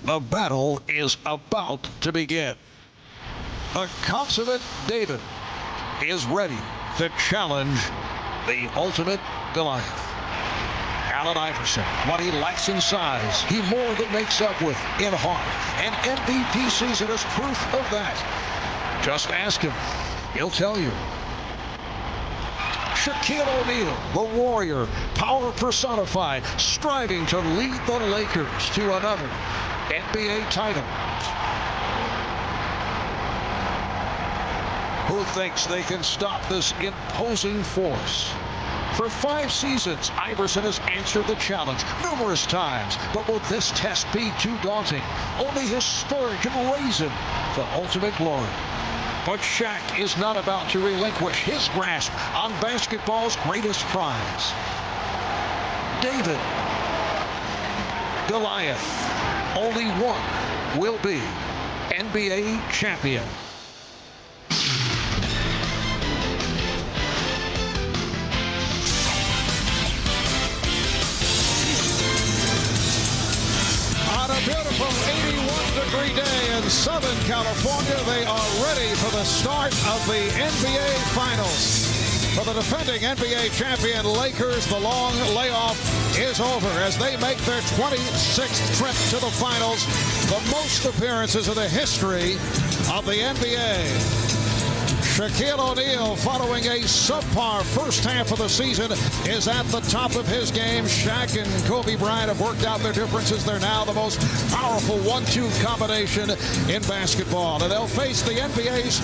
The battle is about to begin. The consummate David is ready to challenge the ultimate Goliath. Allen Iverson, what he lacks in size, he more than makes up with in heart. And MVP season is proof of that. Just ask him. He'll tell you. Shaquille O'Neal, the warrior, power personified, striving to lead the Lakers to another NBA title. Who thinks they can stop this imposing force? For 5 seasons, Iverson has answered the challenge numerous times, but will this test be too daunting? Only his spirit can raise him to ultimate glory. But Shaq is not about to relinquish his grasp on basketball's greatest prize. David, Goliath, only one will be NBA champion. On a beautiful 81-degree day in Southern California, they are ready for the start of the NBA Finals. For the defending NBA champion Lakers, the long layoff is over as they make their 26th trip to the Finals, the most appearances in the history of the NBA. Shaquille O'Neal, following a subpar first half of the season, is at the top of his game. Shaq and Kobe Bryant have worked out their differences. They're now the most powerful 1-2 combination in basketball. And they'll face the NBA's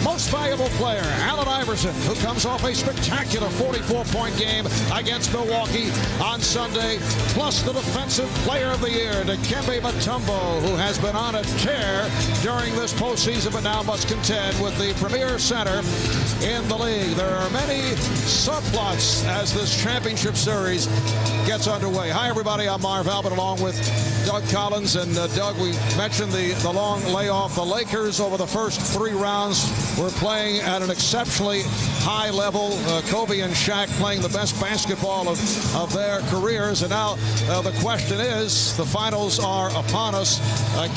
most valuable player, Allen Iverson, who comes off a spectacular 44-point game against Milwaukee on Sunday, plus the Defensive Player of the Year, Dikembe Mutombo, who has been on a tear during this postseason, but now must contend with the premier center in the league. There are many subplots as this championship series gets underway. Hi, everybody. I'm Marv Albert along with Doug Collins. And Doug, we mentioned the long layoff. The Lakers over the first 3 rounds were playing at an exceptionally high level. Kobe and Shaq playing the best basketball of their careers. And now the question is, the finals are upon us.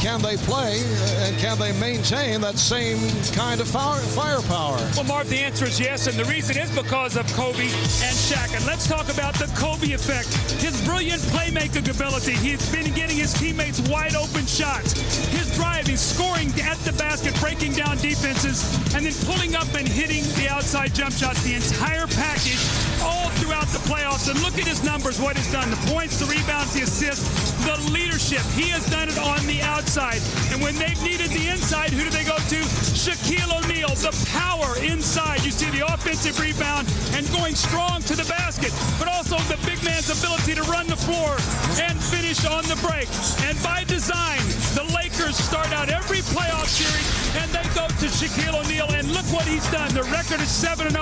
Can they play and can they maintain that same kind of firepower? Well, Marv, the answer is yes, and the reason is because of Kobe and Shaq. And let's talk about the Kobe effect. His brilliant playmaking ability. He's been getting his teammates wide open shots. His driving, scoring at the basket, breaking down defenses, and then pulling up and hitting the outside jump shots. The entire package all throughout the playoffs. And look at his numbers, what he's done. The points, the rebounds, the assists, the leadership. He has done it on the outside. And when they've needed the inside, who do they go to? Shaquille O'Neal, the power inside. You see the offensive rebound and going strong to the basket, but also the big man's ability to run the floor and finish on the break. And by design, the Lakers start out every playoff series and they go to Shaquille O'Neal, and look what he's done. The record is 7-0.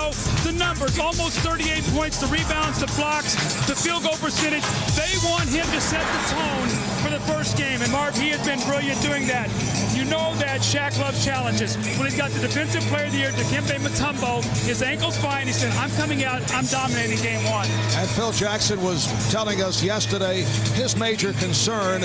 The numbers, almost 38 points, the rebounds, the blocks, the field goal percentage. They want him to set the tone for the first game. And Marv, he has been brilliant doing that. You know that Shaq loves challenges. When he's got the Defensive Player of the Year, Dikembe Mutombo, his ankle's fine. He said, I'm coming out, I'm dominating game 1. And Phil Jackson was telling us yesterday his major concern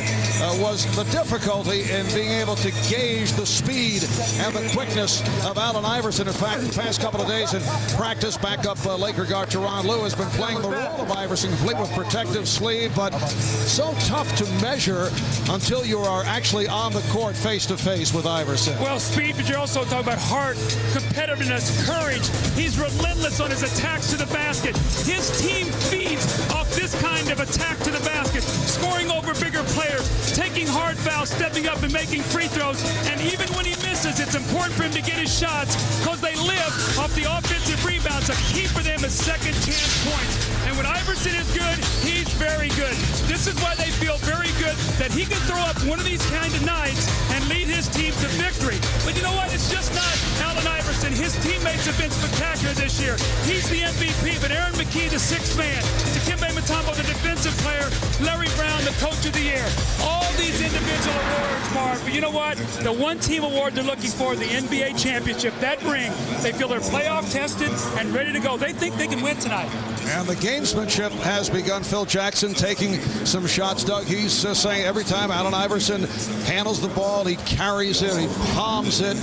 was the difficulty in being able to gauge the speed and the quickness of Allen Iverson. In fact, the past couple of days in practice, backup Laker guard Tyronn Lue has been playing the role of Iverson, complete with protective sleeve, but so tough to measure until you are actually on the court face-to-face with Iverson. Well, speed, but you're also talking about heart, competitiveness, courage. He's relentless on his attacks to the basket. His team feeds off this kind of attack to the basket, scoring over bigger players, taking hard fouls, stepping up and making free throws. And even when he misses, it's important for him to get his shots because they live off the offensive rebounds. A key for them is second chance points. And when Iverson is good, he's very good. This is why they feel very good that he can throw up one of these kind of nights and lead his team to victory. But you know what? It's just not Allen Iverson. His teammates have been spectacular this year. He's the MVP, but Aaron McKie, the 6th man, Dikembe Mutombo, the defensive player, Larry Brown, the coach of the year. All these individual awards, Mark, but you know what? The one team award they're looking for, the NBA championship, that ring, they feel they're playoff tested and ready to go. They think they can win tonight. And the gamesmanship has begun. Phil Jackson taking some shots. Doug, he's saying every time Allen Iverson handles the ball, he carries it, he palms it.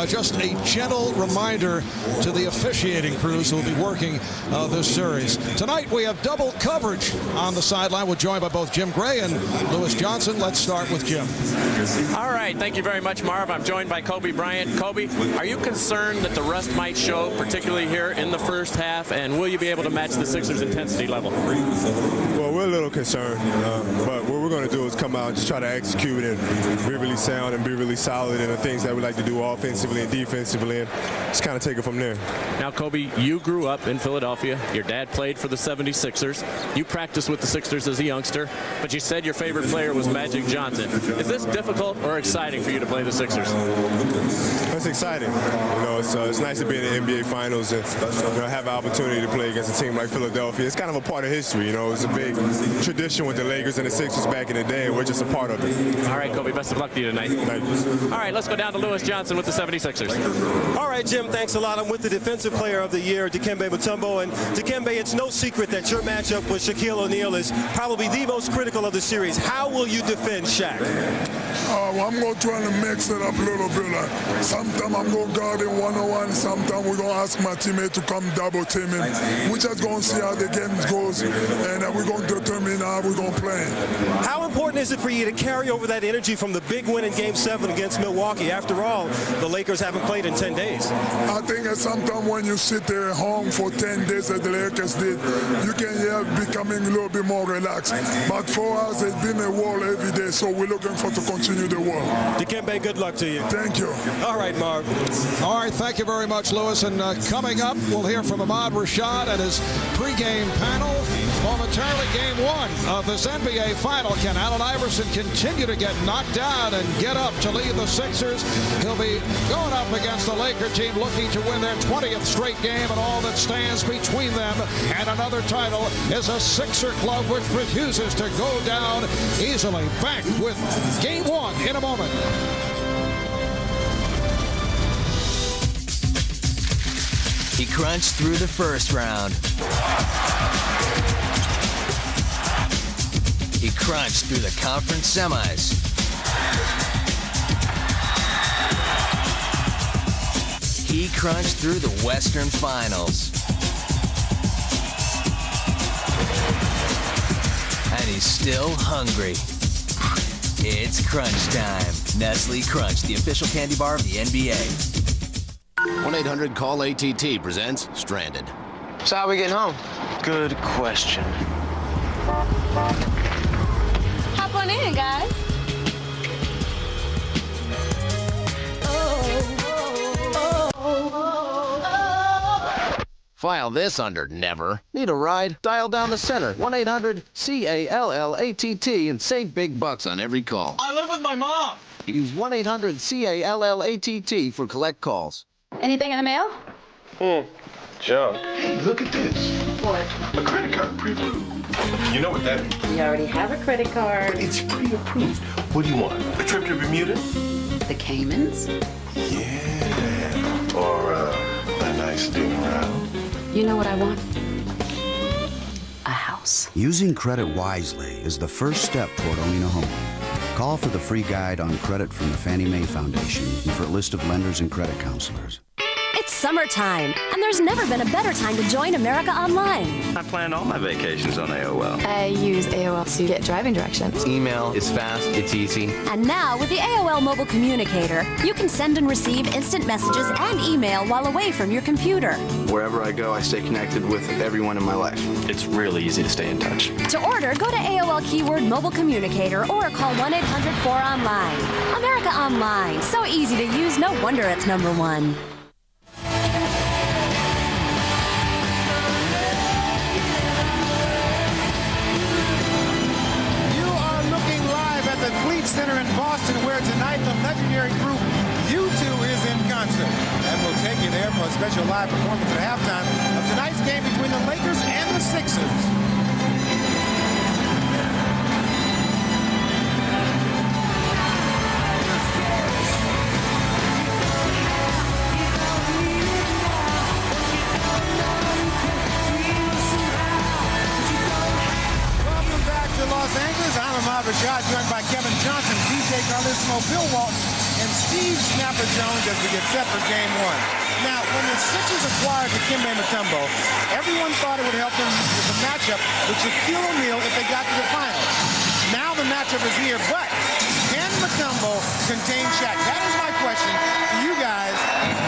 Just a gentle reminder to the officiating crews who will be working this series. Tonight we have double coverage on the sideline. We're joined by both Jim Gray and Lewis Johnson. Let's start with Jim. All right, thank you very much, Marv. I'm joined by Kobe Bryant. Kobe, are you concerned that the rust might show, particularly here in the first half, and will you be able to match the Sixers' intensity level? Well, we're a little concerned, but what we're going to do is come out and just try to execute and be really sound and be really solid in the things that we like to do offensively and defensively, and just kind of take it from there. Now, Kobe, you grew up in Philadelphia. Your dad played for the 76ers. You practiced with the Sixers as a youngster, but you said your favorite player was Magic Johnson. Is this difficult or exciting for you to play the Sixers? It's exciting. You know, it's nice to be in the NBA Finals and have an opportunity to play against a team like Philadelphia. It's kind of a part of history. You know, it's a big tradition with the Lakers and the Sixers back in the day, and we're just a part of it. All right, Kobe, best of luck to you tonight. Thank you. All right, let's go down to Lewis Johnson with the 76ers. All right, Jim, thanks a lot. I'm with the Defensive Player of the Year, Dikembe Mutombo. And Dikembe, it's no secret that your matchup with Shaquille O'Neal is probably the most critical of the series. How will you defend Shaq? Well, I'm going to try to mix it up a little bit. Sometimes I'm going to guard him one-on-one. Sometimes we're going to ask my teammate to come double team him. We're just going to see how the game goes, and we're going to determine how we're going to play. How important is it for you to carry over that energy from the big win in Game 7 against Milwaukee? After all, the Lakers haven't played in 10 days. I think that sometimes when you sit there at home for 10 days as the Lakers did, you can becoming a little bit more relaxed. But for us, it's been a war every day, so we're looking for to continue the war. Dikembe, good luck to you. Thank you. All right, Marv. All right, thank you very much, Lewis. And coming up, we'll hear from Ahmad Rashad and his pregame panel. Momentarily, Game 1 of this NBA Final. Can Allen Iverson continue to get knocked down and get up to lead the Sixers? He'll be going up against the Laker team looking to win their 20th straight game, and all that stands between them and another title is a Sixer club which refuses to go down easily. Back with Game 1 in a moment. He crunched through the first round. He crunched through the conference semis. He crunched through the Western Finals. And he's still hungry. It's crunch time. Nestle Crunch, the official candy bar of the NBA. 1-800-CALL-ATT presents Stranded. So how are we getting home? Good question. Hop on in, guys. File this under never. Need a ride? Dial down the center. 1-800-CALLATT and save big bucks on every call. I live with my mom. Use 1-800-CALLATT for collect calls. Anything in the mail? Junk. Hey, look at this. What? A credit card pre-approved. You know what that means? We already have a credit card. But it's pre-approved. What do you want? A trip to Bermuda? The Caymans? Yeah. Or a nice dinner around. You know what I want? A house. Using credit wisely is the first step toward owning a home. Call for the free guide on credit from the Fannie Mae Foundation and for a list of lenders and credit counselors. It's summertime, and there's never been a better time to join America Online. I plan all my vacations on AOL. I use AOL to get driving directions. Email is fast, it's easy. And now, with the AOL Mobile Communicator, you can send and receive instant messages and email while away from your computer. Wherever I go, I stay connected with everyone in my life. It's really easy to stay in touch. To order, go to AOL keyword Mobile Communicator or call 1-800-4ONLINE. America Online. So easy to use, no wonder it's #1. Center in Boston, where tonight the legendary group U2 is in concert. And we'll take you there for a special live performance at halftime of tonight's game between the Lakers and the Sixers. Ahmad Rashad, joined by Kevin Johnson, DJ Carlissimo, Bill Walton, and Steve Snapper Jones as we get set for game one. Now, when the Sixers acquired Dikembe Mutombo, everyone thought it would help them with the matchup with Shaquille O'Neal if they got to the finals. Now the matchup is here, but can Mutombo contain Shaq? That is my question to you guys.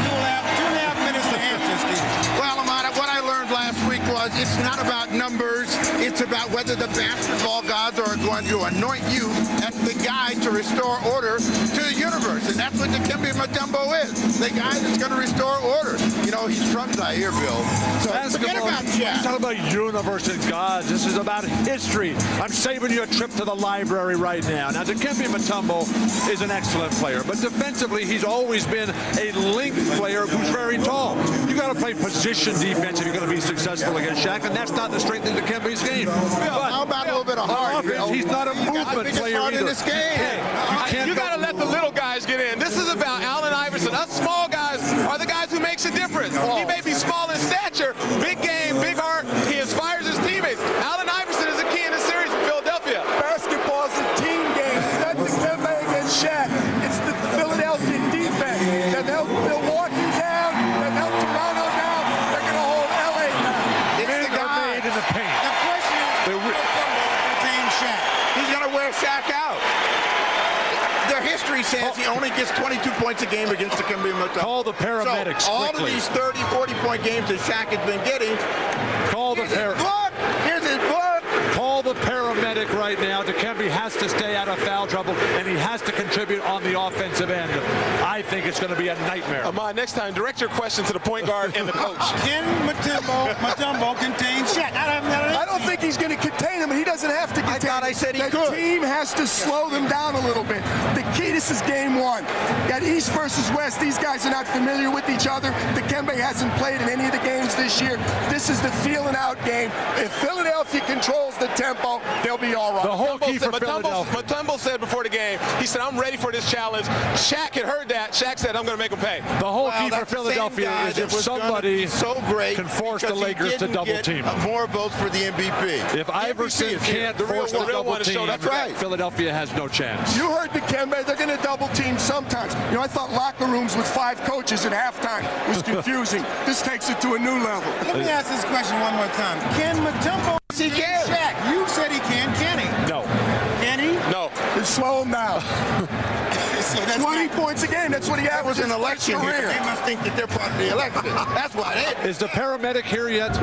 You will have 2.5 minutes to answer, Steve. Well, Ahmad, what I learned last week was it's not about numbers. It's about whether the basketball gods are going to anoint you as the guy to restore order to the universe. And that's what Dikembe Mutombo is, the guy that's going to restore order. You know, he's from Zaire, Bill. So forget about Shaq. Talk about universe and gods. This is about history. I'm saving you a trip to the library right now. Now, Dikembe Mutombo is an excellent player, but defensively, he's always been a length player who's very tall. You got to play position defense if you're going to be successful against Shaq, and that's not the strength of Dikembe's game. But how about a little bit of heart? Offense, he's not a movement player either. In this game. You got to let the little guys get in. This is about Allen Iverson. Us small guys are the guys who makes a difference. He may be small in stature, big game, big heart. He inspires his teammates. Allen Iverson is a key in this series for Philadelphia. Basketball is a team game. It's not Dikembe against Shaq. It's the Philadelphia defense that helped Milwaukee down, that helped Toronto down. They're going to hold LA now. Men are made in the paint. The question is, contain Shaq. He's going to wear Shaq out. Their history says he only gets 22 points a game against Dikembe Mutombo. Call the paramedics so all quickly. of these 30, 40-point games that Shaq has been getting. Call the book. Here's his book. Call the paramedic right now. Dikembe has to stay out of foul trouble, and he has to contribute on the offensive end. I think it's going to be a nightmare. Ahmad, next time, direct your question to the point guard and the coach. Can Mutombo contain Shaq? I don't think he's going to contain him. He doesn't have to contain him. I thought I said he could. The team has to slow them down a little bit. The key, this is game one. Got East versus West. These guys are not familiar with each other. Dikembe hasn't played in any of the games this year. This is the feeling out game. If Philadelphia controls the tempo, they'll be all right. The whole key for Philadelphia. Mutombo said before the game, he said, I'm ready for this challenge. Shaq had heard that. Shaq said, I'm going to make him pay. The whole key for Philadelphia is if somebody can force the Lakers to double team. More votes for the MVP. If Iverson can't force the double team, that's right. Philadelphia has no chance. You heard Dikembe, they're going to double team sometimes. You know, I thought locker rooms with 5 coaches at halftime was confusing. This takes it to a new level. Let me ask this question one more time. Can Mutombo contain Shaq? You said he can he? No. Can he? No. Then slow him down. So that's 20 points a game, that's what he averages. An election here. They must think that they're part of the election. That's why they... Is the paramedic here yet?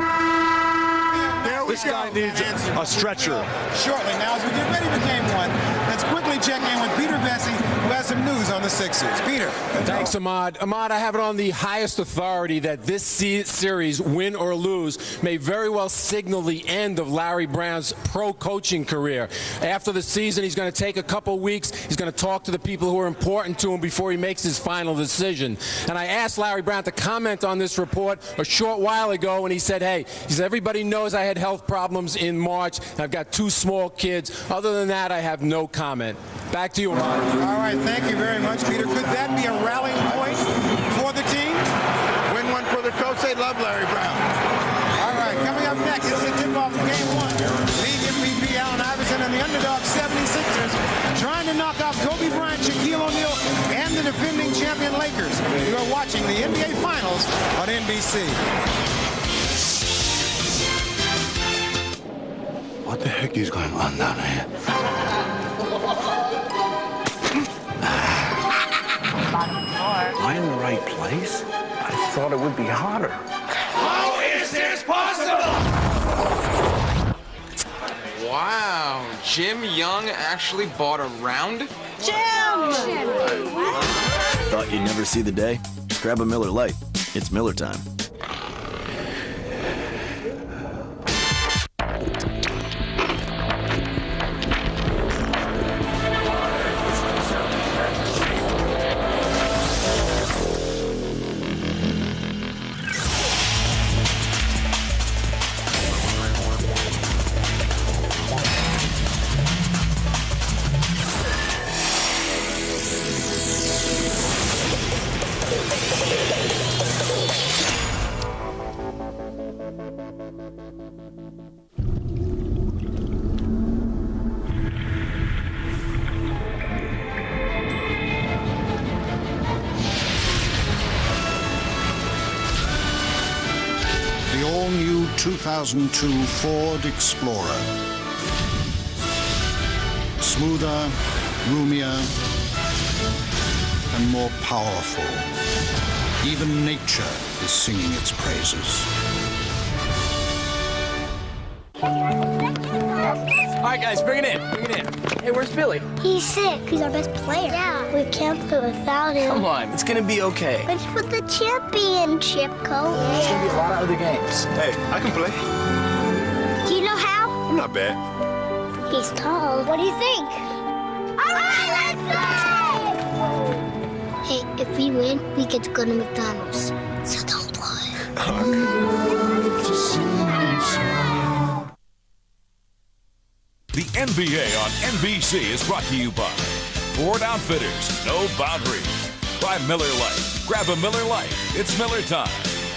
This guy needs a stretcher. Shortly. Now, as we get ready for game one, let's quickly check in with Peter Bessie, who has some news on the Sixers. Peter. Thanks, Ahmad. Ahmad, I have it on the highest authority that this series, win or lose, may very well signal the end of Larry Brown's pro coaching career. After the season, he's going to take a couple weeks. He's going to talk to the people who are important to him before he makes his final decision. And I asked Larry Brown to comment on this report a short while ago, and he said, hey, everybody knows I had health problems in March, and I've got 2 small kids. Other than that, I have no comment. Back to you, Ahmad. All right, thank you very much, Peter. Could that be a rallying point for the team? Win one for the coach. They love Larry Brown. All right, coming up next is the tip-off of game one. League MVP Allen Iverson and the underdog 76ers trying to knock off Kobe Bryant, Shaquille O'Neal, and the defending champion Lakers. You are watching the NBA Finals on NBC. What the heck is going on down here? Am I in the right place? I thought it would be hotter. How is this possible? Wow, Jim Young actually bought a round? Jim! Thought you'd never see the day? Grab a Miller Lite. It's Miller time. 2002 Ford Explorer. Smoother, roomier, and more powerful. Even nature is singing its praises. All right, guys, bring it in. Bring it in. Hey, where's Billy? He's sick. He's our best player. Yeah, we can't play without him. Come on, it's gonna be okay. But for the championship, Coach. There's gonna be a lot of other games. Hey, I can play. Do you know how? I'm not bad. He's tall. What do you think? All right, let's go! Hey, if we win, we get to go to McDonald's. So don't play. The NBA on NBC is brought to you by Ford Outfitters, no boundaries. By Miller Lite. Grab a Miller Lite. It's Miller time.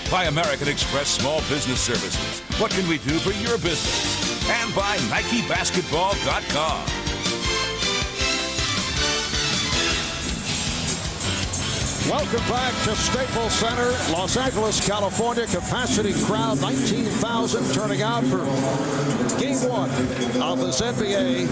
By American Express Small Business Services. What can we do for your business? And by NikeBasketball.com. Welcome back to Staples Center, Los Angeles, California. Capacity crowd, 19,000 turning out for Game 1 of this NBA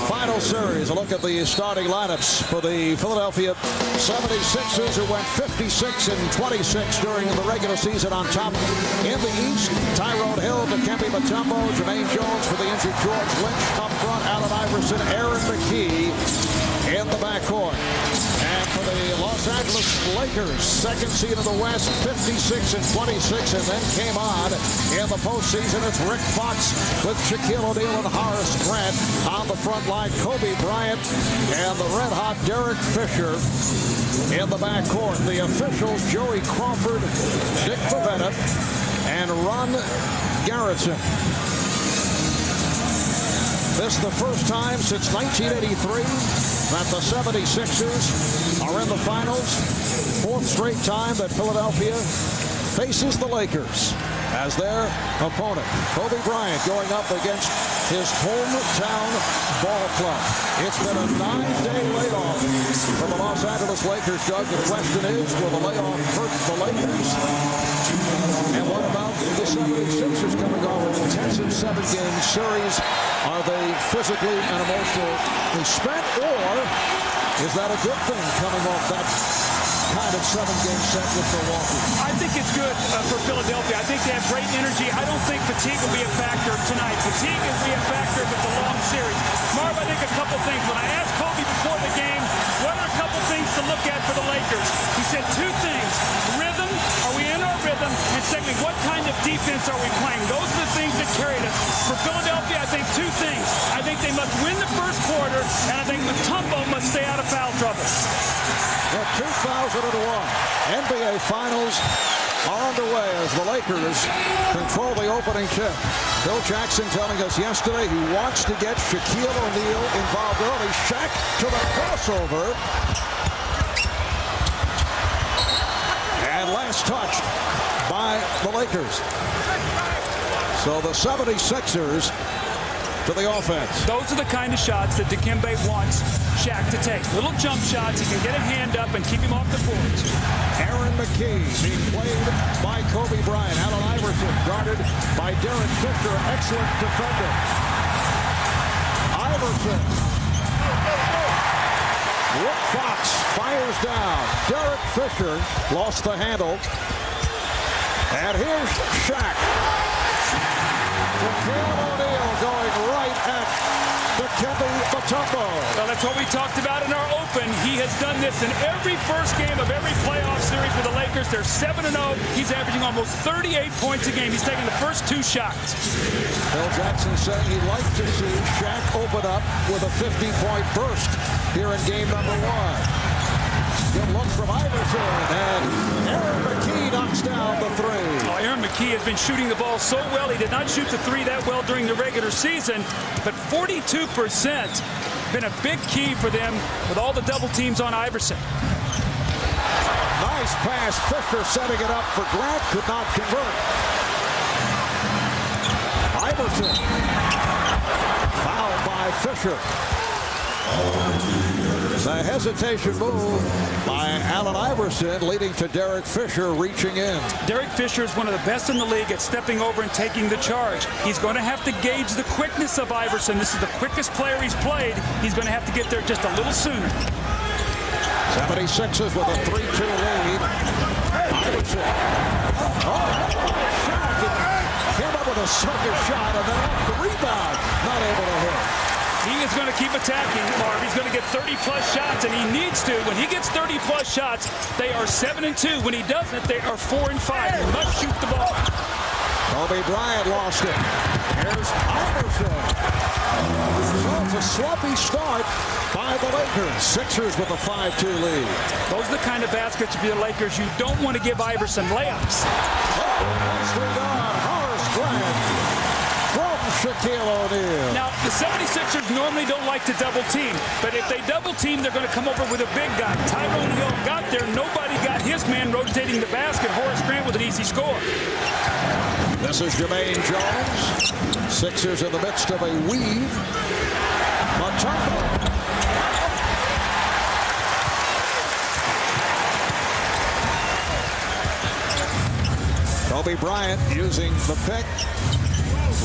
Final Series. A look at the starting lineups for the Philadelphia 76ers, who went 56-26 during the regular season on top. In the East, Tyronn Lue, Dikembe Mutombo, Jermaine Jones for the injured George Lynch. Up front, Allen Iverson, Aaron McKee in the backcourt. And for the Los Angeles Lakers, second seed in the West, 56-26, and then came on in the postseason. It's Rick Fox with Shaquille O'Neal and Horace Grant on the front line. Kobe Bryant and the red-hot Derek Fisher in the backcourt. The officials, Joey Crawford, Dick Pavetta, and Ron Garrison. This is the first time since 1983 that the 76ers are in the finals. Fourth straight time that Philadelphia faces the Lakers as their opponent. Kobe Bryant going up against his hometown ball club. It's been a 9-day layoff for the Los Angeles Lakers, Doug. The question is, will the layoff hurt the Lakers? And what about the 76ers coming off an intensive 7-game series? Are they physically and emotionally spent, or is that a good thing coming off that kind of 7-game set with Milwaukee? I think it's good for Philadelphia. I think they have great energy. I don't think fatigue will be a factor tonight. Fatigue will be a factor if it's a long series. Marv, I think a couple things. When I asked Kobe before the game, what are a couple things to look at for the Lakers? He said two things. Rhythm, are we in our rhythm? And secondly, what kind of defense are we playing? Those are the things that carried us. For Philadelphia, I think two things. I think they must win the first quarter, and I think Mutombo must stay out of foul trouble. The 2001 NBA Finals are underway as the Lakers control the opening tip. Phil Jackson telling us yesterday he wants to get Shaquille O'Neal involved early. Shaq to the crossover. And last touched by the Lakers. So the 76ers to the offense. Those are the kind of shots that Dikembe wants Shaq to take. Little jump shots. He can get a hand up and keep him off the boards. Aaron McKee being played by Kobe Bryant. Allen Iverson guarded by Derek Fisher. Excellent defender. Iverson. Rick Fox fires down. Derek Fisher lost the handle. And here's Shaq. Shaquille O'Neal going right at Dikembe Mutombo. Well, that's what we talked about in our open. He has done this in every first game of every playoff series with the Lakers. They're 7-0. He's averaging almost 38 points a game. He's taking the first two shots. Phil Jackson saying he'd like to see Shaq open up with a 50-point burst here in game number 1. Good look from Iverson, and Aaron McKee knocks down the three. Oh, Aaron McKee has been shooting the ball so well. He did not shoot the three that well during the regular season, but 42% been a big key for them with all the double teams on Iverson. Nice pass. Fisher setting it up for Grant. Could not convert. Iverson. Fouled by Fisher. The hesitation move by Allen Iverson, leading to Derek Fisher reaching in. Derek Fisher is one of the best in the league at stepping over and taking the charge. He's going to have to gauge the quickness of Iverson. This is the quickest player he's played. He's going to have to get there just a little sooner. 76ers with a 3-2 lead. Iverson. Came up with a circus shot and then off the rebound. Not able to hit. He is going to keep attacking, Marv. He's going to get 30-plus shots, and he needs to. When he gets 30-plus shots, they are 7-2. When he doesn't, they are 4-5. He must shoot the ball. Kobe Bryant lost it. Here's Iverson. So it's a sloppy start by the Lakers. Sixers with a 5-2 lead. Those are the kind of baskets for the Lakers you don't want to give Iverson layups. Horace Bryant. Shaquille O'Neal. Now, the 76ers normally don't like to double team, but if they double team, they're going to come over with a big guy. Tyronn Lue got there. Nobody got his man rotating the basket. Horace Grant with an easy score. This is Jermaine Jones. Sixers in the midst of a weave. Mutombo. Kobe Bryant using the pick.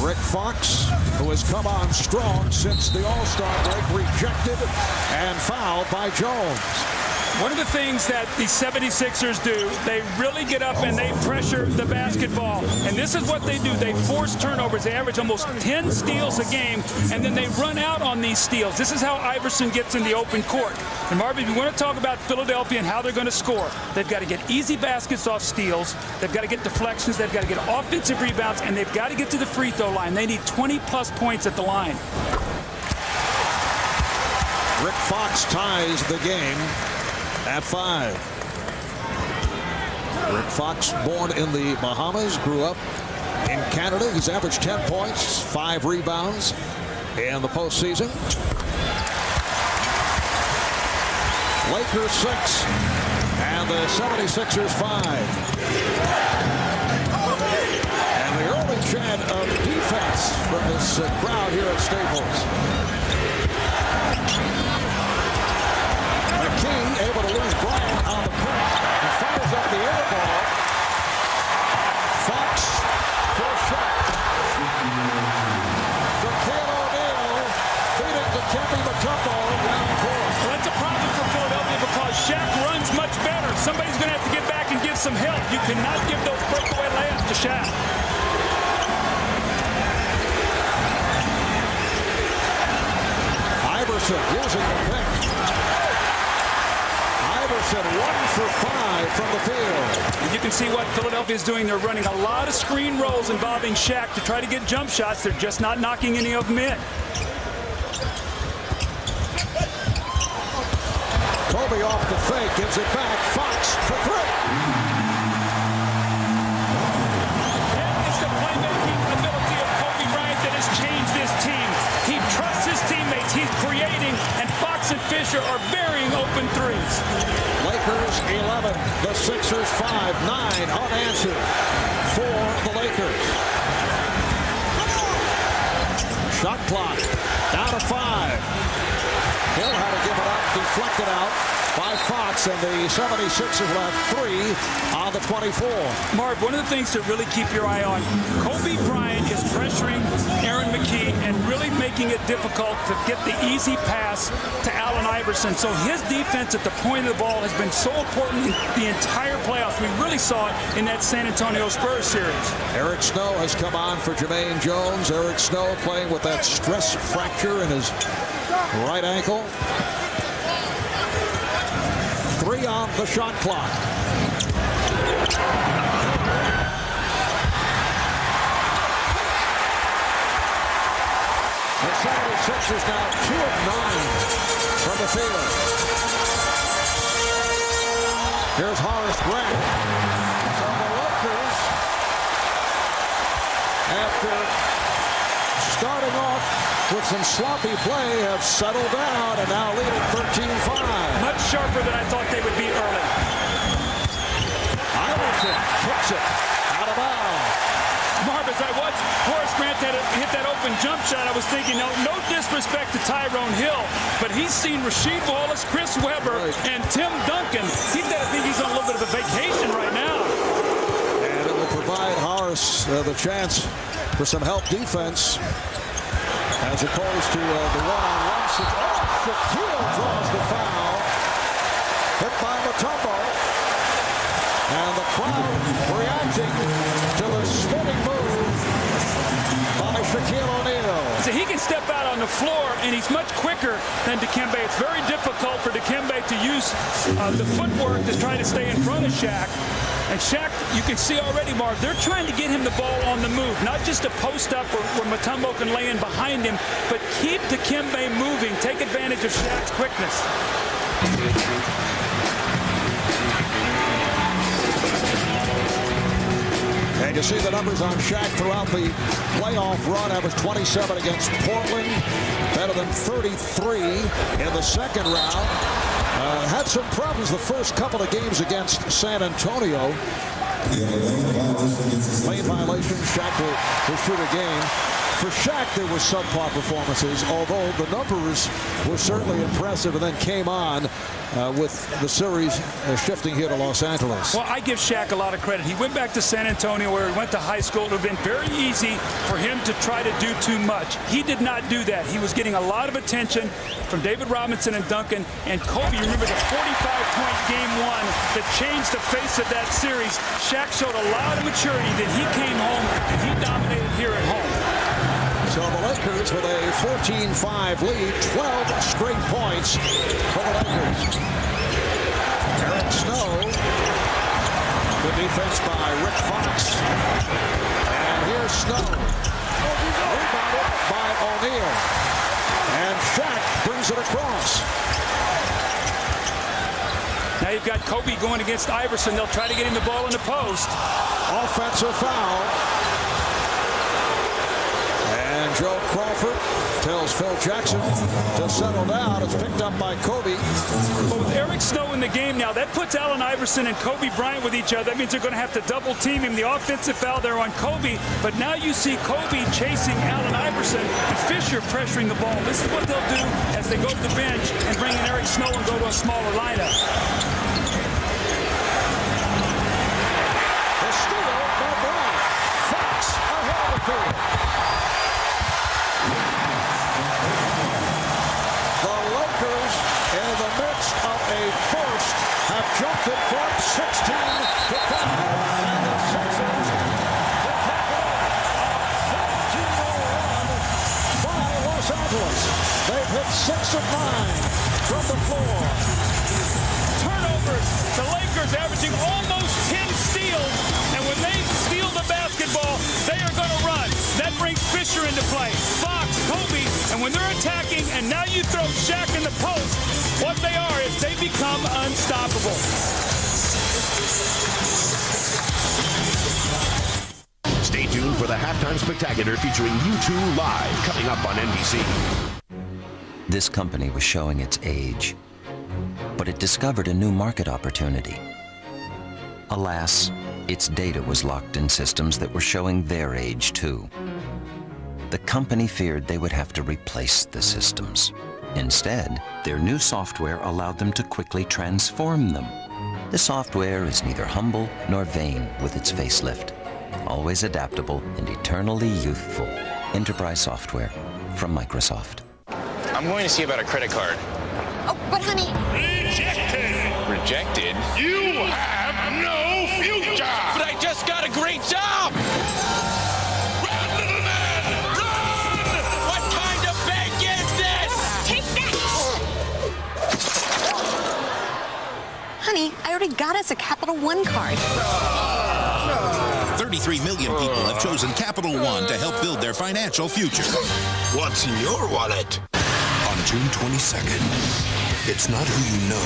Rick Fox, who has come on strong since the All-Star break, rejected and fouled by Jones. One of the things that the 76ers do, they really get up and they pressure the basketball. And this is what they do. They force turnovers. They average almost 10 steals a game, and then they run out on these steals. This is how Iverson gets in the open court. And Marvin, if you want to talk about Philadelphia and how they're going to score, they've got to get easy baskets off steals. They've got to get deflections. They've got to get offensive rebounds, and they've got to get to the free throw line. They need 20-plus points at the line. Rick Fox ties the game at 5. Rick Fox, born in the Bahamas, grew up in Canada. He's averaged 10 points, 5 rebounds in the postseason. Lakers 6 and the 76ers 5. And the early chant of defense from this crowd here at Staples. Able to lose Bryant on the point. He fires up the air ball. Fox for a shot. Shaquille O'Neal beating Dikembe Mutombo down court. Well, that's a problem for Philadelphia because Shaq runs much better. Somebody's going to have to get back and give some help. You cannot give those breakaway layups to Shaq. Iverson using the pick. Iverson 1 for 5 from the field. And you can see what Philadelphia is doing. They're running a lot of screen rolls involving Shaq to try to get jump shots. They're just not knocking any of them in. Kobe off the fake, gives it back. Fox for 3. That is the playmaking ability of Kobe Bryant that has changed this team. He trusts his teammates. He's creating, and Fox and Fisher are burying open threes. Lakers 11, the Sixers 5, 9 unanswered for the Lakers. Shot clock down to 5. Hill had to give it up, deflected out by Fox, and the 76ers left 3 on the 24. Marv, one of the things to really keep your eye on, Kobe Bryant is pressuring Aaron McKee and really making it difficult to get the easy pass to Allen Iverson. So his defense at the point of the ball has been so important in the entire playoffs. We really saw it in that San Antonio Spurs series. Eric Snow has come on for Jermaine Jones. Eric Snow playing with that stress fracture in his right ankle. 3 on the shot clock. The 76ers now 2 of 9 from the field. Here's Horace Grant. So the Lakers, after starting off with some sloppy play, have settled down and now lead at 13-5. Much sharper than I thought they would be early. Iverson kicks it out of bounds. Marv, as I watched Horace Grant hit that open jump shot, I was thinking, no disrespect to Tyrone Hill, but he's seen Rasheed Wallace, Chris Webber, and Tim Duncan. He's got to think he's on a little bit of a vacation right now. And it will provide Horace the chance for some help defense, as opposed to the one-on-one situation. Shaquille draws the foul. Hit by Mutombo. And the crowd reacting to the spinning move by Shaquille O'Neal. So he can step out on the floor, and he's much quicker than Dikembe. It's very difficult for Dikembe to use the footwork to try to stay in front of Shaq. And Shaq, you can see already, Marv, they're trying to get him the ball on the move, not just a post up where Mutombo can lay in behind him, but keep Dikembe moving, take advantage of Shaq's quickness. And you see the numbers on Shaq throughout the playoff run. That was 27 against Portland, better than 33 in the second round. Had some problems the first couple of games against San Antonio. Lane violation, Shaq will shoot a game. For Shaq, there were subpar performances, although the numbers were certainly impressive, and then came on with the series shifting here to Los Angeles. Well, I give Shaq a lot of credit. He went back to San Antonio, where he went to high school. It would have been very easy for him to try to do too much. He did not do that. He was getting a lot of attention from David Robinson and Duncan. And Kobe, you remember the 45-point game one that changed the face of that series. Shaq showed a lot of maturity. Then he came home and he dominated here at home. So the Lakers with a 14-5 lead, 12 straight points for the Lakers. Eric Snow, good defense by Rick Fox. And here's Snow, rebounded by O'Neal. And Shaq brings it across. Now you've got Kobe going against Iverson. They'll try to get him the ball in the post. Offensive foul. And Joe Crawford tells Phil Jackson to settle down. It's picked up by Kobe. But with Eric Snow in the game now, that puts Allen Iverson and Kobe Bryant with each other. That means they're going to have to double team him. The offensive foul there on Kobe. But now you see Kobe chasing Allen Iverson and Fisher pressuring the ball. This is what they'll do as they go to the bench and bring in Eric Snow and go to a smaller lineup. The steal by Bryant. Fox ahead of the field. In the midst of a burst, have jumped it from 16 to 5. And the Sixers will take it a 14-0 run by Los Angeles. They've hit 6 of 9 from the floor. Turnovers. The Lakers averaging almost 10 steals. And when they steal the basketball, they are going to run. That brings Fisher into play. Fox, Kobe, and when they're attacking, and now you throw Shaq in the post, what they are is they become unstoppable. Stay tuned for the Halftime Spectacular featuring U2 live, coming up on NBC. This company was showing its age, but it discovered a new market opportunity. Alas, its data was locked in systems that were showing their age too. The company feared they would have to replace the systems. Instead, their new software allowed them to quickly transform them. The software is neither humble nor vain with its facelift. Always adaptable and eternally youthful. Enterprise software from Microsoft. I'm going to see about a credit card. Oh, but honey. Rejected. Rejected? You have no future. But I just got a great job. Run, little man, run! What kind of bank is this? Take that! Honey, I already got us a Capital One card. 33 million people have chosen Capital One to help build their financial future. What's in your wallet? On June 22nd, it's not who you know.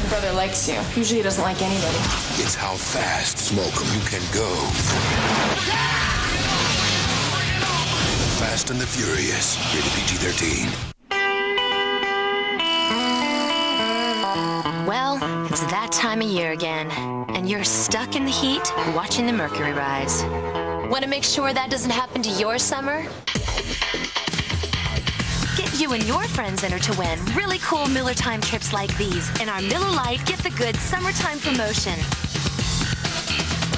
My brother likes you. Usually he doesn't like anybody. It's how fast, Smoke 'em, you can go. Fast and the Furious. Rated PG-13. Well, it's that time of year again, and you're stuck in the heat watching the mercury rise. Want to make sure that doesn't happen to your summer? You and your friends enter to win really cool Miller Time trips like these in our Miller Lite Get the Goods Summertime promotion.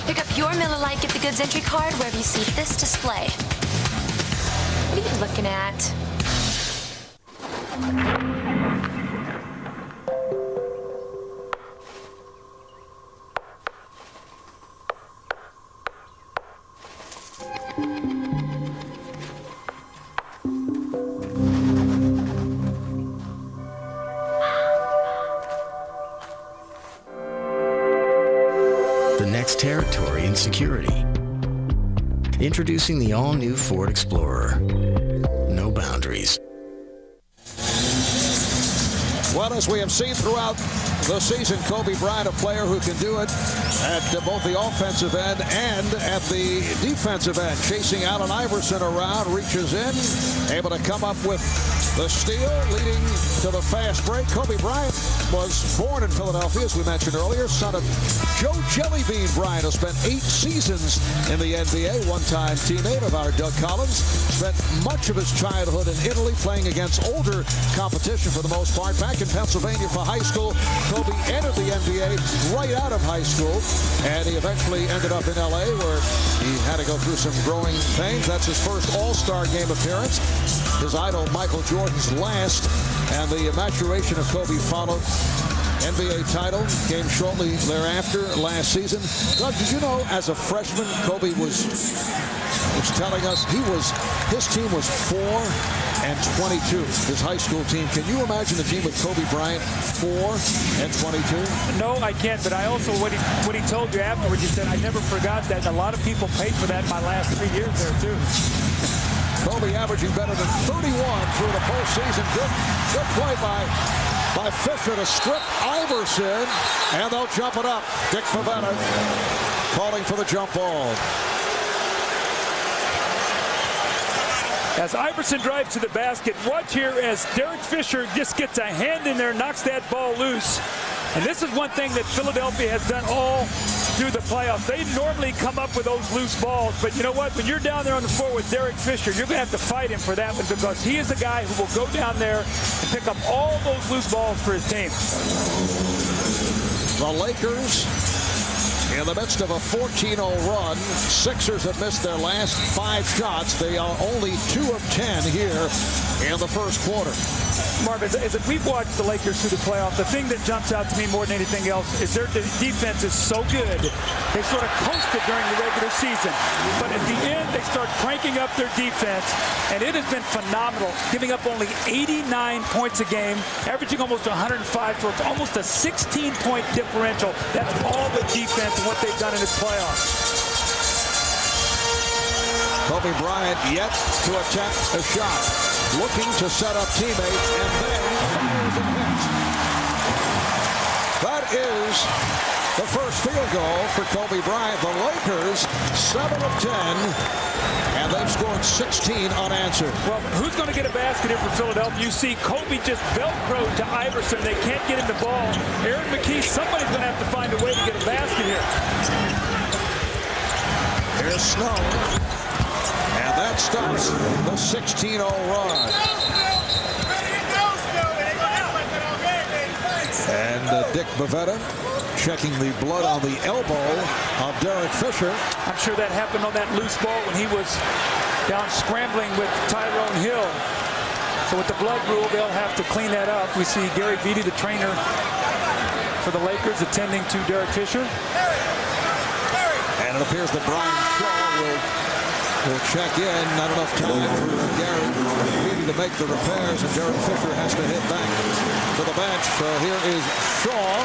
Pick up your Miller Lite Get the Goods entry card wherever you see this display. What are you looking at? Territory and security. Introducing the all-new Ford Explorer. No boundaries. Well, as we have seen throughout the season, Kobe Bryant, a player who can do it at both the offensive end and at the defensive end. Chasing Allen Iverson around, reaches in, able to come up with the steal, leading to the fast break. Kobe Bryant was born in Philadelphia, as we mentioned earlier, son of Joe Jellybean Bryant, who spent 8 seasons in the NBA, one-time teammate of our Doug Collins. Spent much of his childhood in Italy, playing against older competition for the most part. Back in Pennsylvania for high school, Kobe entered the NBA right out of high school, and he eventually ended up in LA, where he had to go through some growing pains. That's his first All-Star game appearance. His idol, Michael Jordan's last, and the maturation of Kobe followed. NBA title came shortly thereafter last season. Doug, did you know as a freshman, Kobe was telling us his team was 4-22, his high school team. Can you imagine the team with Kobe Bryant 4-22? No, I can't. But I also, what he told you afterwards, he said, I never forgot that. And a lot of people paid for that in my last 3 years there too. Kobe averaging better than 31 through the postseason. Good play by Fisher to strip Iverson, and they'll jump it up. Dick Pavetta calling for the jump ball. As Iverson drives to the basket, watch here as Derek Fisher just gets a hand in there, knocks that ball loose. And this is one thing that Philadelphia has done all through the playoffs. They normally come up with those loose balls, but you know what? When you're down there on the floor with Derek Fisher, you're going to have to fight him for that one, because he is a guy who will go down there and pick up all those loose balls for his team. The Lakers in the midst of a 14-0 run. Sixers have missed their last 5 shots. They are only 2 of 10 here in the first quarter. Marv, as we've watched the Lakers through the playoffs, the thing that jumps out to me more than anything else is their defense is so good. They sort of coasted during the regular season, but at the end they start cranking up their defense, and it has been phenomenal, giving up only 89 points a game, averaging almost 105, so it's almost a 16-point differential. That's all the defense and what they've done in this playoffs. Kobe Bryant yet to attempt a shot, looking to set up teammates, and then fires and hits. That is the first field goal for Kobe Bryant. The Lakers 7 of 10, and they've scored 16 unanswered. Well, who's going to get a basket here for Philadelphia? You see Kobe just Velcroed to Iverson. They can't get him the ball. Aaron McKee, somebody's going to have to find a way to get a basket here. Here's Snow. And that stops the 16-0 run. And Dick Pavetta checking the blood on the elbow of Derek Fisher. I'm sure that happened on that loose ball when he was down scrambling with Tyronn Lue. So with the blood rule, they'll have to clean that up. We see Gary Vitti, the trainer for the Lakers, attending to Derek Fisher. And it appears that Brian Shaw will check in. Not enough time for Gary Vitti to make the repairs, and Derek Fisher has to head back to the bench. So here is Shaw.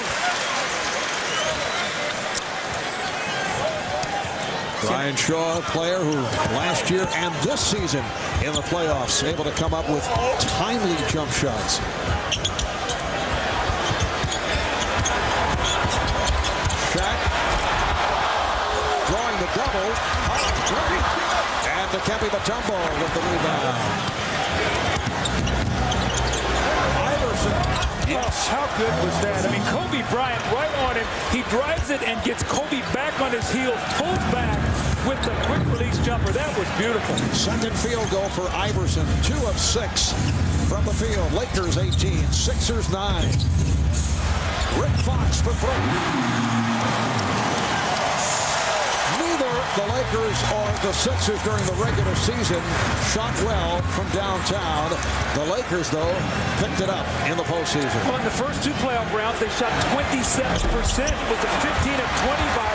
Brian Shaw, a player who last year and this season in the playoffs able to come up with timely jump shots. Shaq drawing the double. And Dikembe Mutombo with the rebound. Iverson. Yes, how good was that? I mean, Kobe Bryant right on him. He drives it and gets Kobe back on his heels, pulls back, with the quick release jumper. That was beautiful. Second field goal for Iverson. 2 of 6 from the field. Lakers 18, Sixers 9. Rick Fox for 3. Neither the Lakers or the Sixers during the regular season shot well from downtown. The Lakers, though, picked it up in the postseason. Well, in the first 2 playoff rounds, they shot 27%. It was a 15 of 20 by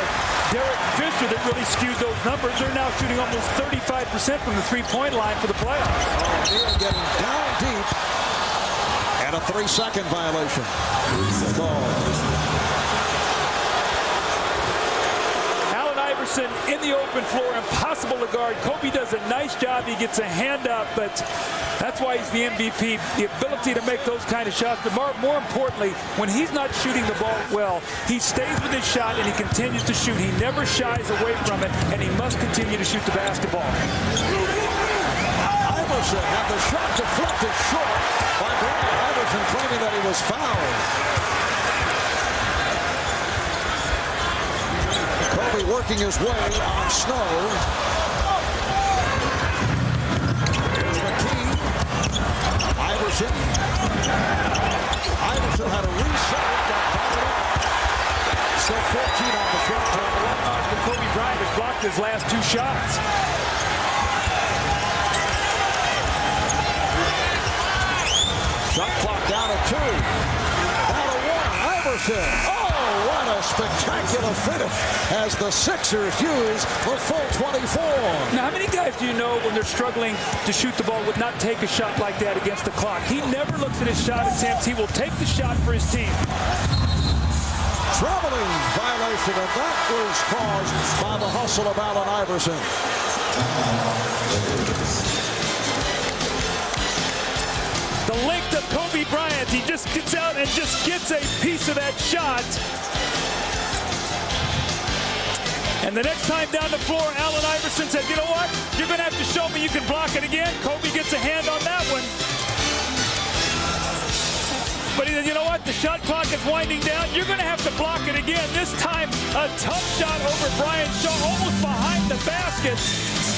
Derek Fisher that really skewed those numbers. They're now shooting almost 35% from the three-point line for the playoffs. Neal getting down deep. And a 3-second violation. Allen Iverson in the open floor, impossible to guard. Kobe does a nice job. He gets a hand up, but that's why he's the MVP. The ability to make those kind of shots. But more importantly, when he's not shooting the ball well, he stays with his shot and he continues to shoot. He never shies away from it, and he must continue to shoot the basketball. Iverson had the shot deflected short by Bryant. Iverson claiming that he was fouled. Kobe working his way on Snow. Here's McKee. Iverson. Iverson had a reset. Got fouled up. Still 14 on the shot clock. Kobe Bryant has blocked his last 2 shots. Shot clock down to 2. Down to 1. Iverson. Oh, what a spectacular finish as the Sixers use the full 24. Now, how many guys do you know when they're struggling to shoot the ball would not take a shot like that against the clock? He never looks at his shot attempts. He will take the shot for his team. Traveling violation, and that was caused by the hustle of Allen Iverson. The length of Kobe Bryant, he just gets out and just gets a piece of that shot. And the next time down the floor, Allen Iverson said, you know what? You're going to have to show me you can block it again. Kobe gets a hand on that one. But he said, you know what? The shot clock is winding down. You're going to have to block it again. This time, a tough shot over Bryant Shaw, almost behind the basket.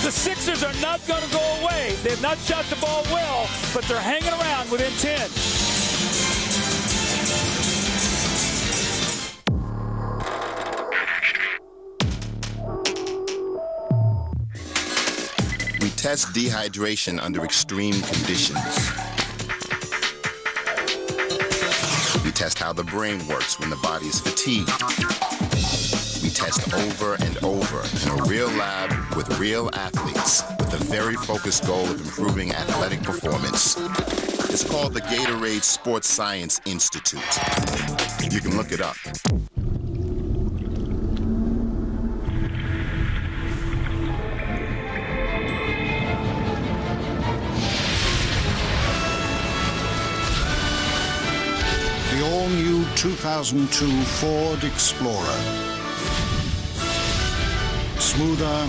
The Sixers are not going to go away. They've not shot the ball well, but they're hanging around within 10. We test dehydration under extreme conditions. We test how the brain works when the body is fatigued. We test over and over in a real lab with real athletes with the very focused goal of improving athletic performance. It's called the Gatorade Sports Science Institute. You can look it up. The all-new 2002 Ford Explorer. Smoother,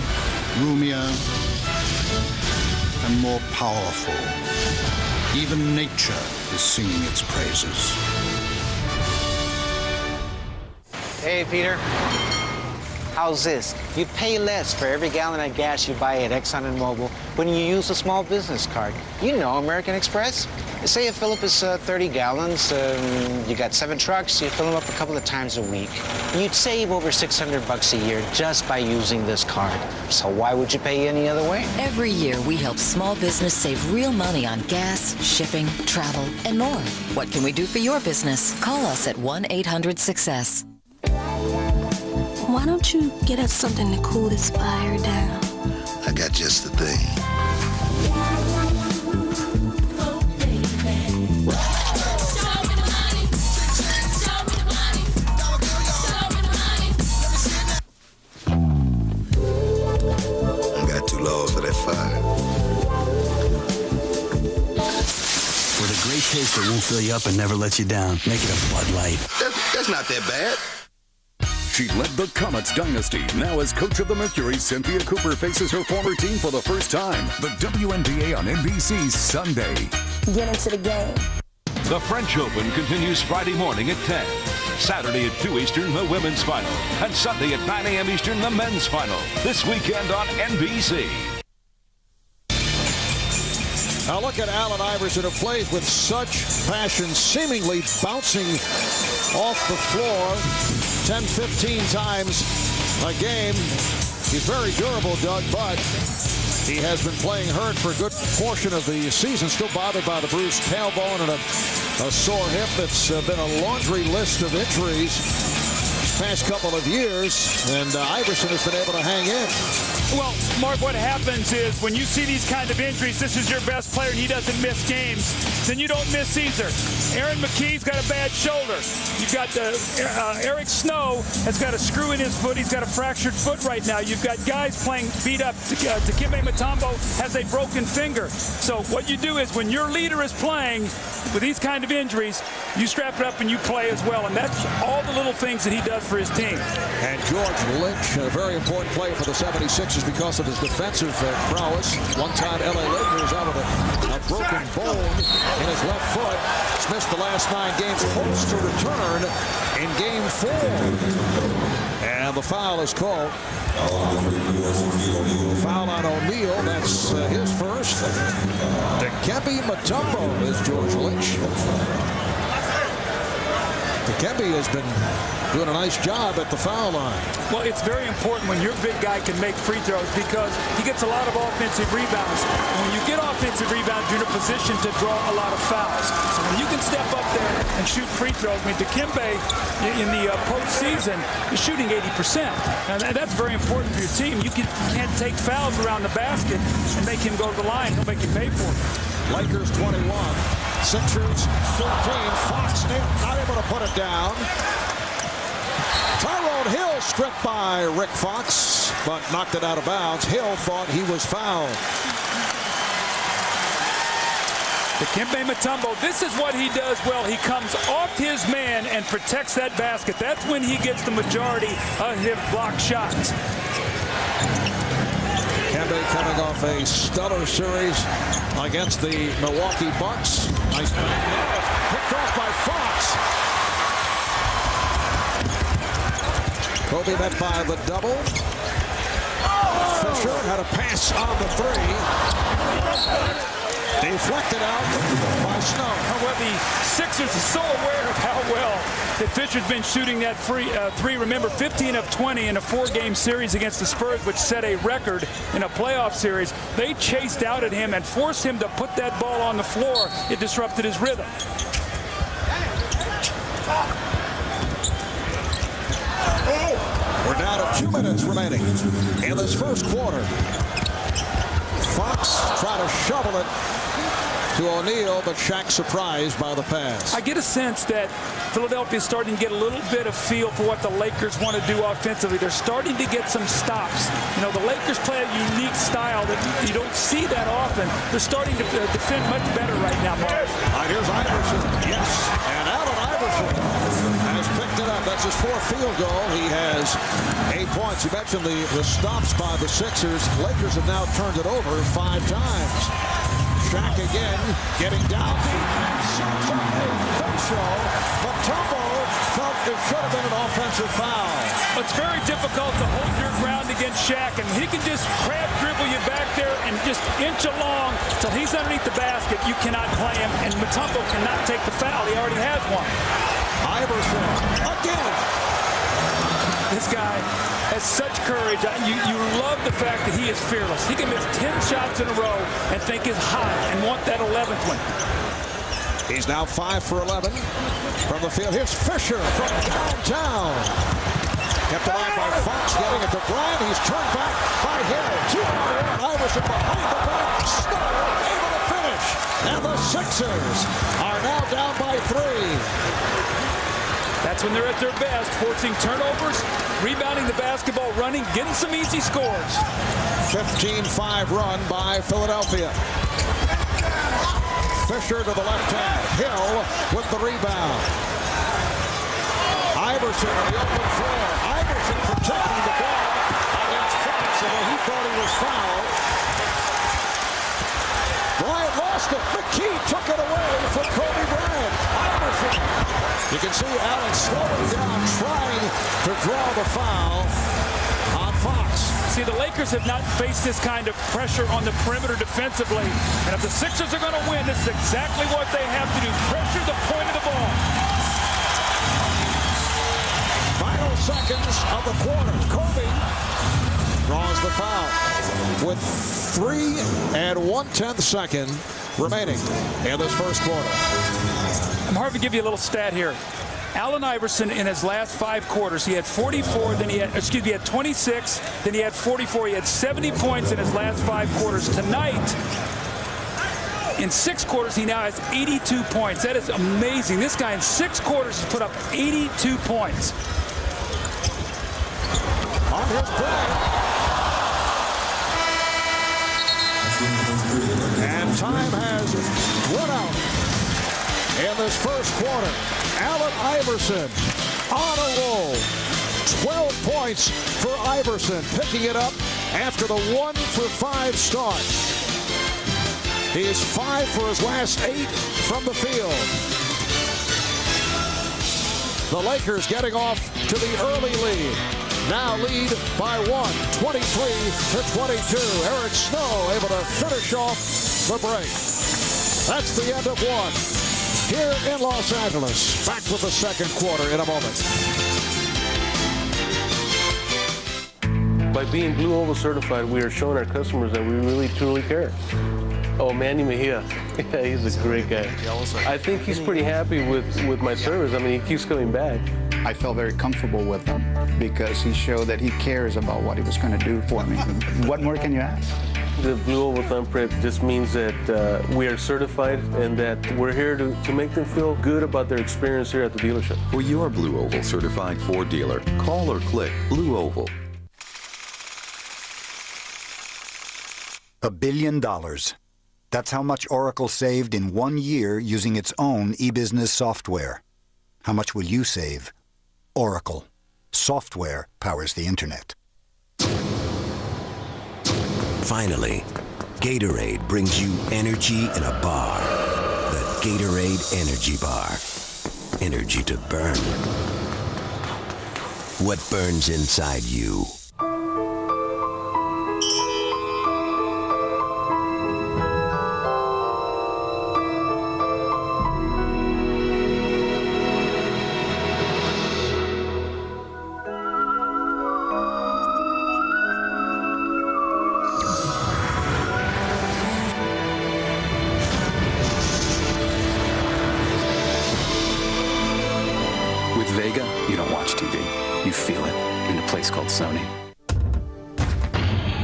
roomier, and more powerful. Even nature is singing its praises. Hey, Peter. How's this? You pay less for every gallon of gas you buy at Exxon and Mobil when you use a small business card. You know American Express. Say you fill up is 30 gallons, you got 7 trucks, you fill them up a couple of times a week. You'd save over $600 a year just by using this card. So why would you pay any other way? Every year, we help small business save real money on gas, shipping, travel, and more. What can we do for your business? Call us at 1-800-SUCCESS. Why don't you get us something to cool this fire down? I got just the thing. Too low for that fire. With a great taste that won't fill you up and never let you down. Make it a Bud Light. That's not that bad. She led the Comets dynasty. Now as coach of the Mercury, Cynthia Cooper faces her former team for the first time. The WNBA on NBC Sunday. Get into the game. The French Open continues Friday morning at 10. Saturday at 2 Eastern, the women's final. And Sunday at 9 a.m. Eastern, the men's final. This weekend on NBC. Now look at Allen Iverson, who plays with such passion, seemingly bouncing off the floor 10, 15 times a game. He's very durable, Doug, but he has been playing hurt for a good portion of the season, still bothered by the bruised tailbone and a sore hip. It's been a laundry list of injuries these past couple of years, and Iverson has been able to hang in. Well, Mark, what happens is when you see these kind of injuries, this is your best player and he doesn't miss games, then you don't miss either. Aaron McKee's got a bad shoulder. You've got Eric Snow has got a screw in his foot. He's got a fractured foot right now. You've got guys playing beat up. Dikembe Mutombo has a broken finger. So what you do is when your leader is playing with these kind of injuries, you strap it up and you play as well. And that's all the little things that he does for his team. And George Lynch, a very important player for the 76ers because of his defensive prowess. One-time LA Lakers out with a broken bone in his left foot. He's missed the last 9 games, hopes to return in Game 4. And the foul is called. Foul on O'Neal. That's his first. Dikembe Mutombo is George Lynch. Dikembe has been doing a nice job at the foul line. Well, it's very important when your big guy can make free throws because he gets a lot of offensive rebounds. And when you get offensive rebounds, you're in a position to draw a lot of fouls. So when you can step up there and shoot free throws, I mean, Dikembe in the postseason is shooting 80%. Now, that's very important for your team. You can't take fouls around the basket and make him go to the line. He'll make you pay for it. Lakers 21, Sixers 13. Fox not able to put it down. Tyronn Hill stripped by Rick Fox, but knocked it out of bounds. Hill thought he was fouled. Dikembe Mutombo, this is what he does well. He comes off his man and protects that basket. That's when he gets the majority of his block shots. Dikembe coming off a stellar series against the Milwaukee Bucks. Nice picked off by Fox. Kobe met by the double. Fisher had a pass on the 3. Deflected out by Snow. Well, the Sixers are so aware of how well that Fisher's been shooting that three. Remember, 15 of 20 in a 4-game series against the Spurs, which set a record in a playoff series. They chased out at him and forced him to put that ball on the floor. It disrupted his rhythm. We're down to 2 minutes remaining in this first quarter. Fox tried to shovel it to O'Neal, but Shaq surprised by the pass. I get a sense that Philadelphia is starting to get a little bit of feel for what the Lakers want to do offensively. They're starting to get some stops. You know, the Lakers play a unique style that you don't see that often. They're starting to defend much better right now, Mark. All right, here's Iverson. Yes, and Allen Iverson has picked it up. That's his 4th field goal. He has 8 points. You mentioned the stops by the Sixers. Lakers have now turned it over 5 times. Shaq again, getting down deep, and sets up a facial. Mutombo felt it should have been an offensive foul. It's very difficult to hold your ground against Shaq, and he can just crab dribble you back there and just inch along till he's underneath the basket. You cannot play him, and Mutombo cannot take the foul. He already has one. Iverson again. This guy has such courage. You love the fact that he is fearless. He can miss 10 shots in a row and think is hot and want that 11th one. He's now 5 for 11 from the field. Here's Fisher from downtown. Kept alive by Fox, getting it to Bryant. He's turned back by Hill. 2-on-1. Iverson behind the back. Snow able to finish. And the Sixers are now down by 3. That's when they're at their best, forcing turnovers, rebounding the basketball, running, getting some easy scores. 15-5 run by Philadelphia. Fisher to the left hand. Hill with the rebound. Iverson on the open floor. Iverson protecting the ball against Fox, although he thought he was fouled. Bryant lost it. McKee took it away for Kobe Bryant. Iverson You can see Allen slowing down, trying to draw the foul on Fox. See, the Lakers have not faced this kind of pressure on the perimeter defensively. And if the Sixers are going to win, this is exactly what they have to do. Pressure the point of the ball. Final seconds of the quarter. Kobe draws the foul with 3 1/10 seconds remaining in this first quarter. I'm hard to give you a little stat here. Allen Iverson in his last 5 quarters, he had 44, then he had 26, then he had 44. He had 70 points in his last 5 quarters. Tonight, in 6 quarters, he now has 82 points. That is amazing. This guy in 6 quarters has put up 82 points. On his play. And time has run out in this first quarter. Allen Iverson on a roll. 12 points for Iverson, picking it up after the 1-for-5 start. He is 5 for his last 8 from the field. The Lakers getting off to the early lead. Now lead by 1, 23-22. Eric Snow able to finish off the break. That's the end of 1. Here in Los Angeles. Back with the second quarter in a moment. By being Blue Oval certified, we are showing our customers that we really, truly care. Oh, Manny Mejia. Yeah, he's a great guy. I think he's pretty happy with my service. I mean, he keeps coming back. I felt very comfortable with him because he showed that he cares about what he was going to do for me. What more can you ask? The Blue Oval thumbprint just means that we are certified and that we're here to make them feel good about their experience here at the dealership. For your Blue Oval certified Ford dealer, call or click Blue Oval. $1 billion. That's how much Oracle saved in 1 year using its own e-business software. How much will you save? Oracle. Software powers the internet. Finally, Gatorade brings you energy in a bar. The Gatorade Energy Bar. Energy to burn. What burns inside you?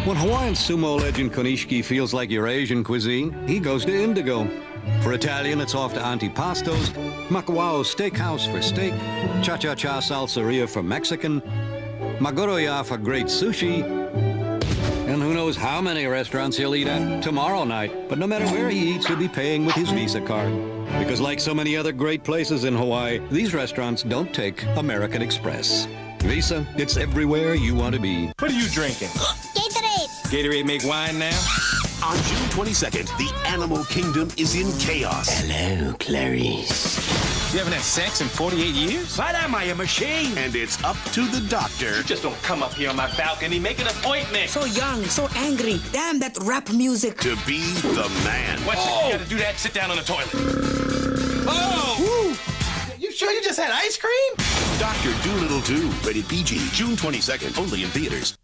When Hawaiian sumo legend Konishiki feels like Eurasian cuisine, he goes to Indigo. For Italian, it's off to Antipasto's, Makawao Steakhouse for steak, Cha-Cha-Cha Salsaria for Mexican, Magoroya for great sushi, and who knows how many restaurants he'll eat at tomorrow night. But no matter where he eats, he'll be paying with his Visa card. Because like so many other great places in Hawaii, these restaurants don't take American Express. Visa, it's everywhere you want to be. What are you drinking? Gatorade. Gatorade make wine now? On June 22nd, the animal kingdom is in chaos. Hello, Clarice. You haven't had sex in 48 years? But am I a machine? And it's up to the doctor. You just don't come up here on my balcony, make an appointment. So young, so angry. Damn that rap music. To be the man. Watch it. You gotta do that, sit down on the toilet. Oh! Woo. You sure you just had ice cream? Dr. Dolittle 2, rated PG, June 22nd, only in theaters.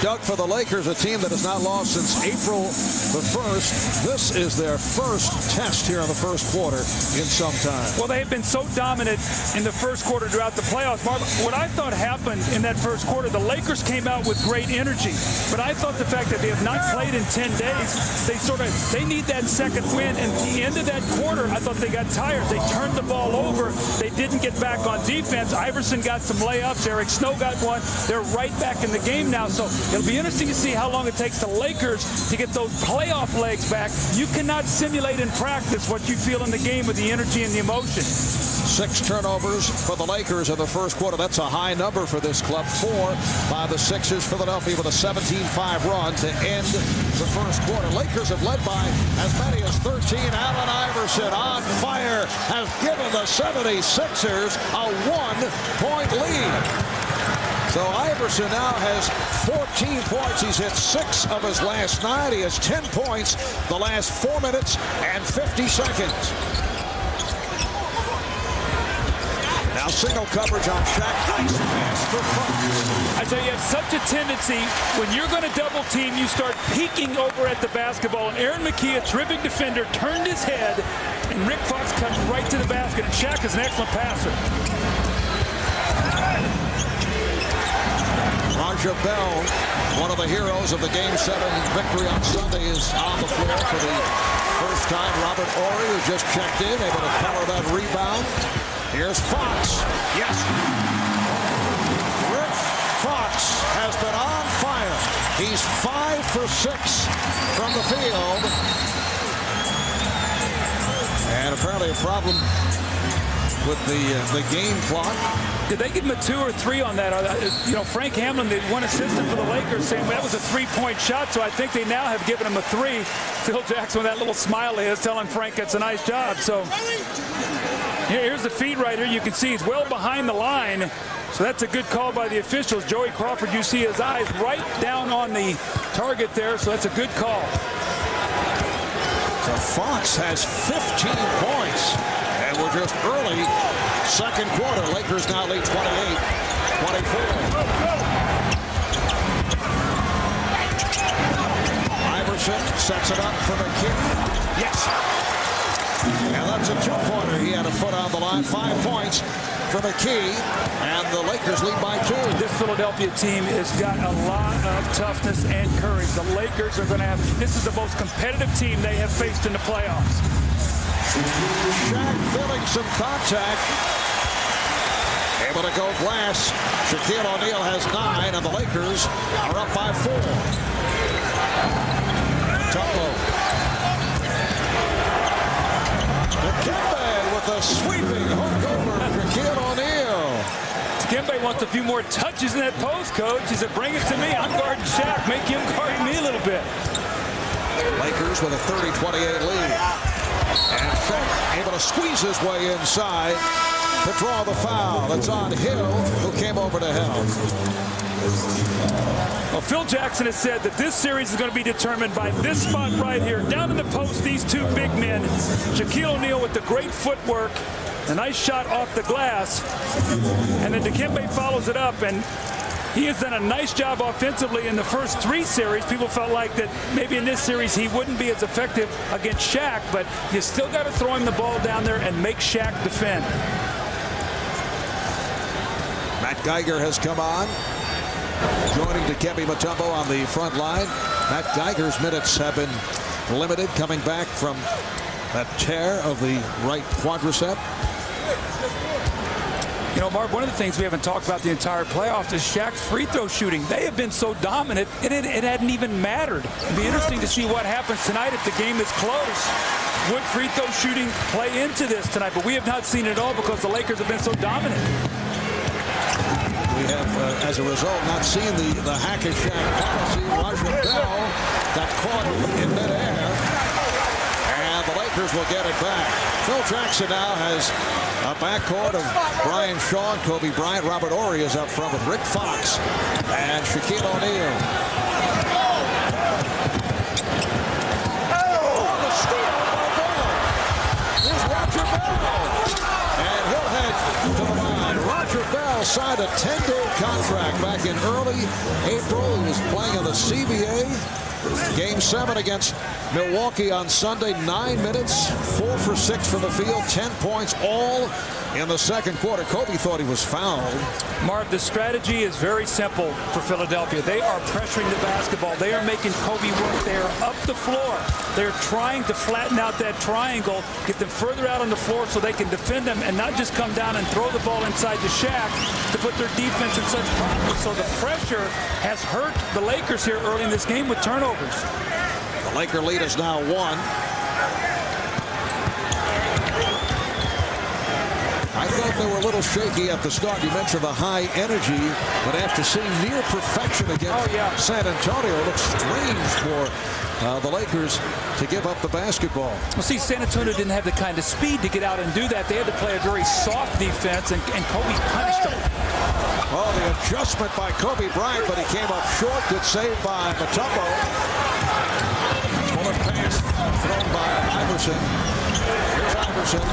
Doug, for the Lakers, a team that has not lost since April the 1st. This is their first test here in the first quarter in some time. Well, they've been so dominant in the first quarter throughout the playoffs. Marv, what I thought happened in that first quarter, the Lakers came out with great energy. But I thought the fact that they have not played in 10 days, they need that second win. And at the end of that quarter, I thought they got tired. They turned the ball over. They didn't get back on defense. Iverson got some layups. Eric Snow got one. They're right back in the game now. So it'll be interesting to see how long it takes the Lakers to get those playoff legs back. You cannot simulate in practice what you feel in the game with the energy and the emotion. 6 turnovers for the Lakers in the first quarter. That's a high number for this club. 4 by the Sixers. Philadelphia with a 17-5 run to end the first quarter. Lakers have led by as many as 13. Allen Iverson on fire has given the 76ers a 1-point lead. So Iverson now has 14 points. He's hit 6 of his last 9. He has 10 points the last 4 minutes and 50 seconds. Now single coverage on Shaq. Nice pass for Fox. I tell you, you have such a tendency when you're going to double team, you start peeking over at the basketball. And Aaron McKee, a terrific defender, turned his head, and Rick Fox comes right to the basket. And Shaq is an excellent passer. Raja Bell, one of the heroes of the Game 7 victory on Sunday, is on the floor for the first time. Robert Horry, who just checked in, able to power that rebound. Here's Fox. Yes. Rick Fox has been on fire. He's 5 for 6 from the field. And apparently a problem with the game clock. Did they give him a 2 or 3 on that? You know, Frank Hamlin, the one assistant for the Lakers, saying that was a 3-point shot, so I think they now have given him a 3. Phil Jackson with that little smile is telling Frank it's a nice job. So here's the feed right here. You can see he's well behind the line. So that's a good call by the officials. Joey Crawford, you see his eyes right down on the target there, so that's a good call. So Fox has 15 points. And we're just early second quarter. Lakers now lead 28-24. Iverson sets it up for McKee. Yes. And that's a 2-pointer. He had a foot on the line. 5 points for McKee. And the Lakers lead by 2. This Philadelphia team has got a lot of toughness and courage. The Lakers are going to have, this is the most competitive team they have faced in the playoffs. Shaq feeling some contact. Able to go glass. Shaquille O'Neal has 9, and the Lakers are up by 4. Tumbo. Dikembe with a sweeping hook over Shaquille O'Neal. Dikembe wants a few more touches in that post, coach. He said, bring it to me. I'm guarding Shaq. Make him guard me a little bit. Lakers with a 30-28 lead. And Shaq able to squeeze his way inside to draw the foul. It's on Hill, who came over to help. Well, Phil Jackson has said that this series is going to be determined by this spot right here. Down in the post, these two big men. Shaquille O'Neal with the great footwork. A nice shot off the glass. And then Dikembe follows it up, and he has done a nice job offensively in the first 3 series. People felt like that maybe in this series he wouldn't be as effective against Shaq, but you still got to throw him the ball down there and make Shaq defend. Matt Geiger has come on, joining Dikembe Mutombo on the front line. Matt Geiger's minutes have been limited, coming back from that tear of the right quadricep. You know, Mark, one of the things we haven't talked about the entire playoffs is Shaq's free throw shooting. They have been so dominant, it hadn't even mattered. It'd be interesting to see what happens tonight if the game is close. Would free throw shooting play into this tonight? But we have not seen it at all because the Lakers have been so dominant. We have, as a result, not seen the hack-a Shaq policy. Raja Bell got caught in midair, and the Lakers will get it back. Phil Jackson now has a backcourt of Brian Shaw, Kobe Bryant. Robert Horry is up front with Rick Fox and Shaquille O'Neal. Oh, the steal by Bell. Here's Roger Bell. And he'll head to the line. Roger Bell signed a 10-day contract back in early April. He was playing in the CBA. Game 7 against Milwaukee on Sunday. 9 minutes, 4 for 6 from the field, 10 points, all in the second quarter. Kobe thought he was fouled. Marv, the strategy is very simple for Philadelphia. They are pressuring the basketball. They are making Kobe work. They are up the floor. They're trying to flatten out that triangle, get them further out on the floor so they can defend them and not just come down and throw the ball inside to Shaq to put their defense in such problems. So the pressure has hurt the Lakers here early in this game with turnovers. The Laker lead is now 1. I thought they were a little shaky at the start. You mentioned the high energy, but after seeing near perfection against San Antonio, it looks strange for the Lakers to give up the basketball. Well, see, San Antonio didn't have the kind of speed to get out and do that. They had to play a very soft defense, and Kobe punished them. Oh, the adjustment by Kobe Bryant, but he came up short. Good save by Mutombo. Bullet pass thrown by Iverson. Here's Iverson.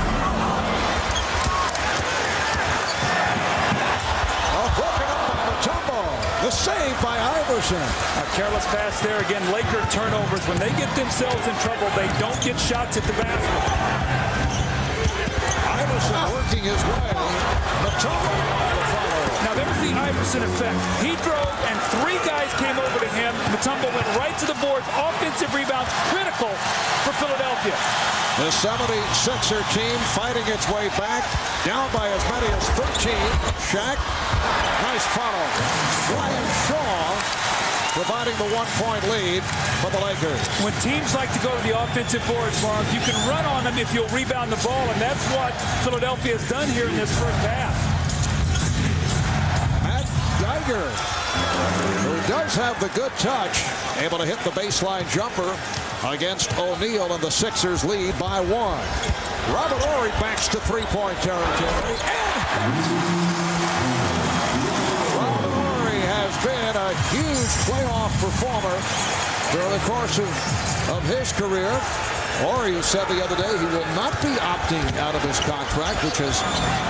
Broken up by Mutombo. The save by Iverson. A careless pass there. Again, Laker turnovers. When they get themselves in trouble, they don't get shots at the basket. Iverson working his way. Mutombo on the follow. Now, there was the Iverson effect. He drove, and 3 guys came over to him. Mutombo went right to the boards. Offensive rebounds critical for Philadelphia. The 76er team fighting its way back, down by as many as 13. Shaq, nice follow. Bryant Shaw providing the 1-point lead for the Lakers. When teams like to go to the offensive boards, Mark, you can run on them if you'll rebound the ball, and that's what Philadelphia has done here in this first half. Dagger, who does have the good touch, able to hit the baseline jumper against O'Neal, and the Sixers lead by 1. Robert Horry backs to three-point territory. Robert Horry has been a huge playoff performer during the course of his career. Horry said the other day he will not be opting out of his contract, which has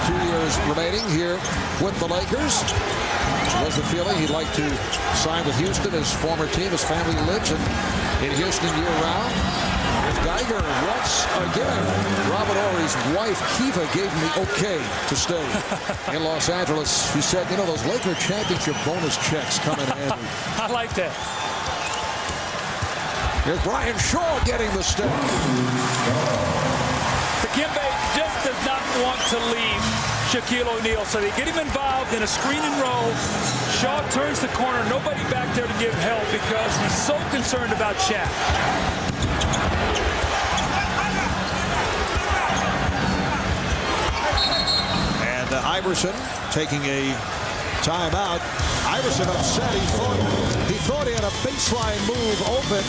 2 years remaining here with the Lakers. Was the feeling he'd like to sign with Houston, his former team. His family lives in Houston year-round. Geiger once again. Robert Horry's wife, Kiva, gave him the okay to stay in Los Angeles. She said, you know, those Laker championship bonus checks come in handy. I like that. Here's Bryant Shaw getting the step. Dikembe just does not want to leave Shaquille O'Neal, so they get him involved in a screen and roll. Shaw turns the corner, nobody back there to give help because he's so concerned about Shaq. And Iverson taking a timeout. Iverson upset. He thought he had a baseline move open,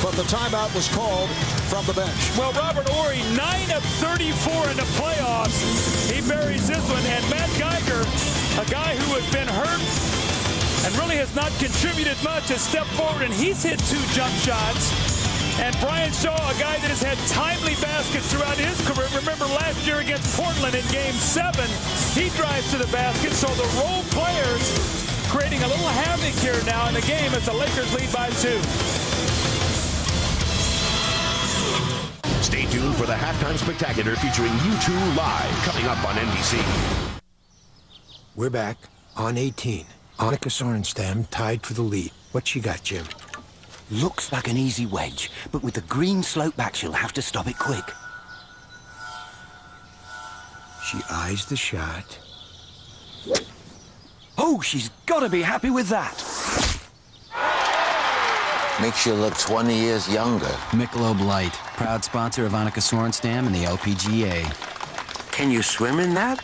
but the timeout was called from the bench. Well, Robert Horry, 9 of 34 in the playoffs. He buries this one. And Matt Geiger, a guy who has been hurt and really has not contributed much, has stepped forward, and he's hit 2 jump shots. And Bryant Shaw, a guy that has had timely baskets throughout his career. Remember last year against Portland in Game 7, he drives to the basket. So the role players creating a little havoc here now in the game as the Lakers lead by 2. Stay tuned for the Halftime Spectacular featuring U2 live, coming up on NBC. We're back on 18. Annika Sorenstam tied for the lead. What she got, Jim? Looks like an easy wedge, but with the green slope back, she'll have to stop it quick. She eyes the shot. Oh, she's got to be happy with that. Makes you look 20 years younger. Michelob Light, proud sponsor of Annika Sorenstam and the LPGA. Can you swim in that?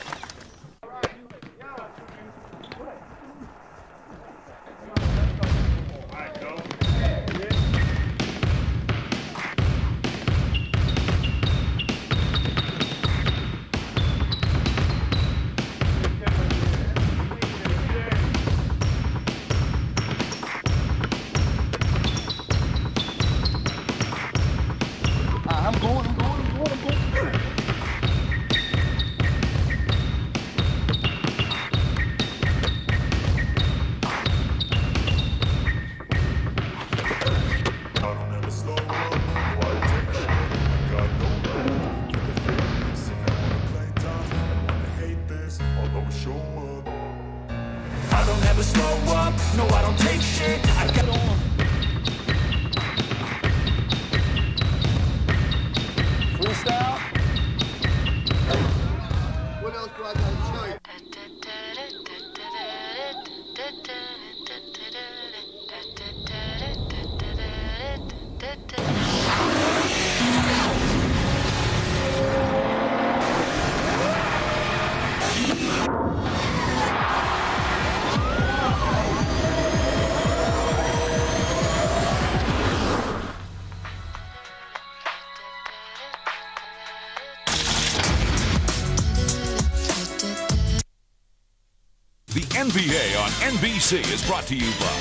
NBA on NBC is brought to you by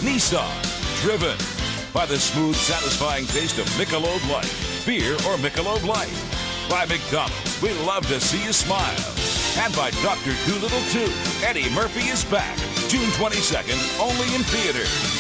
Nissan, driven by the smooth, satisfying taste of Michelob Light, beer or Michelob Light. By McDonald's, we love to see you smile. And by Dr. Dolittle 2, Eddie Murphy is back, June 22nd, only in theaters.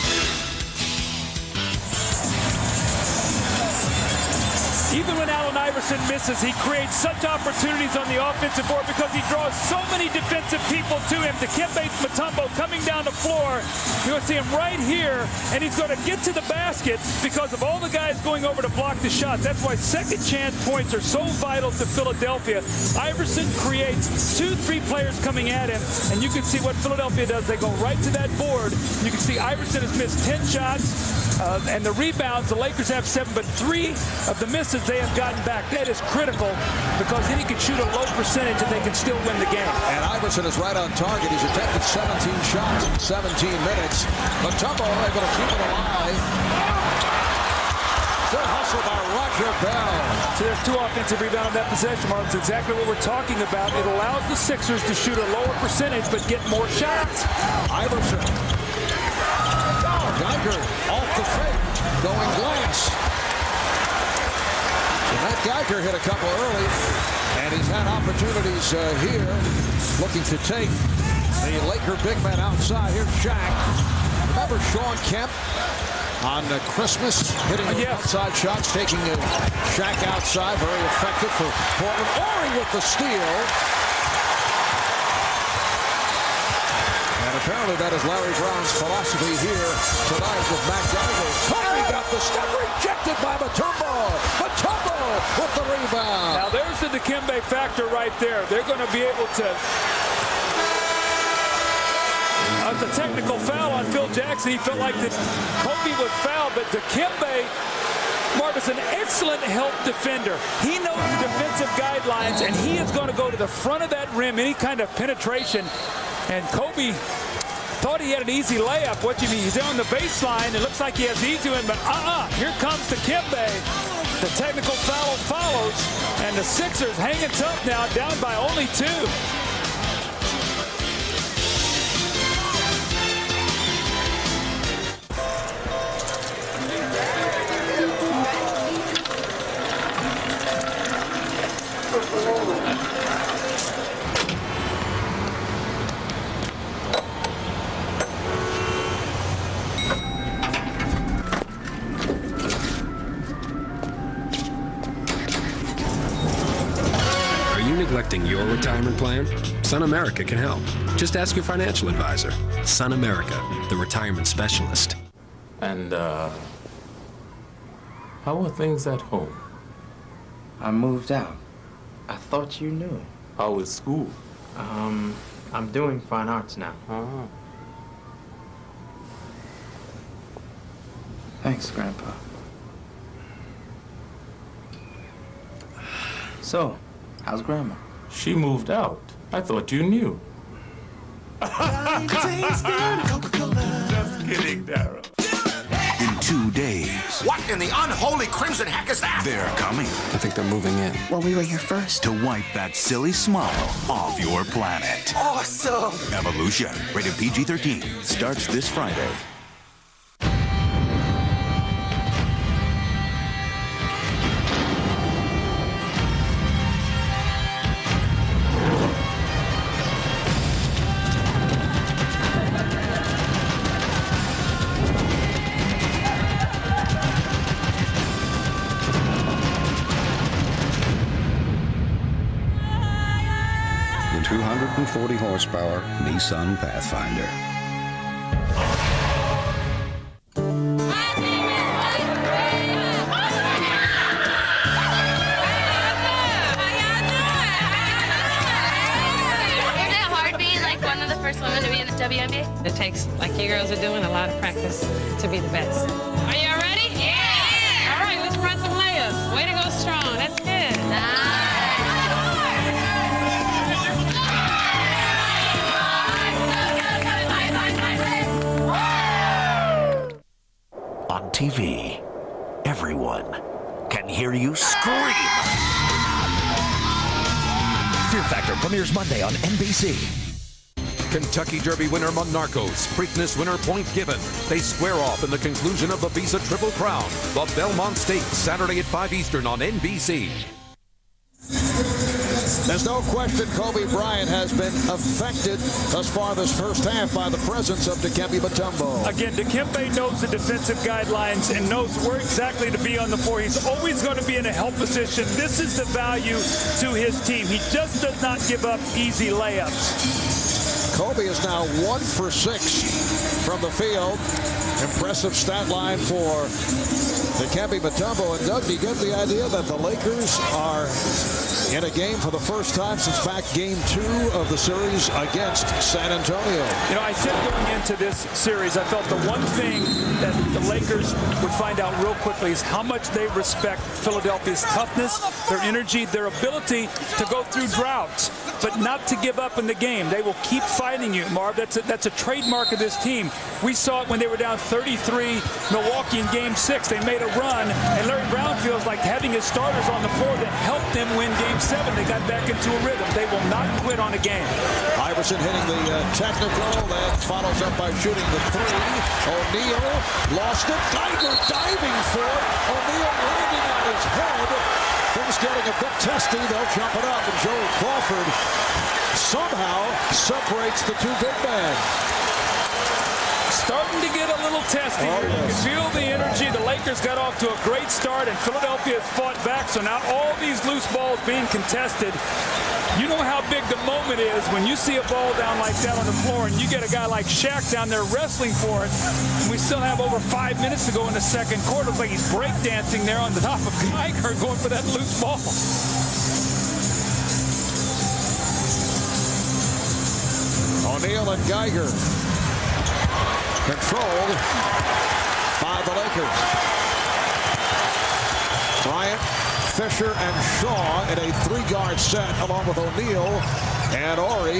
Even when Allen Iverson misses, he creates such opportunities on the offensive board because he draws so many defensive people to him. Dikembe Mutombo coming down the floor. You're going to see him right here, and he's going to get to the basket because of all the guys going over to block the shot. That's why second chance points are so vital to Philadelphia. Iverson creates 2-3 players coming at him, and you can see what Philadelphia does. They go right to that board. You can see Iverson has missed 10 shots, and the rebounds, the Lakers have 7, but 3 of the misses they have gotten back. That is critical because then he can shoot a low percentage and they can still win the game. And Iverson is right on target. He's attempted 17 shots in 17 minutes. Mutombo able to keep it alive. Good hustle by Roger Bell. So there's 2 offensive rebounds on that possession, Mark. It's exactly what we're talking about. It allows the Sixers to shoot a lower percentage but get more shots. Iverson. Dagger off the fake. Going glass. Matt Geiger hit a couple early, and he's had opportunities here, looking to take the Laker big man outside. Here's Shaq. Remember Sean Kemp on Christmas, hitting the outside shots, taking Shaq outside, very effective for Portland. Ori with the steal. And apparently that is Larry Brown's philosophy here tonight with Matt Geiger. Curry got the step, rejected by Mutombo. Mutombo with the rebound. Now there's the Dikembe factor right there. They're going to be able to... It's a technical foul on Phil Jackson. He felt like that Kobe was fouled, but Dikembe, Mark, is an excellent help defender. He knows the defensive guidelines, and he is going to go to the front of that rim, any kind of penetration. And Kobe thought he had an easy layup. What do you mean? He's there on the baseline. It looks like he has the easy one, but here comes Dikembe. The technical foul follows, and the Sixers hanging tough now, down by only 2. Neglecting your retirement plan? Sun America can help. Just ask your financial advisor. Sun America, the retirement specialist. And, how are things at home? I moved out. I thought you knew. How is school? I'm doing fine arts now. Thanks, Grandpa. So, how's Grandma? She moved out. I thought you knew. Just kidding, Darryl. In 2 days. What in the unholy crimson heck is that? They're coming. I think they're moving in. Well, we were here first. To wipe that silly smile off your planet. Awesome! Evolution. Rated PG-13. Starts this Friday. The 240 horsepower Nissan Pathfinder. Women to be in the WNBA? It takes, like you girls are doing, a lot of practice to be the best. Are y'all ready? Yeah! All right, let's run some layups. Way to go strong. That's good. On TV, everyone can hear you scream. Fear Factor premieres Monday on NBC. Kentucky Derby winner Monarchos, Preakness winner Point Given. They square off in the conclusion of the Visa Triple Crown, the Belmont Stakes, Saturday at 5 Eastern on NBC. There's no question Kobe Bryant has been affected thus far this first half by the presence of Dikembe Mutombo. Again, Dikembe knows the defensive guidelines and knows where exactly to be on the floor. He's always going to be in a help position. This is the value to his team. He just does not give up easy layups. Kobe is now 1 for 6 from the field. Impressive stat line for Dikembe Mutombo. And Doug, do you get the idea that the Lakers are in a game for the first time since back game 2 of the series against San Antonio? You know, I said going into this series, I felt the one thing that the Lakers would find out real quickly is how much they respect Philadelphia's toughness, their energy, their ability to go through droughts, but not to give up in the game. They will keep fighting you, Marv. That's a trademark of this team. We saw it when they were down 33 Milwaukee in game 6. They made a run, and Larry Brown feels like having his starters on the floor that helped them win game 7. They got back into a rhythm. They will not quit on a game. Iverson hitting the technical, then follows up by shooting the 3. O'Neal lost it. Dagger diving for it. O'Neal landing on his head. Things getting a bit testy. They'll jump it up, and Joey Crawford somehow separates the two big men. Starting to get a little testy. Oh, yes. You feel the energy. The Lakers got off to a great start, and Philadelphia has fought back. So now all these loose balls being contested. You know how big the moment is when you see a ball down like that on the floor, and you get a guy like Shaq down there wrestling for it. And we still have over 5 minutes to go in the second quarter. It's like he's breakdancing there on the top of Geiger going for that loose ball. O'Neal and Geiger controlled by the Lakers. Bryant, Fisher, and Shaw in a 3-guard set along with O'Neal and Ori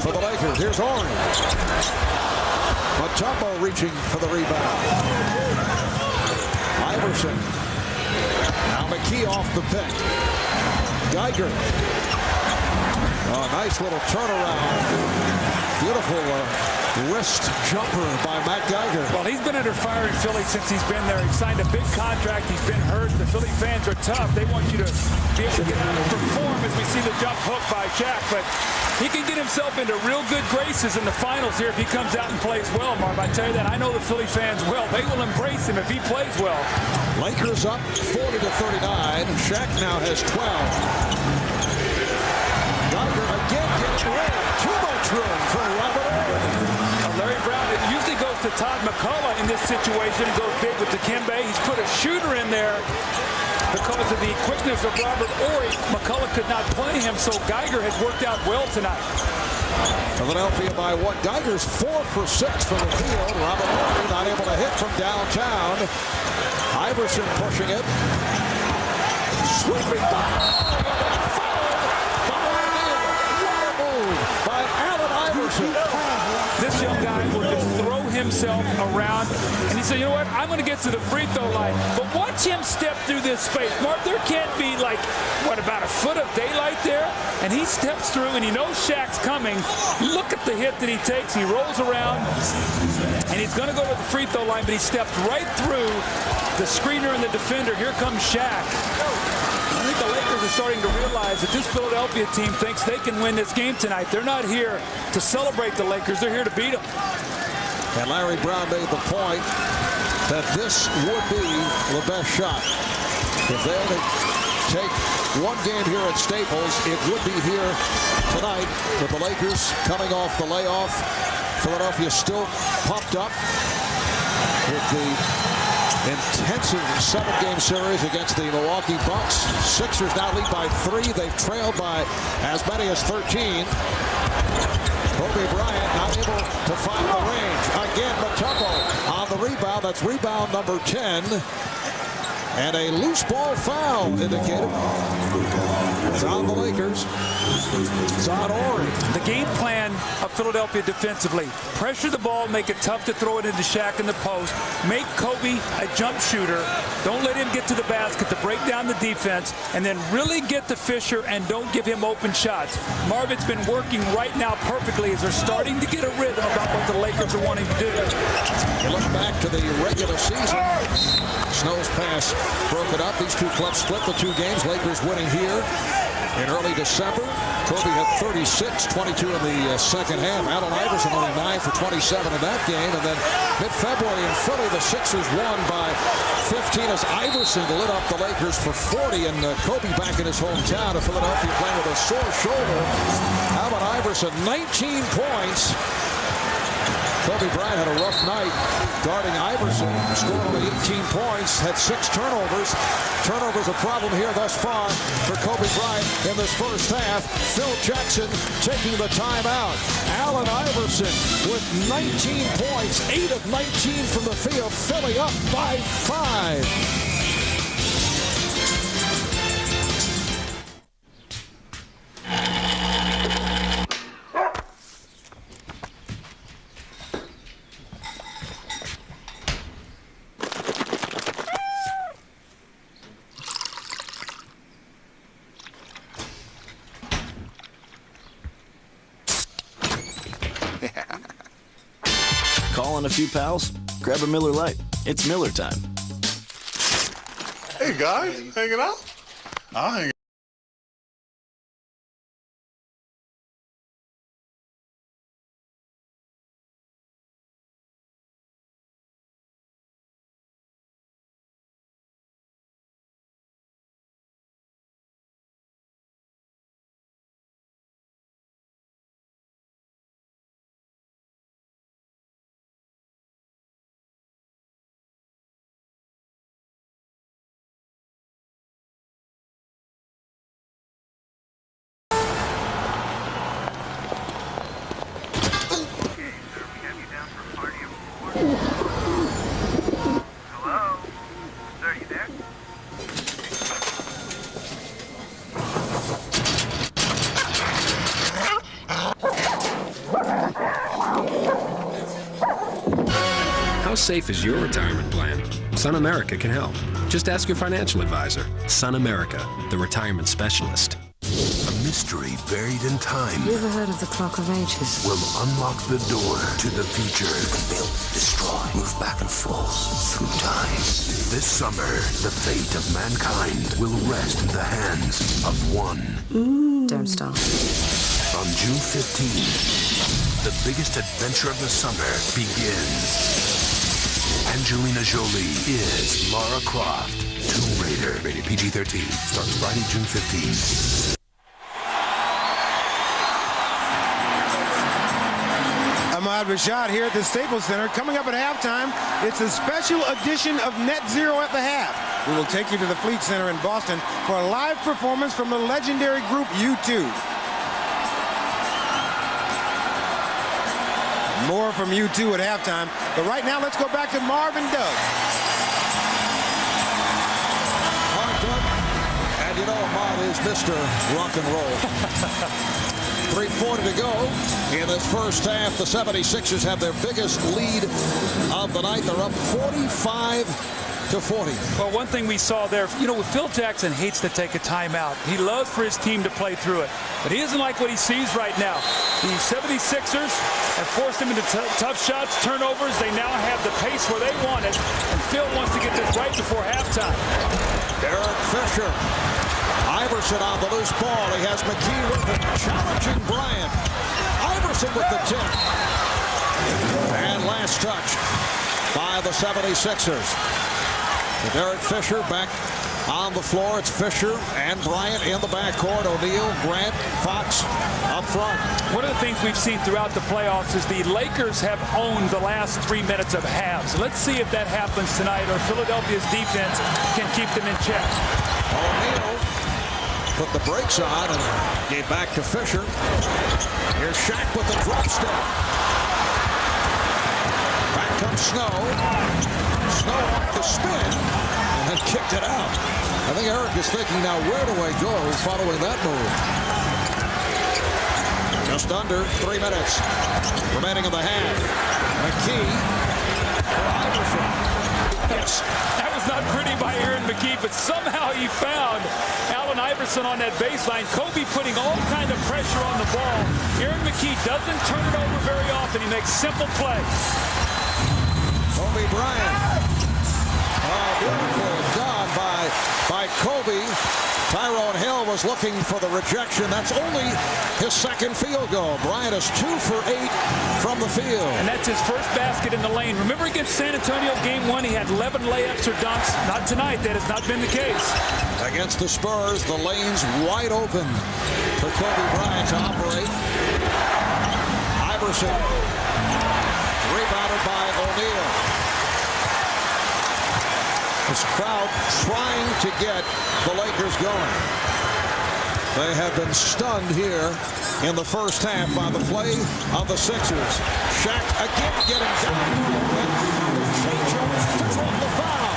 for the Lakers. Here's Ori. Mutombo reaching for the rebound. Iverson. Now McKee off the pick. Geiger. Oh, nice little turnaround. Beautiful wrist jumper by Matt Geiger. Well, he's been under fire in Philly since he's been there. He signed a big contract. He's been hurt. The Philly fans are tough. They want you to be able to get out and perform as we see the jump hook by Shaq. But he can get himself into real good graces in the finals here if he comes out and plays well, Marv. I tell you that. I know the Philly fans well. They will embrace him if he plays well. Lakers up 40-39. Shaq now has 12. Geiger again gets away. Too much room for Robert Ory. Larry Brown, it usually goes to Todd McCullough in this situation. He goes big with Dikembe. He's put a shooter in there because of the quickness of Robert Ory. McCullough could not play him, so Geiger has worked out well tonight. Philadelphia by 1. Geiger's 4 for 6 from the field. Robert Ory not able to hit from downtown. Iverson pushing it. Sweeping by. By Allen Iverson. This young guy will just throw himself around, and he said, you know what, I'm going to get to the free throw line. But watch him step through this space. Mark, there can't be like, what, about a foot of daylight there? And he steps through, and he knows Shaq's coming. Look at the hit that he takes. He rolls around, and he's going to go to the free throw line, but he steps right through the screener and the defender. Here comes Shaq. I think the Lakers are starting to realize that this Philadelphia team thinks they can win this game tonight. They're not here to celebrate the Lakers. They're here to beat them. And Larry Brown made the point that this would be the best shot. If they only take one game here at Staples, it would be here tonight with the Lakers coming off the layoff. Philadelphia still pumped up with the intensive 7-game series against the Milwaukee Bucks. Sixers now lead by 3. They've trailed by as many as 13. Kobe Bryant not able to find the range. Again, Mutombo on the rebound. That's rebound number 10. And a loose ball foul indicated. It's on the Lakers. It's on Ori. The game plan of Philadelphia defensively: pressure the ball, make it tough to throw it into Shaq in the post, make Kobe a jump shooter, don't let him get to the basket to break down the defense, and then really get to Fisher and don't give him open shots. Marvin's been working right now perfectly as they're starting to get a rhythm about what the Lakers are wanting to do. You look back to the regular season. Snow's pass broken up. These two clubs split the two games. Lakers winning here in early December. Kobe had 36, 22 in the second half. Allen Iverson only 9 for 27 in that game. And then mid-February in Philly, the Sixers won by 15 as Iverson lit up the Lakers for 40. And Kobe back in his hometown of Philadelphia playing with a sore shoulder. Allen Iverson, 19 points. Kobe Bryant had a rough night guarding Iverson, scored only 18 points, had 6 turnovers. Turnovers a problem here thus far for Kobe Bryant in this first half. Phil Jackson taking the timeout. Allen Iverson with 19 points, 8 of 19 from the field. Philly up by 5. Calling a few pals? Grab a Miller Lite. It's Miller time. Hey guys, hanging out? I'll hang out. How safe is your retirement plan? Sun America can help. Just ask your financial advisor. Sun America, the retirement specialist. A mystery buried in time. You ever heard of the Clock of Ages? Will unlock the door to the future. You can build, destroy, move back and forth through time. This summer, the fate of mankind will rest in the hands of one. Don't stop. On June 15th, the biggest adventure of the summer begins. Angelina Jolie is Lara Croft, Tomb Raider, rated PG-13. Starts Friday, June 15th. Ahmad Rashad here at the Staples Center. Coming up at halftime, it's a special edition of Net Zero at the Half. We will take you to the Fleet Center in Boston for a live performance from the legendary group U2. More from U2 at halftime. But right now, let's go back to Marvin Doug. Mark Doug, and you know Ahmad is Mr. Rock and Roll. 3:40 to go in this first half. The 76ers have their biggest lead of the night. They're up 45-40. Well, one thing we saw there, Phil Jackson hates to take a timeout. He loves for his team to play through it. But he doesn't like what he sees right now. The 76ers have forced him into tough shots, turnovers. They now have the pace where they want it. And Phil wants to get this right before halftime. Derek Fisher. Iverson on the loose ball. He has McKee with him, challenging Bryant. Iverson with the tip. And last touch by the 76ers. Derek Fisher back on the floor. It's Fisher and Bryant in the backcourt. O'Neal, Grant, Fox up front. One of the things we've seen throughout the playoffs is the Lakers have owned the last 3 minutes of halves. Let's see if that happens tonight, or Philadelphia's defense can keep them in check. O'Neal put the brakes on and gave back to Fisher. Here's Shaq with the drop step. Back comes Snow. Snow off the spin and kicked it out. I think Eric is thinking now, where do I go following that move? Just under 3 minutes remaining in the half. McKee for Iverson. Yes. That was not pretty by Aaron McKee, but somehow he found Allen Iverson on that baseline. Kobe putting all kind of pressure on the ball. Aaron McKee doesn't turn it over very often. He makes simple plays. Kobe Bryant. Beautiful done by Kobe. Tyronn Lue was looking for the rejection. That's only his second field goal. Bryant is 2 for 8 from the field. And that's his first basket in the lane. Remember against San Antonio game 1, he had 11 layups or dunks. Not tonight. That has not been the case. Against the Spurs, the lane's wide open for Kobe Bryant to operate. Iverson rebounded by O'Neal. This crowd trying to get the Lakers going. They have been stunned here in the first half by the play of the Sixers. Shaq again getting down. To draw the foul.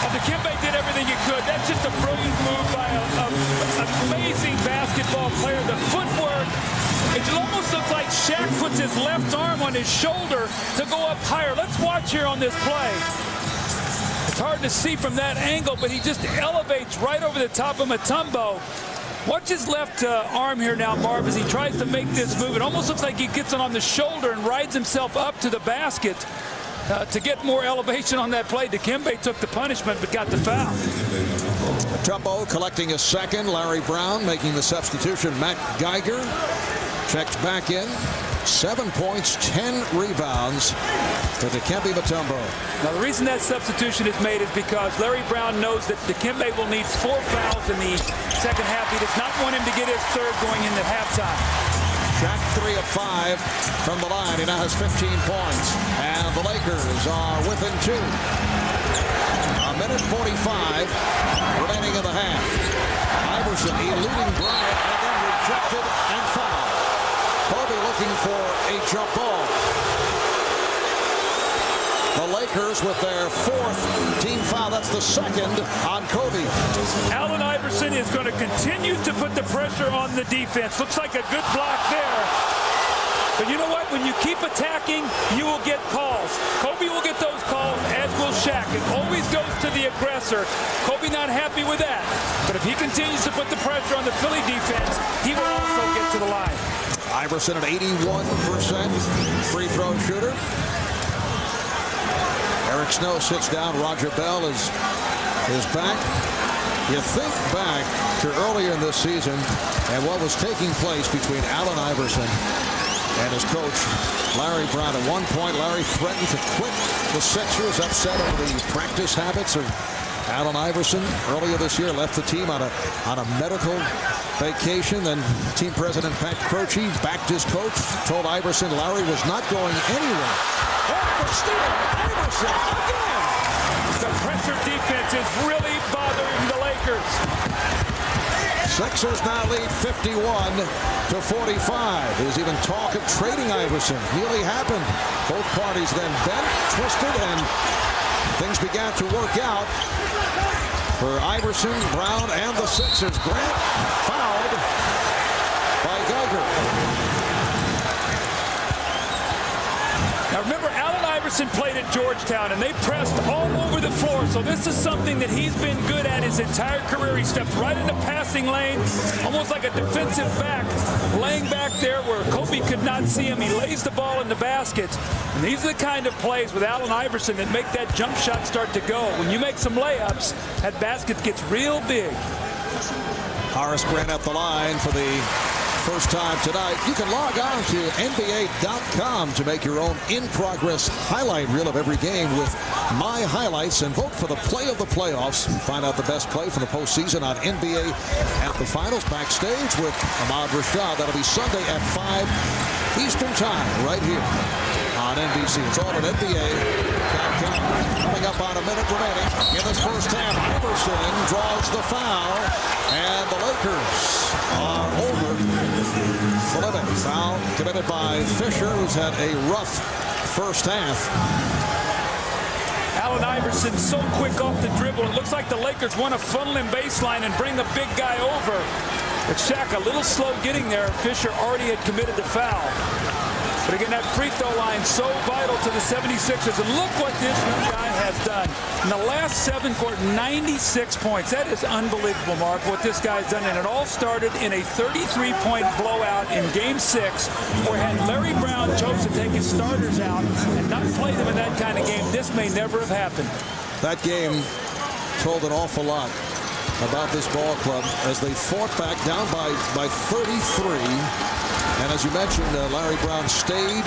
And Dikembe did everything he could. That's just a brilliant move by an amazing basketball player. The footwork, it almost looks like Shaq puts his left arm on his shoulder to go up higher. Let's watch here on this play. It's hard to see from that angle, but he just elevates right over the top of Mutombo. Watch his left arm here now, Marv, as he tries to make this move. It almost looks like he gets it on the shoulder and rides himself up to the basket to get more elevation on that play. Dikembe took the punishment but got the foul. Mutombo collecting a second. Larry Brown making the substitution. Matt Geiger checks back in. 7 points, 10 rebounds for Dikembe Mutombo. Now, the reason that substitution is made is because Larry Brown knows that Dikembe will need 4 fouls in the second half. He does not want him to get his third going into halftime. Shaq 3 of 5 from the line. He now has 15 points. And the Lakers are within 2. A minute 45 remaining in the half. Iverson eluding Bryant and then rejected and fouled. Kobe looking for a jump ball. The Lakers with their 4th team foul. That's the second on Kobe. Allen Iverson is going to continue to put the pressure on the defense. Looks like a good block there. But you know what? When you keep attacking, you will get calls. Kobe will get those calls, as will Shaq. It always goes to the aggressor. Kobe not happy with that. But if he continues to put the pressure on the Philly defense, he will also get to the line. Iverson at 81% free throw shooter. Eric Snow sits down. Roger Bell is back. You think back to earlier in this season and what was taking place between Allen Iverson and his coach, Larry Brown. At one point, Larry threatened to quit the Sixers, upset over the practice habits of Allen Iverson. Earlier this year, left the team on a medical vacation. Then team president Pat Croce backed his coach, told Iverson Larry was not going anywhere. Iverson again. The pressure defense is really bothering the Lakers. Sixers now lead 51-45. There's even talk of trading Iverson. Nearly happened. Both parties then bent, twisted, and things began to work out for Iverson, Brown, and the Sixers. Grant fouled by Geiger. Now remember, Allen Iverson played at Georgetown, and they pressed all over the floor. So this is something that he's been good at his entire career. He stepped right in the passing lane, almost like a defensive back, laying back there where Kobe could not see him. He lays the ball in the basket. And these are the kind of plays with Allen Iverson that make that jump shot start to go. When you make some layups, that basket gets real big. Horace Grant at the line for the first time tonight. You can log on to NBA.com to make your own in-progress highlight reel of every game with my highlights and vote for the play of the playoffs. Find out the best play for the postseason on NBA at the finals. Backstage with Ahmad Rashad. That'll be Sunday at 5 Eastern time right here on NBC. It's all at NBA.com. Coming up on a minute remaining in this first half. Iverson draws the foul, and the Lakers are over the limit. Foul committed by Fisher, who's had a rough first half. Allen Iverson so quick off the dribble. It looks like the Lakers want to funnel him baseline and bring a big guy over. But Shaq a little slow getting there. Fisher already had committed the foul. But again, that free throw line so vital to the 76ers. And look what this young guy has done. In the last 7 quarters, 96 points. That is unbelievable, Mark, what this guy's done. And it all started in a 33-point blowout in Game 6, where had Larry Brown chose to take his starters out and not play them in that kind of game, this may never have happened. That game told an awful lot about this ball club as they fought back down by 33. And as you mentioned, Larry Brown stayed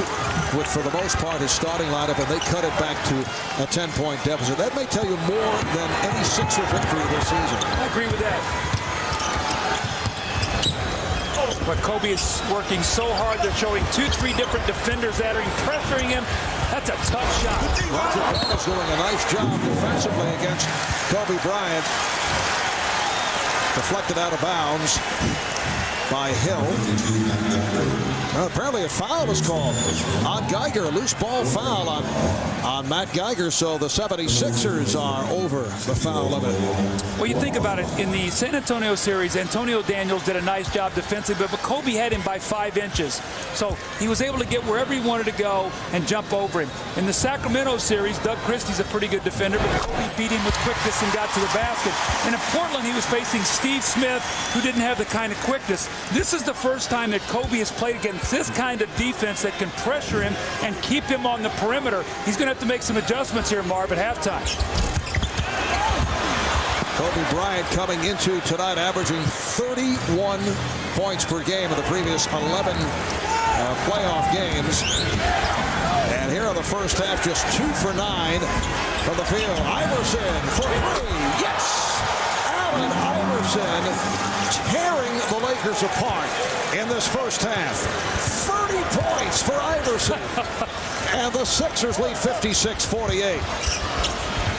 with, for the most part, his starting lineup, and they cut it back to a 10-point deficit. That may tell you more than any Sixer victory this season. I agree with that. But Kobe is working so hard. They're showing 2-3 different defenders that are pressuring him. That's a tough shot. Roger Bell is doing a nice job defensively against Kobe Bryant. Deflected out of bounds by Hill. Well, apparently a foul was called on Geiger. A loose ball foul on Matt Geiger. So the 76ers are over the foul limit. Well, you think about it. In the San Antonio series, Antonio Daniels did a nice job defensively, but Kobe had him by 5 inches. So he was able to get wherever he wanted to go and jump over him. In the Sacramento series, Doug Christie's a pretty good defender, but Kobe beat him with quickness and got to the basket. And in Portland, he was facing Steve Smith, who didn't have the kind of quickness. This is the first time that Kobe has played against this kind of defense that can pressure him and keep him on the perimeter. He's going to have to make some adjustments here, Marv, at halftime. Kobe Bryant coming into tonight averaging 31 points per game in the previous 11 playoff games. And here in the first half, just 2 for 9 from the field. Iverson for 3. Yes! Allen Iverson tearing the Lakers apart in this first half. 30 points for Iverson. And the Sixers lead 56-48.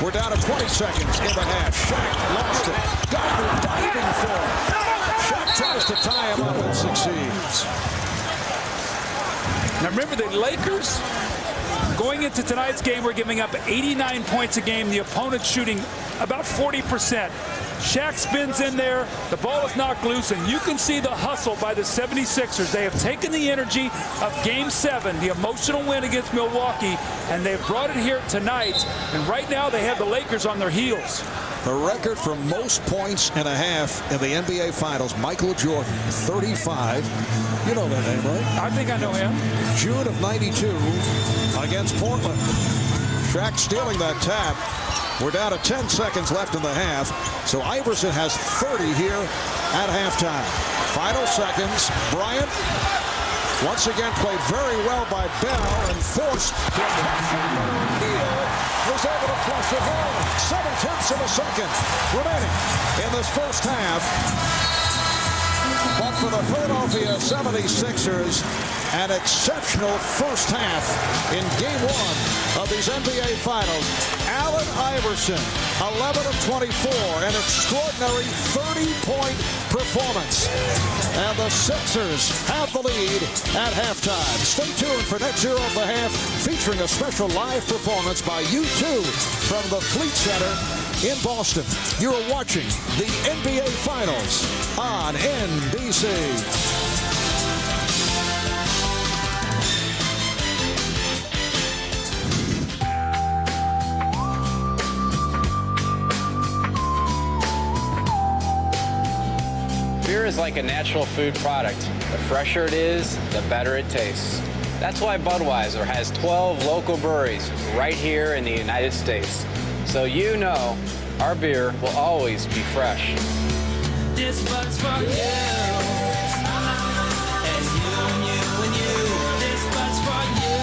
We're down to 20 seconds in the half. Shaq lost it. Dagger diving for it. Shaq tries to tie him up and succeeds. Now remember, the Lakers, going into tonight's game, we're giving up 89 points a game. The opponent's shooting about 40%. Shaq spins in there, the ball is knocked loose, and you can see the hustle by the 76ers. They have taken the energy of Game 7, the emotional win against Milwaukee, and they've brought it here tonight. And right now they have the Lakers on their heels. The record for most points and a half in the NBA Finals, Michael Jordan, 35. You know that name, right? I think I know him. June of 92 against Portland. Shaq stealing that tap. We're down to 10 seconds left in the half. So Iverson has 30 here at halftime. Final seconds. Bryant once again played very well by Bell and forced to O'Neal was able to flush it home. 7/10 of a second remaining in this first half. But for the Philadelphia 76ers, an exceptional first half in Game 1 of these NBA Finals. Allen Iverson, 11 of 24, an extraordinary 30-point performance. And the Sixers have the lead at halftime. Stay tuned for Net Zero of the Half, featuring a special live performance by U2 from the Fleet Center in Boston. You're watching the NBA Finals on NBC. Beer is like a natural food product. The fresher it is, the better it tastes. That's why Budweiser has 12 local breweries right here in the United States. So you know, our beer will always be fresh. This Bud's for you. And you and you and you. This Bud's for you.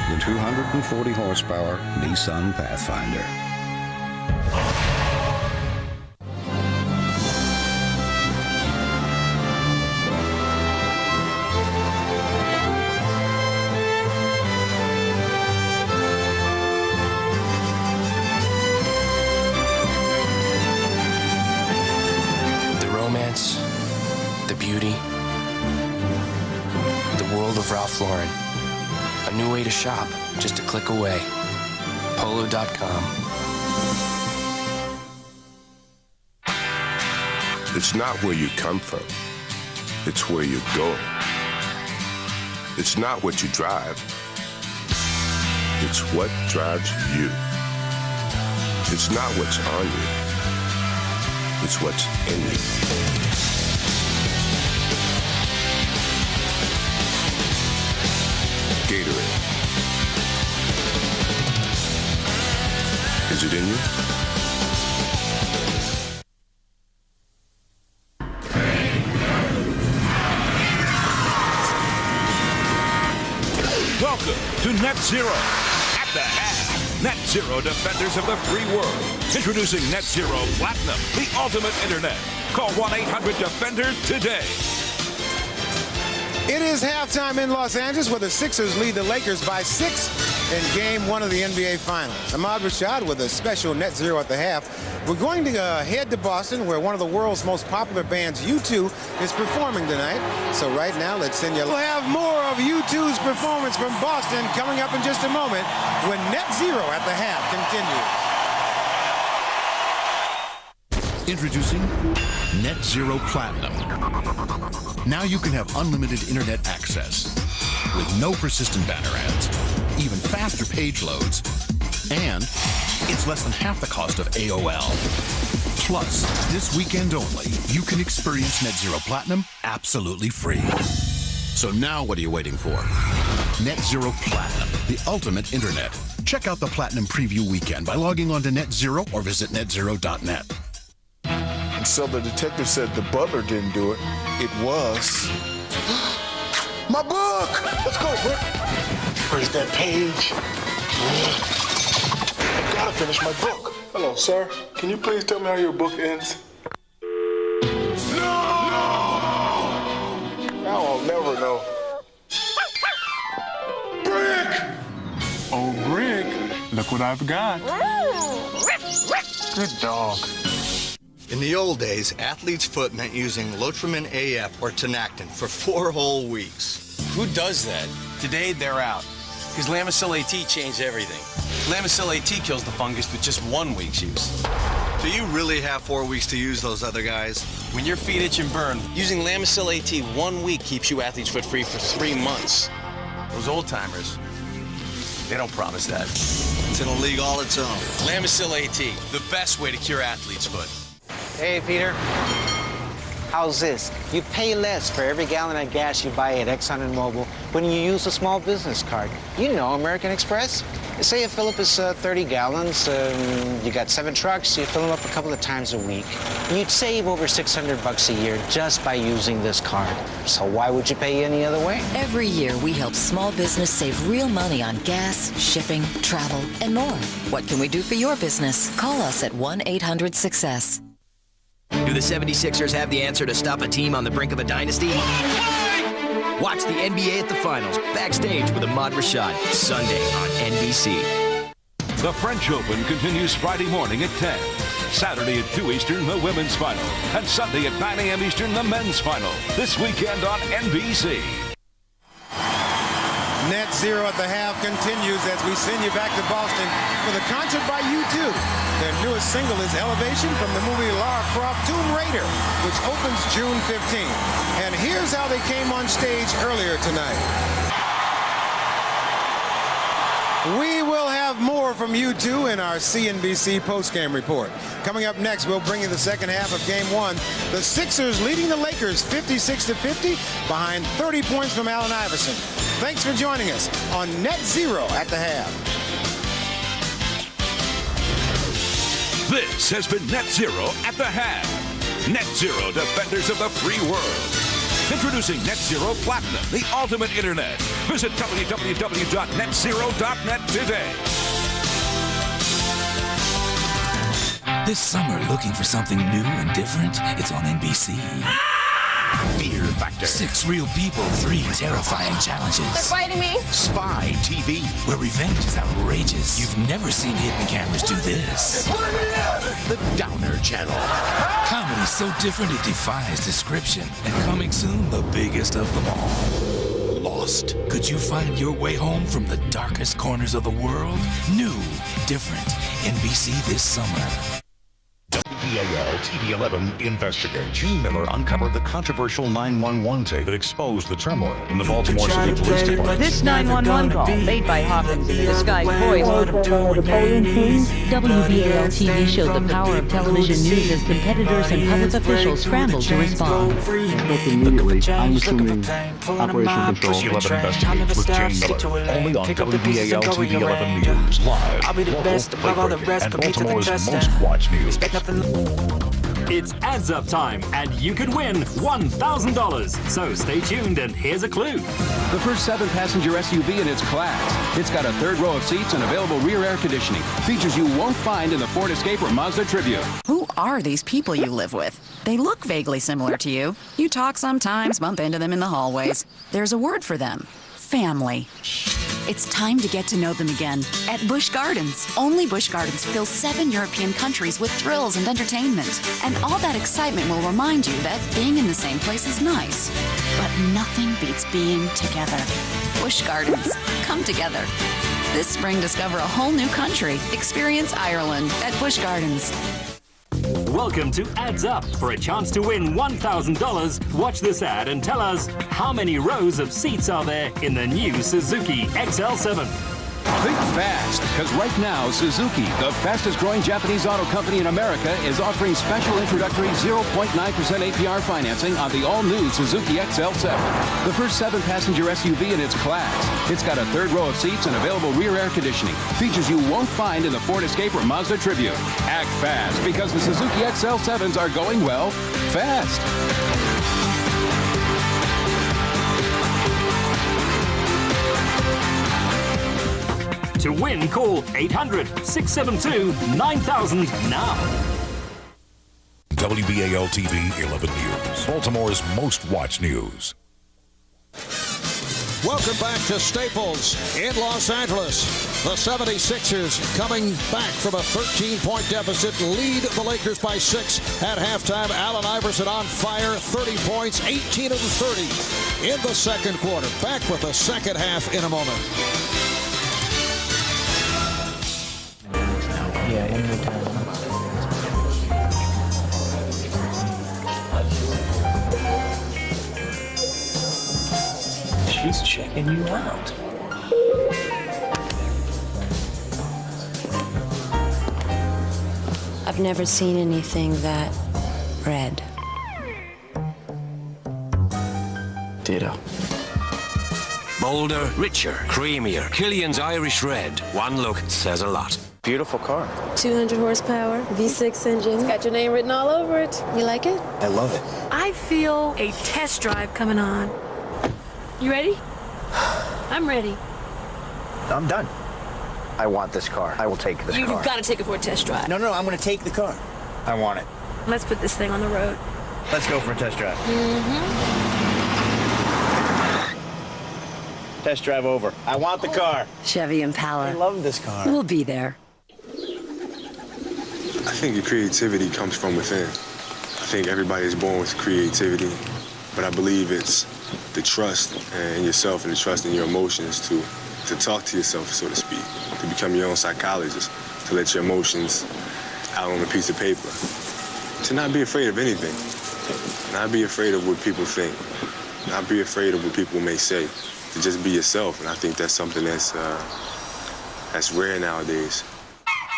The 240 horsepower Nissan Pathfinder. world of Ralph Lauren. A new way to shop, just a click away. Polo.com. It's not where you come from. It's where you're going. It's not what you drive. It's what drives you. It's not what's on you. It's what's in you. Gatorade. Is it in you? Welcome to Net Zero. At the half, Net Zero Defenders of the Free World. Introducing Net Zero Platinum, the ultimate internet. Call 1-800-DEFENDER today. It is halftime in Los Angeles where the Sixers lead the Lakers by 6 in Game 1 of the NBA Finals. Ahmad Rashad with a special Net Zero at the half. We're going to head to Boston where one of the world's most popular bands, U2, is performing tonight. So right now, let's send you... We'll have more of U2's performance from Boston coming up in just a moment when Net Zero at the half continues. Introducing Net Zero Platinum. Now you can have unlimited internet access with no persistent banner ads, even faster page loads, and it's less than half the cost of AOL. Plus, this weekend only, you can experience Net Zero Platinum absolutely free. So now what are you waiting for? Net Zero Platinum, the ultimate internet. Check out the Platinum Preview Weekend by logging on to Net Zero or visit netzero.net. And so the detective said the butler didn't do it. It was my book. Let's go, Brick. Where's that page? I gotta finish my book. Hello, sir. Can you please tell me how your book ends? No! Now I'll never know. Brick! Oh, Brick, look what I've got. Good dog. In the old days, athlete's foot meant using Lotrimin AF or Tenactin for 4 whole weeks. Who does that? Today, they're out. Because Lamisil AT changed everything. Lamisil AT kills the fungus with just 1 week's use. Do you really have 4 weeks to use those other guys? When your feet itch and burn, using Lamisil AT 1 week keeps you athlete's foot free for 3 months. Those old-timers, they don't promise that. It's in a league all its own. Lamisil AT, the best way to cure athlete's foot. Hey, Peter. How's this? You pay less for every gallon of gas you buy at Exxon and Mobil when you use a small business card. You know American Express. Say you fill up is 30 gallons, you got 7 trucks, you fill them up a couple of times a week. You'd save over $600 a year just by using this card. So why would you pay any other way? Every year, we help small business save real money on gas, shipping, travel, and more. What can we do for your business? Call us at 1-800-SUCCESS. Do the 76ers have the answer to stop a team on the brink of a dynasty? Watch the NBA at the Finals, backstage with Ahmad Rashad, Sunday on NBC. The French Open continues Friday morning at 10. Saturday at 2 Eastern, the women's final. And Sunday at 9 a.m. Eastern, the men's final. This weekend on NBC. Net Zero at the half continues as we send you back to Boston for the concert by U2. Their newest single is Elevation from the movie Lara Croft Tomb Raider, which opens June 15th. And here's how they came on stage earlier tonight. We will have more from U2 in our CNBC postgame report. Coming up next, we'll bring you the second half of Game 1. The Sixers leading the Lakers 56-50 behind 30 points from Allen Iverson. Thanks for joining us on Net Zero at the half. This has been Net Zero at the half. Net Zero Defenders of the Free World. Introducing Net Zero Platinum, the ultimate internet. Visit www.netzero.net today. This summer, looking for something new and different? It's on NBC. Fear Factor. 6 real people, 3 terrifying challenges. They're fighting me. Spy TV, where revenge is outrageous. You've never seen hidden cameras do this. The Downer Channel. Comedy so different it defies description. And coming soon, the biggest of them all, lost? Could you find your way home from the darkest corners of the world? New, different, NBC this summer. WBAL TV 11 investigate. Gene Miller uncovered the controversial 911 tape that exposed the turmoil in the Baltimore City Police Department. This 911 call, made by Hopkins in the disguised voice. WBAL TV showed the power of television news as competitors and public officials scrambled to respond. Immediately, I'm assuming operational control. 11 investigate with Gene Miller. Only on WBAL TV 11 News. Live, I'll be the best above all the rest, and put me to the Baltimore's test. most watched news. It's Adds Up time, and you could win $1,000. So stay tuned, and here's a clue. The first 7-passenger SUV in its class. It's got a third row of seats and available rear air conditioning. Features you won't find in the Ford Escape or Mazda Tribute. Who are these people you live with? They look vaguely similar to you. You talk sometimes, bump into them in the hallways. There's a word for them. Family. It's time to get to know them again at Busch Gardens. Only Busch Gardens fills 7 European countries with thrills and entertainment. And all that excitement will remind you that being in the same place is nice. But nothing beats being together. Busch Gardens. Come together. This spring, discover a whole new country. Experience Ireland at Busch Gardens. Welcome to Adds Up. For a chance to win $1,000, watch this ad and tell us how many rows of seats are there in the new Suzuki XL7. Think fast, because right now, Suzuki, the fastest growing Japanese auto company in America, is offering special introductory 0.9% APR financing on the all-new Suzuki XL7. The first 7-passenger SUV in its class. It's got a third row of seats and available rear air conditioning. Features you won't find in the Ford Escape or Mazda Tribute. Act fast, because the Suzuki XL7s are going, well, fast. To win, call 800-672-9000 now. WBAL TV 11 News. Baltimore's most watched news. Welcome back to Staples in Los Angeles. The 76ers coming back from a 13-point deficit, lead the Lakers by 6 at halftime. Allen Iverson on fire, 30 points, 18 of the 30 in the second quarter. Back with the second half in a moment. Yeah, in return. She's checking you out. I've never seen anything that red. Ditto. Bolder, richer, creamier. Killian's Irish Red. One look says a lot. Beautiful car. 200 horsepower, V6 engine. It's got your name written all over it. You like it? I love it. I feel a test drive coming on. You ready? I'm ready. I'm done. I want this car. I will take this car. You've got to take it for a test drive. No, I'm going to take the car. I want it. Let's put this thing on the road. Let's go for a test drive. Test drive over. I want the car. Chevy Impala. I love this car. We'll be there. I think your creativity comes from within. I think everybody is born with creativity, but I believe it's the trust in yourself and the trust in your emotions to talk to yourself, so to speak, to become your own psychologist, to let your emotions out on a piece of paper, to not be afraid of anything, not be afraid of what people think, not be afraid of what people may say, to just be yourself. And I think that's something that's rare nowadays.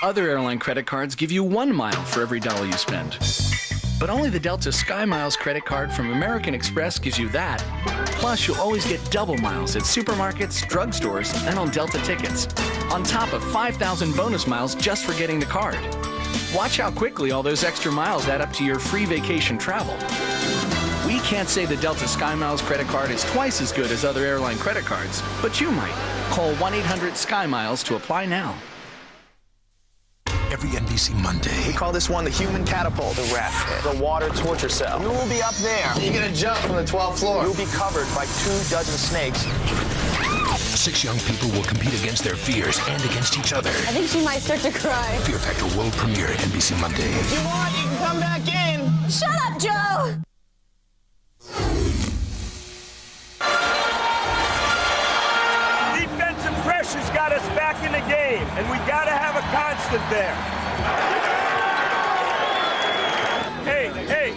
Other airline credit cards give you 1 mile for every $1 you spend. But only the Delta Sky Miles credit card from American Express gives you that. Plus, you'll always get double miles at supermarkets, drugstores, and on Delta tickets. On top of 5,000 bonus miles just for getting the card. Watch how quickly all those extra miles add up to your free vacation travel. We can't say the Delta Sky Miles credit card is twice as good as other airline credit cards, but you might. Call 1-800-SKY-MILES to apply now. Every NBC Monday. We call this one the human catapult. The raft pit. The water torture cell. You will be up there. You're gonna jump from the 12th floor. You'll be covered by 2 dozen snakes. 6 young people will compete against their fears and against each other. I think she might start to cry. Fear Factor World Premiere, NBC Monday. If you want, you can come back in. Shut up, Joe! got us back in the game, and we got to have a constant there. Hey,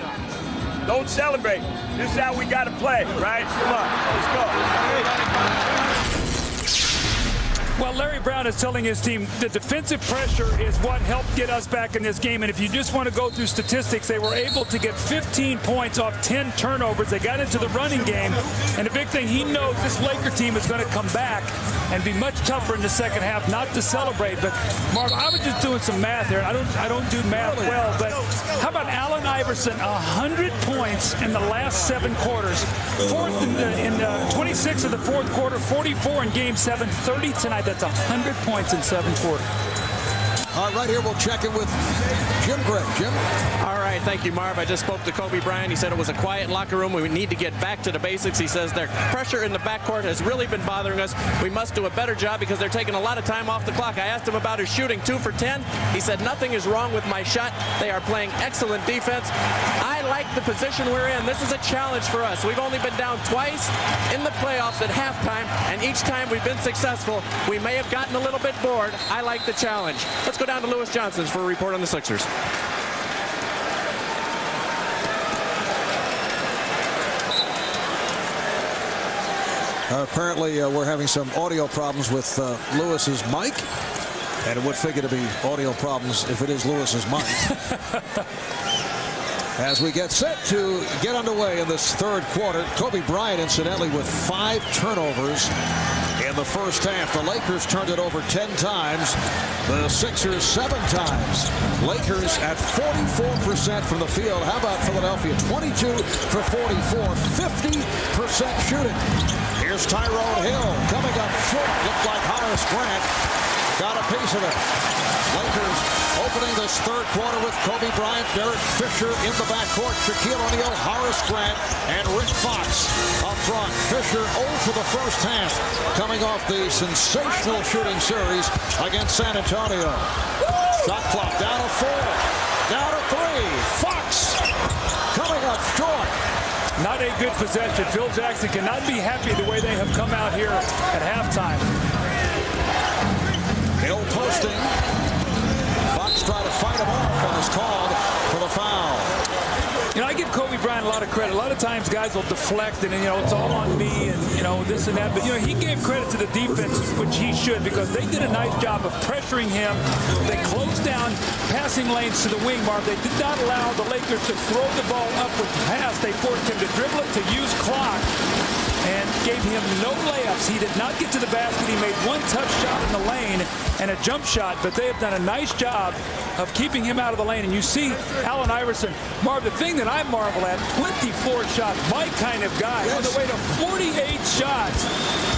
don't celebrate. This is how we got to play, right? Come on, let's go. Well, Larry Brown is telling his team the defensive pressure is what helped get us back in this game. And if you just want to go through statistics, they were able to get 15 points off 10 turnovers. They got into the running game. And the big thing, he knows this Laker team is going to come back and be much tougher in the second half, not to celebrate. But, Marv, I was just doing some math here. I don't do math well, but how about Allen Iverson, 100 points in the last 7 quarters. Fourth in 26 of the fourth quarter, 44 in Game 7, 30 tonight. That's 100 points in 7 quarters. All right, here we'll check in with Jim Gray. Jim? All right, thank you, Marv. I just spoke to Kobe Bryant. He said it was a quiet locker room. We need to get back to the basics. He says their pressure in the backcourt has really been bothering us. We must do a better job because they're taking a lot of time off the clock. I asked him about his shooting, 2 for 10. He said nothing is wrong with my shot. They are playing excellent defense. I like the position we're in. This is a challenge for us. We've only been down twice in the playoffs at halftime, and each time we've been successful. We may have gotten a little bit bored. I like the challenge. Let's go down to Lewis Johnson's for a report on the Sixers. Apparently, we're having some audio problems with Lewis's mic. And it would figure to be audio problems if it is Lewis's mic. As we get set to get underway in this third quarter, Kobe Bryant, incidentally, with 5 turnovers in the first half. The Lakers turned it over 10 times. The Sixers 7 times. Lakers at 44% from the field. How about Philadelphia? 22 for 44, 50% shooting. Here's Tyronn Lue coming up short. Looked like Horace Grant got a piece of it. Lakers opening this third quarter with Kobe Bryant, Derek Fisher in the backcourt, Shaquille O'Neal, Horace Grant, and Rick Fox up front. Fisher 0 for the first half, coming off the sensational shooting series against San Antonio. Shot clock down to 4, down to 3. Fox coming up short. Not a good possession. Phil Jackson cannot be happy the way they have come out here at halftime. Hill posting. Fox tried to fight him off and is called for the foul. You know, I give Kobe Bryant a lot of credit. A lot of times guys will deflect and, you know, it's all on me and, you know, this and that. But, you know, he gave credit to the defense, which he should, because they did a nice job of pressuring him. They closed down passing lanes to the wing, Mark. They did not allow the Lakers to throw the ball up with the pass. They forced him to dribble it, to use clock, and gave him no layups. He did not get to the basket. He made 1 tough shot in the lane and a jump shot, but they have done a nice job of keeping him out of the lane. And you see Allen Iverson, Marv, the thing that I marvel at, 24 shots, my kind of guy, on the way to 48 shots.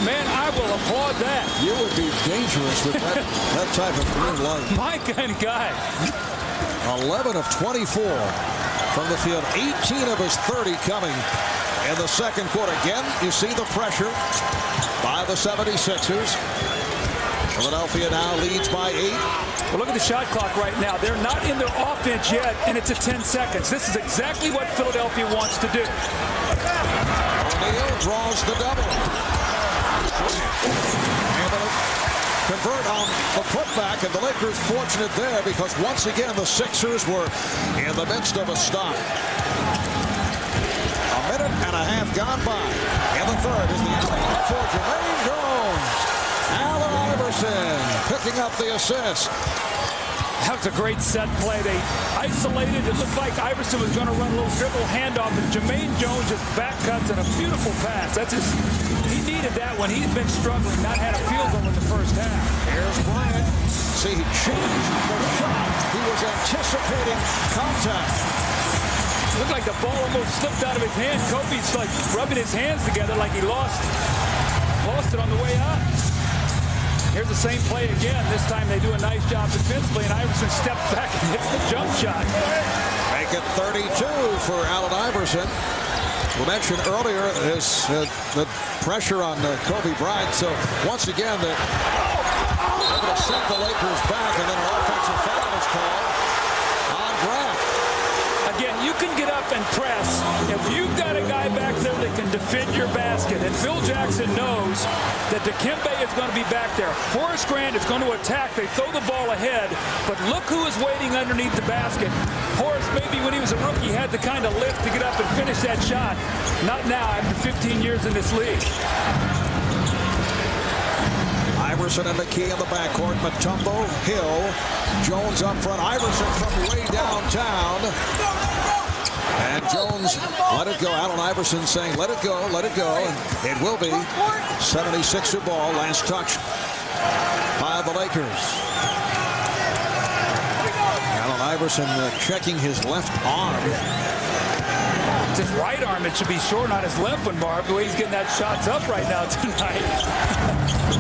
Man, I will applaud that. You would be dangerous with that type of green light. My kind of guy. 11 of 24 from the field, 18 of his 30 coming in the second quarter. Again, you see the pressure by the 76ers. Philadelphia now leads by 8. Well, look at the shot clock right now. They're not in their offense yet, and it's at 10 seconds. This is exactly what Philadelphia wants to do. O'Neal draws the double. Able to convert on the putback, and the Lakers fortunate there because once again the Sixers were in the midst of a stop. A minute and a half gone by. In the third is the alley for Jermaine Jones. Allen Iverson picking up the assist. That was a great set play. They isolated. It looked like Iverson was going to run a little dribble handoff, and Jermaine Jones just back cuts and a beautiful pass. That's his. He needed that one. He's been struggling, not had a field goal in the first half. Here's Bryant. See, he changed the shot. He was anticipating contact. Looked like the ball almost slipped out of his hand. Kobe's like rubbing his hands together like he lost it on the way up. Here's the same play again. This time they do a nice job defensively, and Iverson steps back and hits the jump shot. Make it 32 for Allen Iverson. We mentioned earlier the pressure on Kobe Bryant. So once again, they're going to set the Lakers back, and then an offensive foul is called on Grant. Again, you can get up and press, if you've got a guy back there that can defend your basket, and Phil Jackson knows that Dikembe is going to be back there. Horace Grant is going to attack. They throw the ball ahead, but look who is waiting underneath the basket. Horace, maybe when he was a rookie, had the kind of lift to get up and finish that shot. Not now, after 15 years in this league. Iverson and McKee in the backcourt. Mutombo, Hill, Jones up front. Iverson from way downtown. And Jones let it go. Allen Iverson saying, let it go, let it go. And it will be 76er ball. Last touch by the Lakers. Allen Iverson checking his left arm. It's his right arm. It should be short on his left one, Barb. The way he's getting that shots up right now tonight.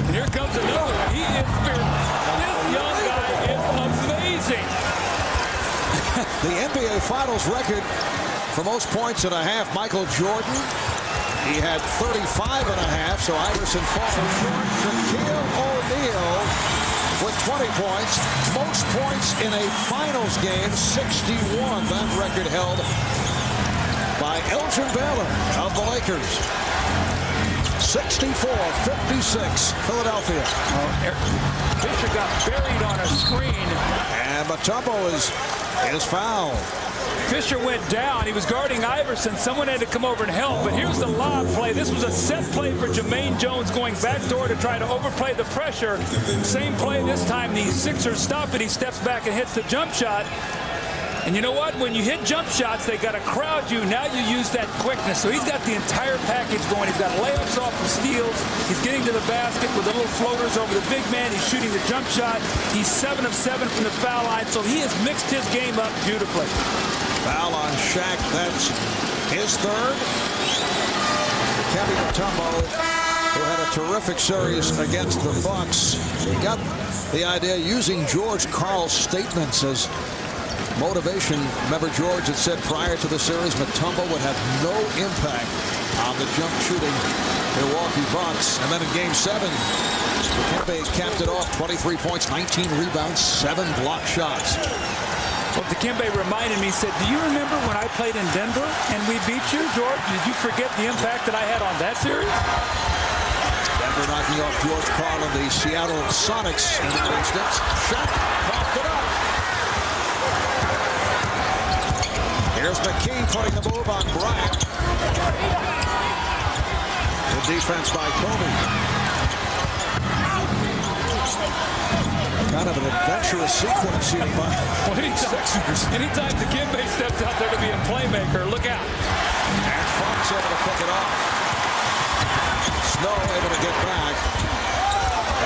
And here comes another one. He is fearless. This young guy is amazing. The NBA Finals record for most points and a half, Michael Jordan. He had 35 and a half, so Iverson falls short. Shaquille O'Neal with 20 points. Most points in a Finals game, 61. That record held by Elgin Baylor of the Lakers. 64-56, Philadelphia. Fisher got buried on a screen. And Mutombo is fouled. Fisher went down. He was guarding Iverson. Someone had to come over and help. But here's the lob play. This was a set play for Jermaine Jones going backdoor to try to overplay the pressure. Same play this time. The Sixers stop it. He steps back and hits the jump shot. And you know what? When you hit jump shots, they got to crowd you. Now you use that quickness. So he's got the entire package going. He's got layups off the steals. He's getting to the basket with the little floaters over the big man. He's shooting the jump shot. He's 7 of 7 from the foul line. So he has mixed his game up beautifully. Foul on Shaq. That's his third. Kevin Mutombo, who had a terrific series against the Bucks. He got the idea using George Karl's statements as motivation. Remember, George had said prior to the series Mutombo would have no impact on the jump shooting Milwaukee Bucks. And then in Game 7, Dikembe capped it off. 23 points, 19 rebounds, 7 block shots. Well, Dikembe reminded me, said, do you remember when I played in Denver and we beat you, George? Did you forget the impact that I had on that series? Denver knocking off George Karl and the Seattle Sonics in that instance. Shaq coughed it up. Here's McKee putting the move on Bryant. Good defense by Kobe. Kind of an adventurous sequence here by anytime Dikembe steps out there to be a playmaker, look out. And Fox able to pick it off. Snow able to get back.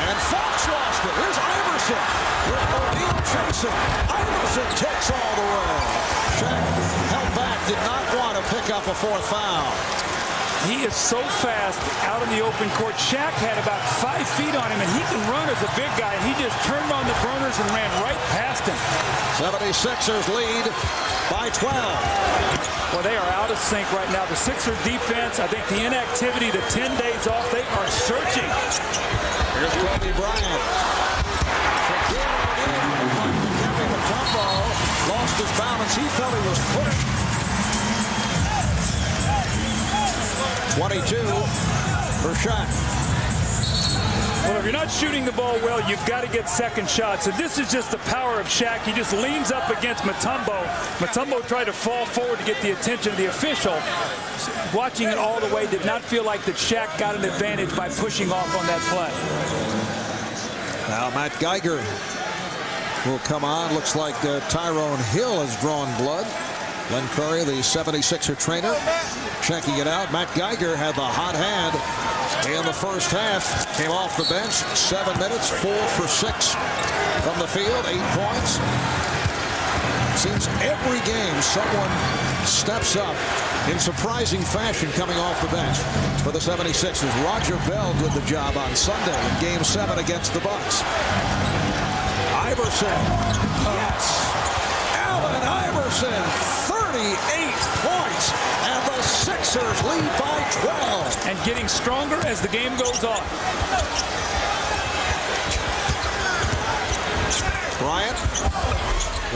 And Fox lost it. Here's Iverson. With O'Neal chasing. Iverson takes all the way. Shaq held back, did not want to pick up a fourth foul. He is so fast out in the open court. Shaq had about 5 feet on him, and he can run as a big guy. He just turned on the burners and ran right past him. 76ers lead by 12. Well, they are out of sync right now. The Sixer defense, I think the inactivity, the 10 days off, they are searching. Here's Kobe Bryant. Kevin Mutombo lost his balance. He felt he was pushed. 22 for Shaq. Well, if you're not shooting the ball well, you've got to get second shots. And this is just the power of Shaq. He just leans up against Mutombo. Mutombo tried to fall forward to get the attention of the official. Watching it all the way, did not feel like that Shaq got an advantage by pushing off on that play. Now Matt Geiger will come on. Looks like Tyronn Hill has drawn blood. Len Curry, the 76er trainer, checking it out. Matt Geiger had the hot hand in the first half. Came off the bench, 7 minutes, 4 for 6 from the field, 8 points. Seems every game someone steps up in surprising fashion coming off the bench for the 76ers. Roger Bell did the job on Sunday in Game 7 against the Bucks. Iverson, yes. Allen Iverson, 38 points, and the Sixers lead by 12. And getting stronger as the game goes on. Bryant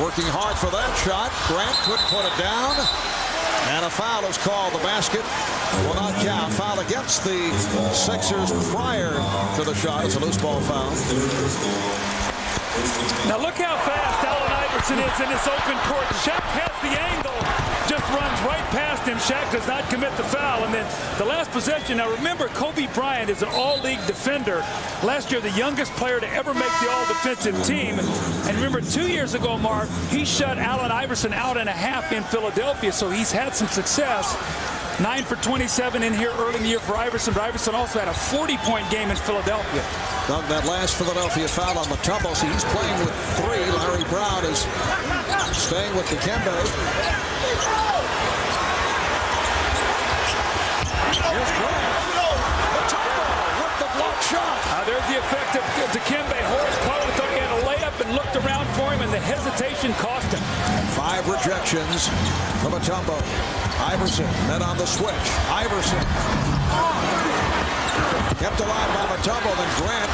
working hard for that shot. Grant couldn't put it down. And a foul is called. The basket will not count. Foul against the Sixers prior to the shot. It's a loose ball foul. Now look how fast Allen Iverson is in this open court. Shaq has the angle, just runs right past him. Shaq does not commit the foul. And then the last possession. Now remember, Kobe Bryant is an all-league defender. Last year, the youngest player to ever make the all-defensive team. And remember, 2 years ago, Mark, he shut Allen Iverson out and a half in Philadelphia, so he's had some success. 9 for 27 in here early in the year for Iverson, but Iverson also had a 40-point game in Philadelphia. Doug, that last Philadelphia foul on Mutombo. See, he's playing with 3. Larry Brown is staying with Dikembe. Here's Grant. Mutombo with the block shot. There's the effect of Dikembe. Horace probably thought he had a layup and looked around for him, and the hesitation cost him. 5 rejections for Mutombo. Iverson, then on the switch. Iverson. Kept alive by Mutombo, then Grant.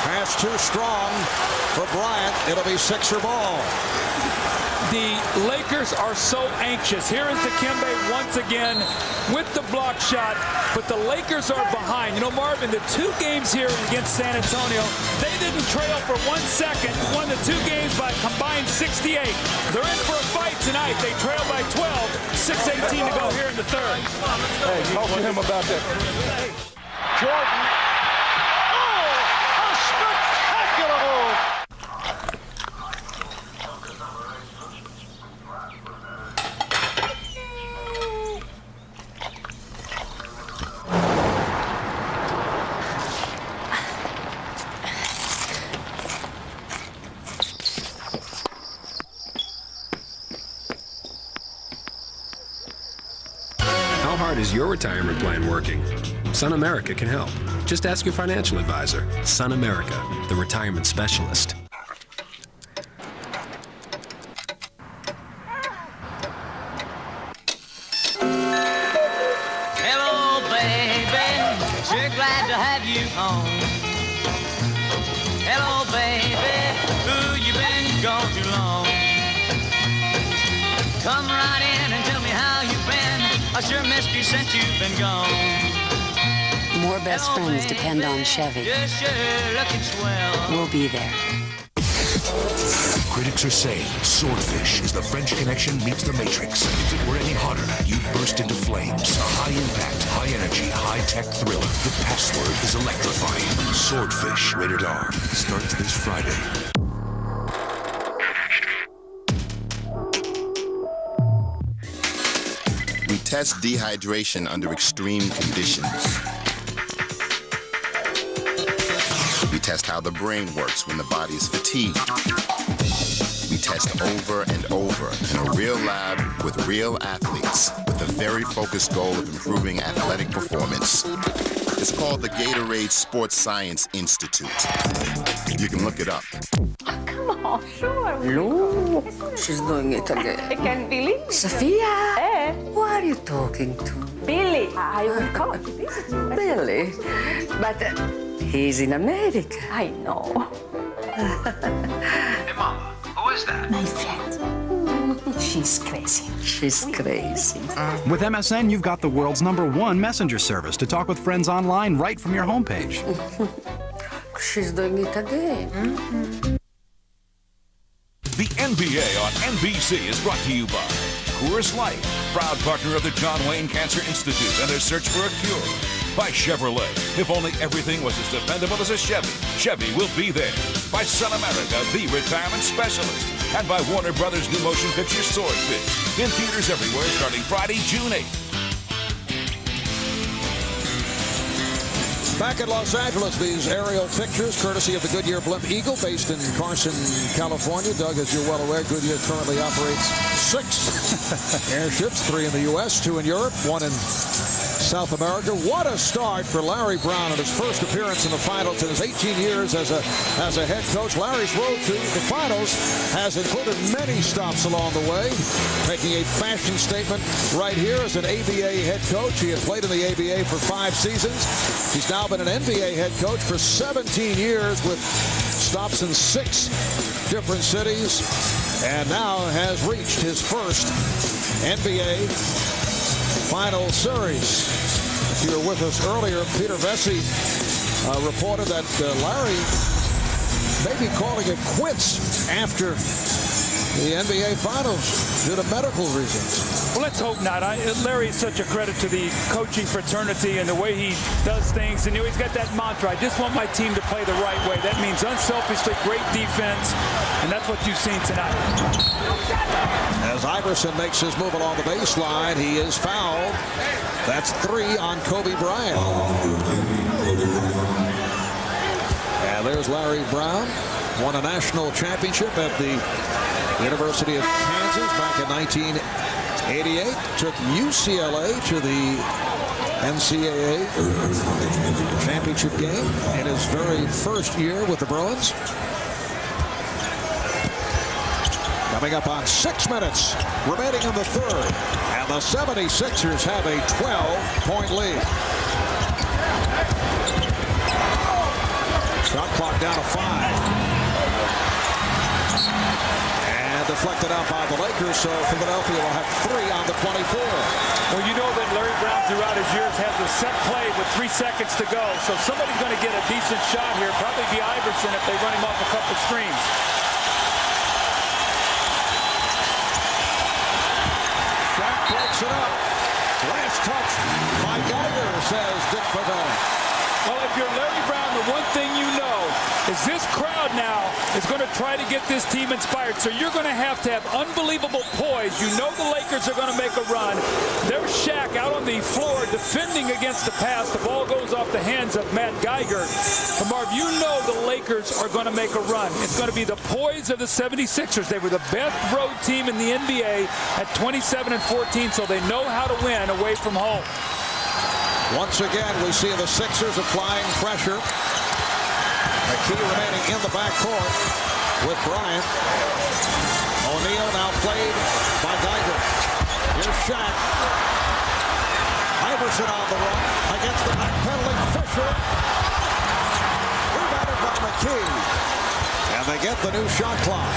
Pass too strong for Bryant. It'll be Sixer ball. The Lakers are so anxious. Here is Dikembe once again with the block shot, but the Lakers are behind. You know, Marvin, the 2 games here against San Antonio, they didn't trail for 1 second. Won the 2 games by combined 68. They're in for a fight tonight. They trail by 12. 6:18 to go here in the third. Hey, talk to him about that. Jordan. Oh, a spectacular move. How hard is your retirement plan working? Sun America can help. Just ask your financial advisor. Sun America, the retirement specialist. Hello, baby. Sure glad to have you home. Hello, baby. Ooh, you been gone too long. Come right in and tell me how you've been. I sure missed you since you've been gone. More best friends depend on Chevy. Just sure looking swell. We'll be there. Critics are saying Swordfish is the French Connection meets the Matrix. If it were any hotter, you'd burst into flames. A high-impact, high-energy, high-tech thriller. The password is electrifying. Swordfish, rated R, starts this Friday. We test dehydration under extreme conditions. We test how the brain works when the body is fatigued. We test over and over in a real lab with real athletes with a very focused goal of improving athletic performance. It's called the Gatorade Sports Science Institute. You can look it up. Come on, sure. Lou, she's doing it again. I can't believe it. Sophia, who are you talking to? Billy, I will come to visit you. Billy, but he's in America. I know. Hey, Mama, who is that? My friend. She's crazy. She's crazy. With MSN, you've got the world's #1 messenger service to talk with friends online right from your homepage. She's doing it again. The NBA on NBC is brought to you by Coors Light, proud partner of the John Wayne Cancer Institute and their search for a cure. By Chevrolet, if only everything was as dependable as a Chevy, Chevy will be there. By Sun America, the retirement specialist. And by Warner Brothers' new motion picture Swordfish. In theaters everywhere starting Friday, June 8th. Back in Los Angeles, these aerial pictures, courtesy of the Goodyear Blimp Eagle, based in Carson, California. Doug, as you're well aware, Goodyear currently operates 6 airships, 3 in the U.S., 2 in Europe, 1 in South America. What a start for Larry Brown in his first appearance in the finals in his 18 years as a head coach. Larry's road to the finals has included many stops along the way, making a fashion statement right here as an ABA head coach. He had played in the ABA for 5 seasons. He's now been an NBA head coach for 17 years with stops in 6 different cities, and now has reached his first NBA Final Series. If you were with us earlier, Peter Vesey reported that Larry may be calling it quits after the NBA Finals due to medical reasons. Well, let's hope not. Larry is such a credit to the coaching fraternity and the way he does things. And he's got that mantra, I just want my team to play the right way. That means unselfishly great defense, and that's what you've seen tonight. As Iverson makes his move along the baseline, he is fouled. That's 3 on Kobe Bryant. And there's Larry Brown. Won a national championship at the University of Kansas back in 1988. Took UCLA to the NCAA championship game in his very first year with the Bruins. Coming up on 6 minutes remaining in the third. And the 76ers have a 12-point lead. Shot clock down to 5. And deflected out by the Lakers, so Philadelphia will have 3 on the 24. Well, you know that Larry Brown throughout his years has a set play with 3 seconds to go. So somebody's going to get a decent shot here. Probably be Iverson if they run him off a couple screens. Shaq breaks it up. Last touch by Geiger, says Dick Pavone. Well, if you're Larry Brown, the one thing you know is this crowd now is going to try to get this team inspired. So you're going to have unbelievable poise. You know the Lakers are going to make a run. There's Shaq out on the floor defending against the pass. The ball goes off the hands of Matt Geiger. And Marv, you know the Lakers are going to make a run. It's going to be the poise of the 76ers. They were the best road team in the NBA at 27-14, so they know how to win away from home. Once again, we see the Sixers applying pressure. McKee remaining in the backcourt with Bryant. O'Neal now played by Geiger. Here's Shaq. Iverson on the run against the backpedaling Fisher. Rebounded by McKee. And they get the new shot clock.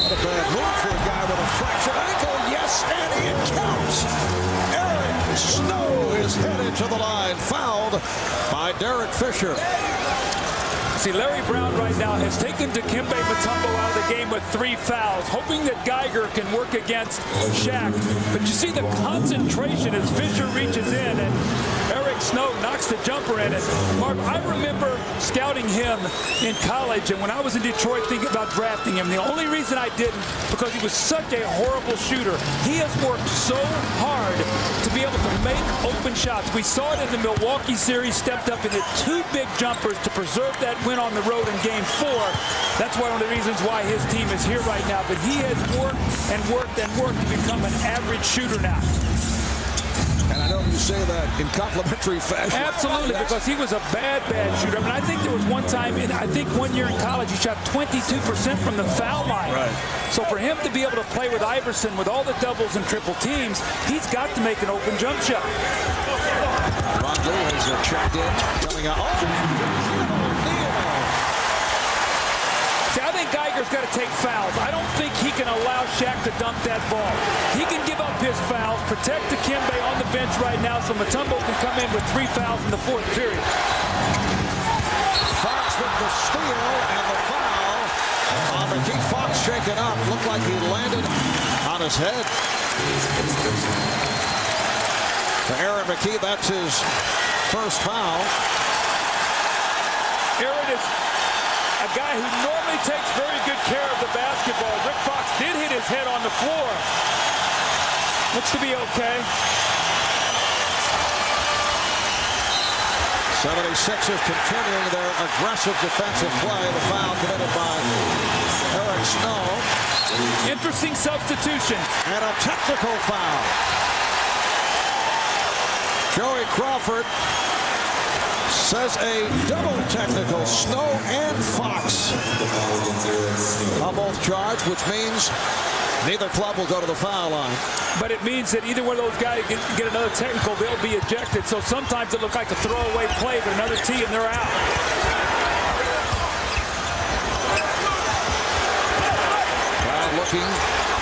Not a bad move for a guy with a fractured ankle. Yes, and it counts. Eric Snow is headed to the line. Fouled by Derek Fisher. See, Larry Brown right now has taken Dikembe Mutombo out of the game with 3 fouls, hoping that Geiger can work against Shaq. But you see the concentration as Fisher reaches in, and Eric Snow knocks the jumper in. And Mark, I remember scouting him in college, and when I was in Detroit thinking about drafting him, the only reason I didn't, because he was such a horrible shooter. He has worked so hard to be able to make open shots. We saw it in the Milwaukee series, stepped up and hit 2 big jumpers to preserve that win on the road in Game 4. That's one of the reasons why his team is here right now. But he has worked and worked and worked to become an average shooter now. And I know you say that in complimentary fashion. Absolutely, because he was a bad shooter. I mean, I think there was one time, I think 1 year in college, he shot 22% from the foul line. Right. So for him to be able to play with Iverson with all the doubles and triple teams, he's got to make an open jump shot. Tyronn Lue has checked in, coming out. See, I think Geiger's got to take fouls. I don't think he can allow Shaq to dunk that ball. He can give up his fouls, protect Dikembe on the bench right now so Mutombo can come in with 3 fouls in the 4th period. Fox with the steal and the foul. McKee. Fox shaken up. Looked like he landed on his head. To Aaron McKee, that's his first foul. Aaron is a guy who normally takes very good care of the basketball. Rick Fox did hit his head on the floor. Looks to be okay. 76ers continuing their aggressive defensive play. The foul committed by Eric Snow. Interesting substitution. And a technical foul. Joey Crawford says a double technical. Snow and Fox are both charged, which means Neither club will go to the foul line. But it means that either one of those guys get another technical, they'll be ejected. So sometimes it looks like a throwaway play, but another tee and they're out. Crowd looking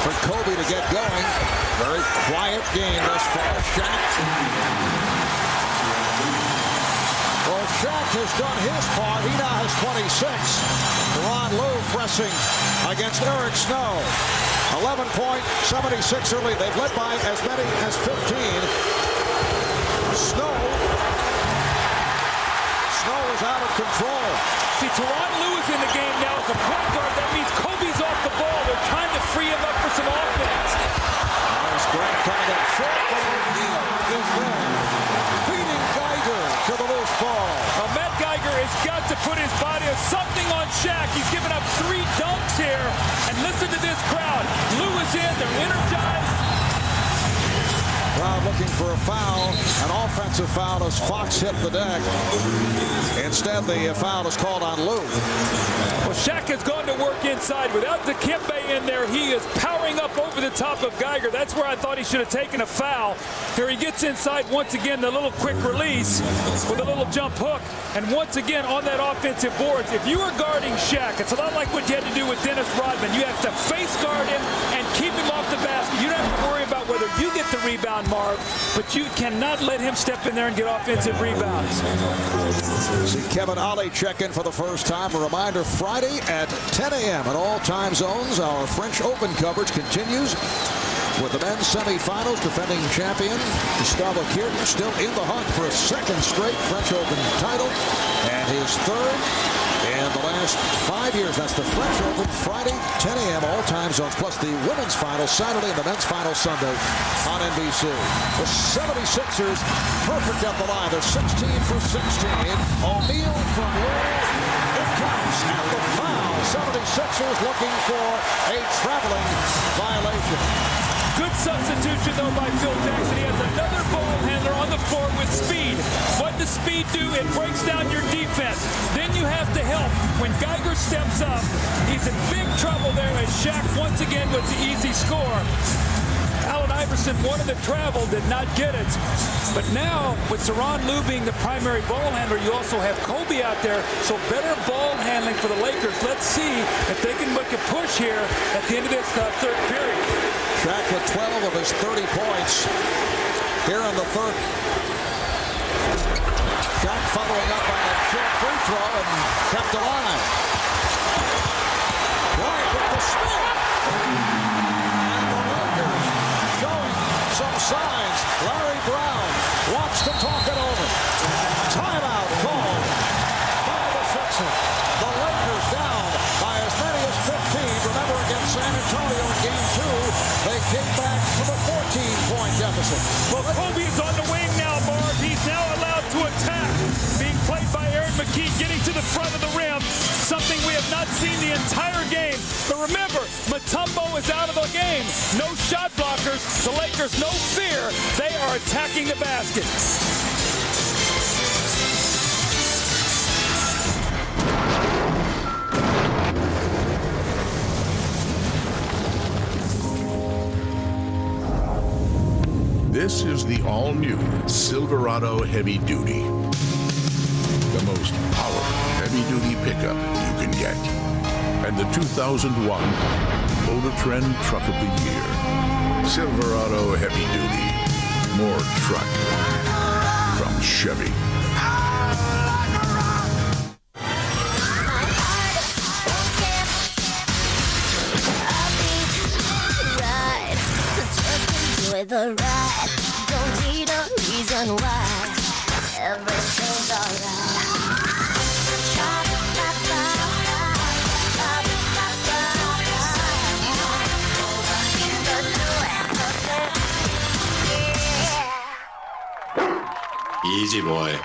for Kobe to get going. Very quiet game thus far. Shaq. Well, Shaq has done his part. He now has 26. Tyronn Lue pressing against Eric Snow. 11-point, 76er lead. They've led by as many as 15. Snow is out of control. See, Tyronn Lue is in the game now as a point guard. That means Kobe's off the ball. They're trying to free him up for some offense. Nice Grant coming up short, but O'Neal is there. Beating Geiger to the loose ball. Matt Geiger has got to put his body on something on Shaq. He's given up 3 dunks here. And listen to this crowd. Lue is in. They're energized. Crowd looking for a foul. An offensive foul as Fox hit the deck. Instead, the foul is called on Lue. Well, Shaq has gone to work inside. Without Dikembe in there, he is powering up over the top of Geiger. That's where I thought he should have taken a foul. Here he gets inside once again, the little quick release with a little jump hook. And once again on that offensive boards, if you are guarding Shaq, it's a lot like what you had to do with Dennis Rodman. You have to face guard him and keep him off the basket. You don't have to worry about whether you get the rebound, Marv, but you cannot let him step in there and get offensive rebounds. See Kevin Ollie check in for the first time. A reminder, Friday at 10 a.m. in all time zones. Our French Open coverage continues with the men's semifinals. Defending champion Gustavo Kirten still in the hunt for a second straight French Open title and his third in the last 5 years. That's the French Open, Friday, 10 a.m. all time zones, plus the women's final Saturday and the men's final Sunday on NBC. The 76ers perfect at the line. They're 16 for 16. O'Neal from Lue. It comes at the foul. 76ers looking for a traveling violation. Good substitution, though, by Phil Jackson. He has another ball handler on the floor with speed. What does speed do? It breaks down your defense. Then you have to help. When Geiger steps up, he's in big trouble there as Shaq once again with the easy score. Allen Iverson wanted to travel, did not get it. But now, with Tyronn Lue being the primary ball handler, you also have Kobe out there. So better ball handling for the Lakers. Let's see if they can make a push here at the end of this third period. Shaq with 12 of his 30 points here in the third. Shaq following up on that short free throw and kept alive. Bryant with the spin. And the Lakers showing some signs. Larry Brown wants to talk it over. Timeout called by the Sixers. The Lakers down by as many as 15. Remember against San Antonio in Game 2. They came back from a 14-point deficit. Well, Kobe is on the wing now, Marv. He's now allowed to attack. Being played by Aaron McKee, getting to the front of the rim. Something we have not seen the entire game. But remember, Mutombo is out of the game. No shot blockers. The Lakers, no fear. They are attacking the basket. This is the all-new Silverado Heavy Duty. The most powerful heavy-duty pickup you can get. And the 2001 Motor Trend Truck of the Year. Silverado Heavy Duty. More truck from Chevy. The ride, don't need a reason why. Everything's alright. Easy boy.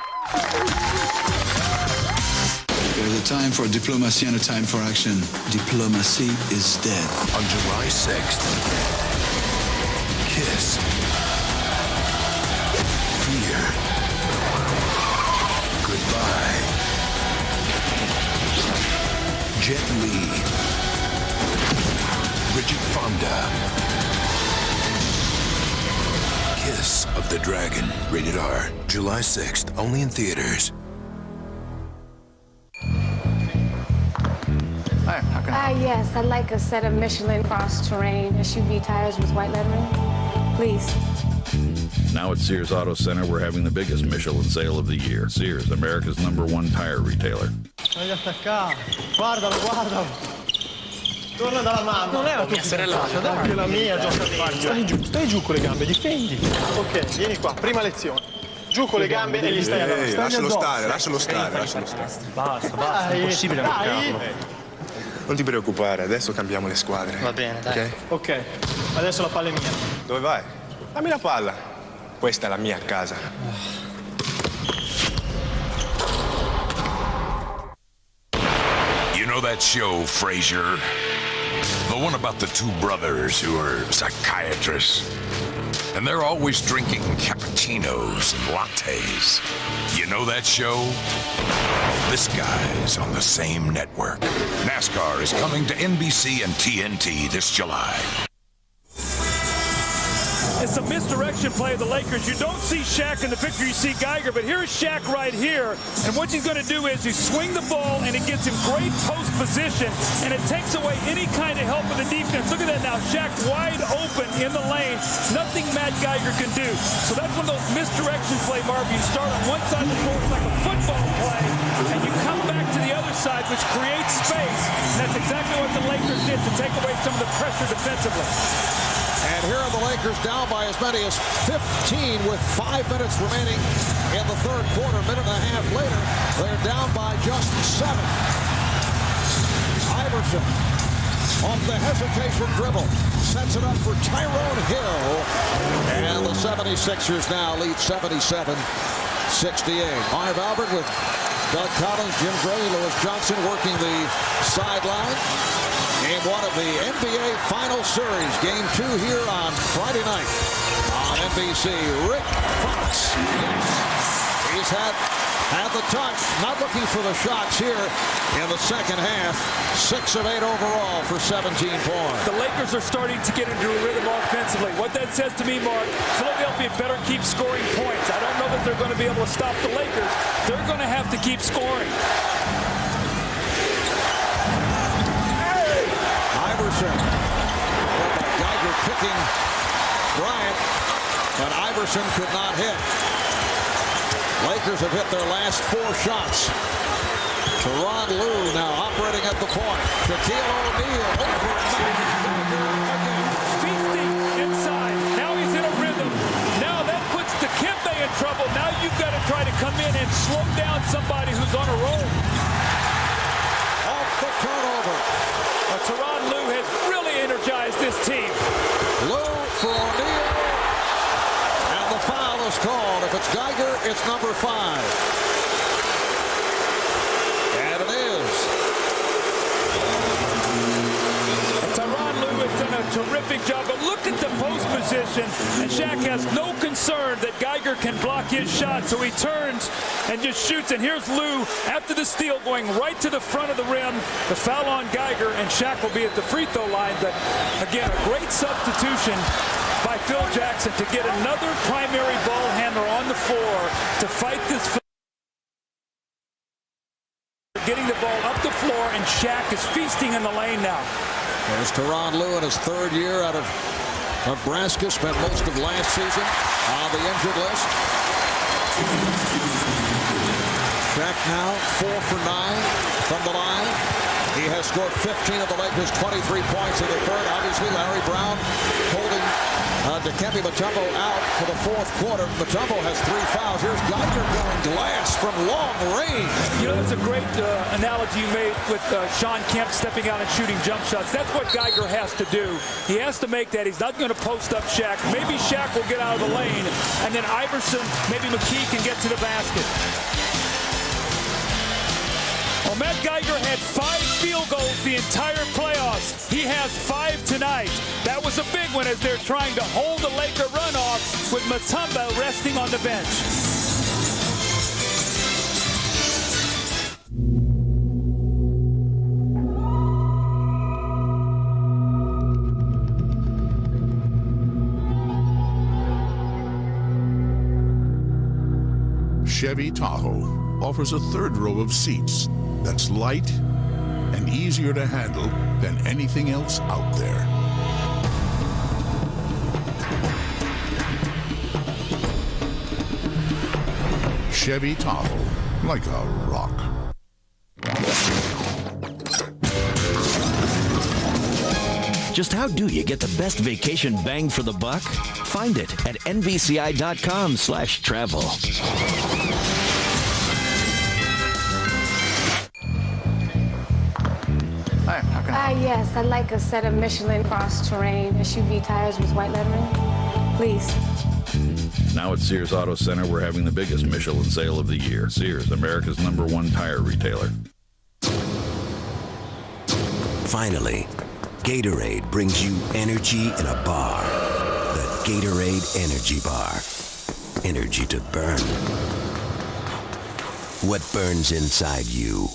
There's a time for diplomacy and a time for action. Diplomacy is dead. On July 6th. Kiss. Fear. Goodbye. Jet Li. Bridget Fonda. the Dragon. Rated R. July 6th. Only in theaters. Hi, how can I help? Yes, I'd like a set of Michelin cross-terrain SUV tires with white lettering. Please. Now at Sears Auto Center, we're having the biggest Michelin sale of the year. Sears, America's #1 tire retailer. Voglio attaccare. Guardalo, guardalo. Torna dalla mamma. Non è la tua fidanzata, dai, la mia, gioca meglio. Stai giù con le gambe, difendi. Ok, vieni qua, prima lezione. Giù con le gambe e gli stai addosso. Lascialo stare, lascialo stare, lascialo stare. Basta, è impossibile bloccarlo. Non ti preoccupare, adesso cambiamo le squadre. Va bene, dai. Ok, Adesso la palla è mia. dove vai? Dammi la palla. Questa è la mia casa. You know that show, Frasier? The one about the two brothers who are psychiatrists. And they're always drinking cappuccinos and lattes. You know that show? This guy's on the same network. NASCAR is coming to NBC and TNT this July. It's a misdirection play of the Lakers. You don't see Shaq in the picture, you see Geiger, but here's Shaq right here. And what he's going to do is he swing the ball, and it gets him great post position, and it takes away any kind of help of the defense. Look at that now. Shaq wide open in the lane. Nothing Matt Geiger can do. So that's one of those misdirection play, Marv. You start on one side of the court like a football play, and you come back to the other side, which creates space. And that's exactly what the Lakers did to take away some of the pressure defensively. And here are the Lakers down by as many as 15 with 5 minutes remaining in the third quarter. A minute and a half later, they're down by just 7. Iverson off the hesitation dribble. Sets it up for Tyronn Lue. And the 76ers now lead 77-68. Marv Albert with Doug Collins, Jim Gray, Lewis Johnson working the sideline. Game 1 of the NBA Final Series. Game 2 here on Friday night on NBC. Rick Fox. Yes. He's had the touch. Not looking for the shots here in the second half. 6 of 8 overall for 17 points. The Lakers are starting to get into a rhythm offensively. What that says to me, Mark, Philadelphia better keep scoring points. I don't know that they're going to be able to stop the Lakers. They're going to have to keep scoring. Iverson. Geiger kicking Bryant, but Iverson could not hit. Lakers have hit their last 4 shots. Tyronn Lue now operating at the point. Shaquille O'Neal over. Feasting inside. Now he's in a rhythm. Now that puts Dikembe in trouble. Now you've got to try to come in and slow down somebody who's on a roll. Off the turnover. Tyronn Lue has really energized this team. Lue for O'Neal. And the foul is called. If it's Geiger, it's number 5. And it is. Tyronn Lue has done a terrific job. But look at the post position. And Shaq has no concern that Geiger can block his shot. So he turns and just shoots. And here's Lue after the steal going right to the front of the rim. The foul on Geiger, and Shaq will be at the free throw line. But again, a great substitution by Phil Jackson to get another primary ball handler on the floor to fight this. Getting the ball up the floor, and Shaq is feasting in the lane now. There's Tyronn Lue in his 3rd year out of Nebraska. Spent most of last season on the injured list. Shaq now 4 for 9 from the line. He has scored 15 of the Lakers' 23 points in the third. Obviously, Larry Brown holding Dikembe Mutombo out for the 4th quarter. Mutombo has 3 fouls. Here's Geiger going glass from long range. You know, that's a great analogy you made with Sean Kemp stepping out and shooting jump shots. That's what Geiger has to do. He has to make that. He's not going to post up Shaq. Maybe Shaq will get out of the lane, and then Iverson, maybe McKee can get to the basket. Well, Matt Geiger had 5 field goals the entire playoffs. He has 5 tonight. That was a big one as they're trying to hold the Laker runoff with Mutombo resting on the bench. Chevy Tahoe offers a third row of seats that's light and easier to handle than anything else out there. Chevy Tahoe, like a rock. Just how do you get the best vacation bang for the buck? Find it at nvci.com/travel. Hi, how can I help? Yes, I'd like a set of Michelin cross-terrain SUV tires with white lettering. Please. Now at Sears Auto Center, we're having the biggest Michelin sale of the year. Sears, America's #1 tire retailer. Finally, Gatorade brings you energy in a bar. The Gatorade Energy Bar. Energy to burn. What burns inside you?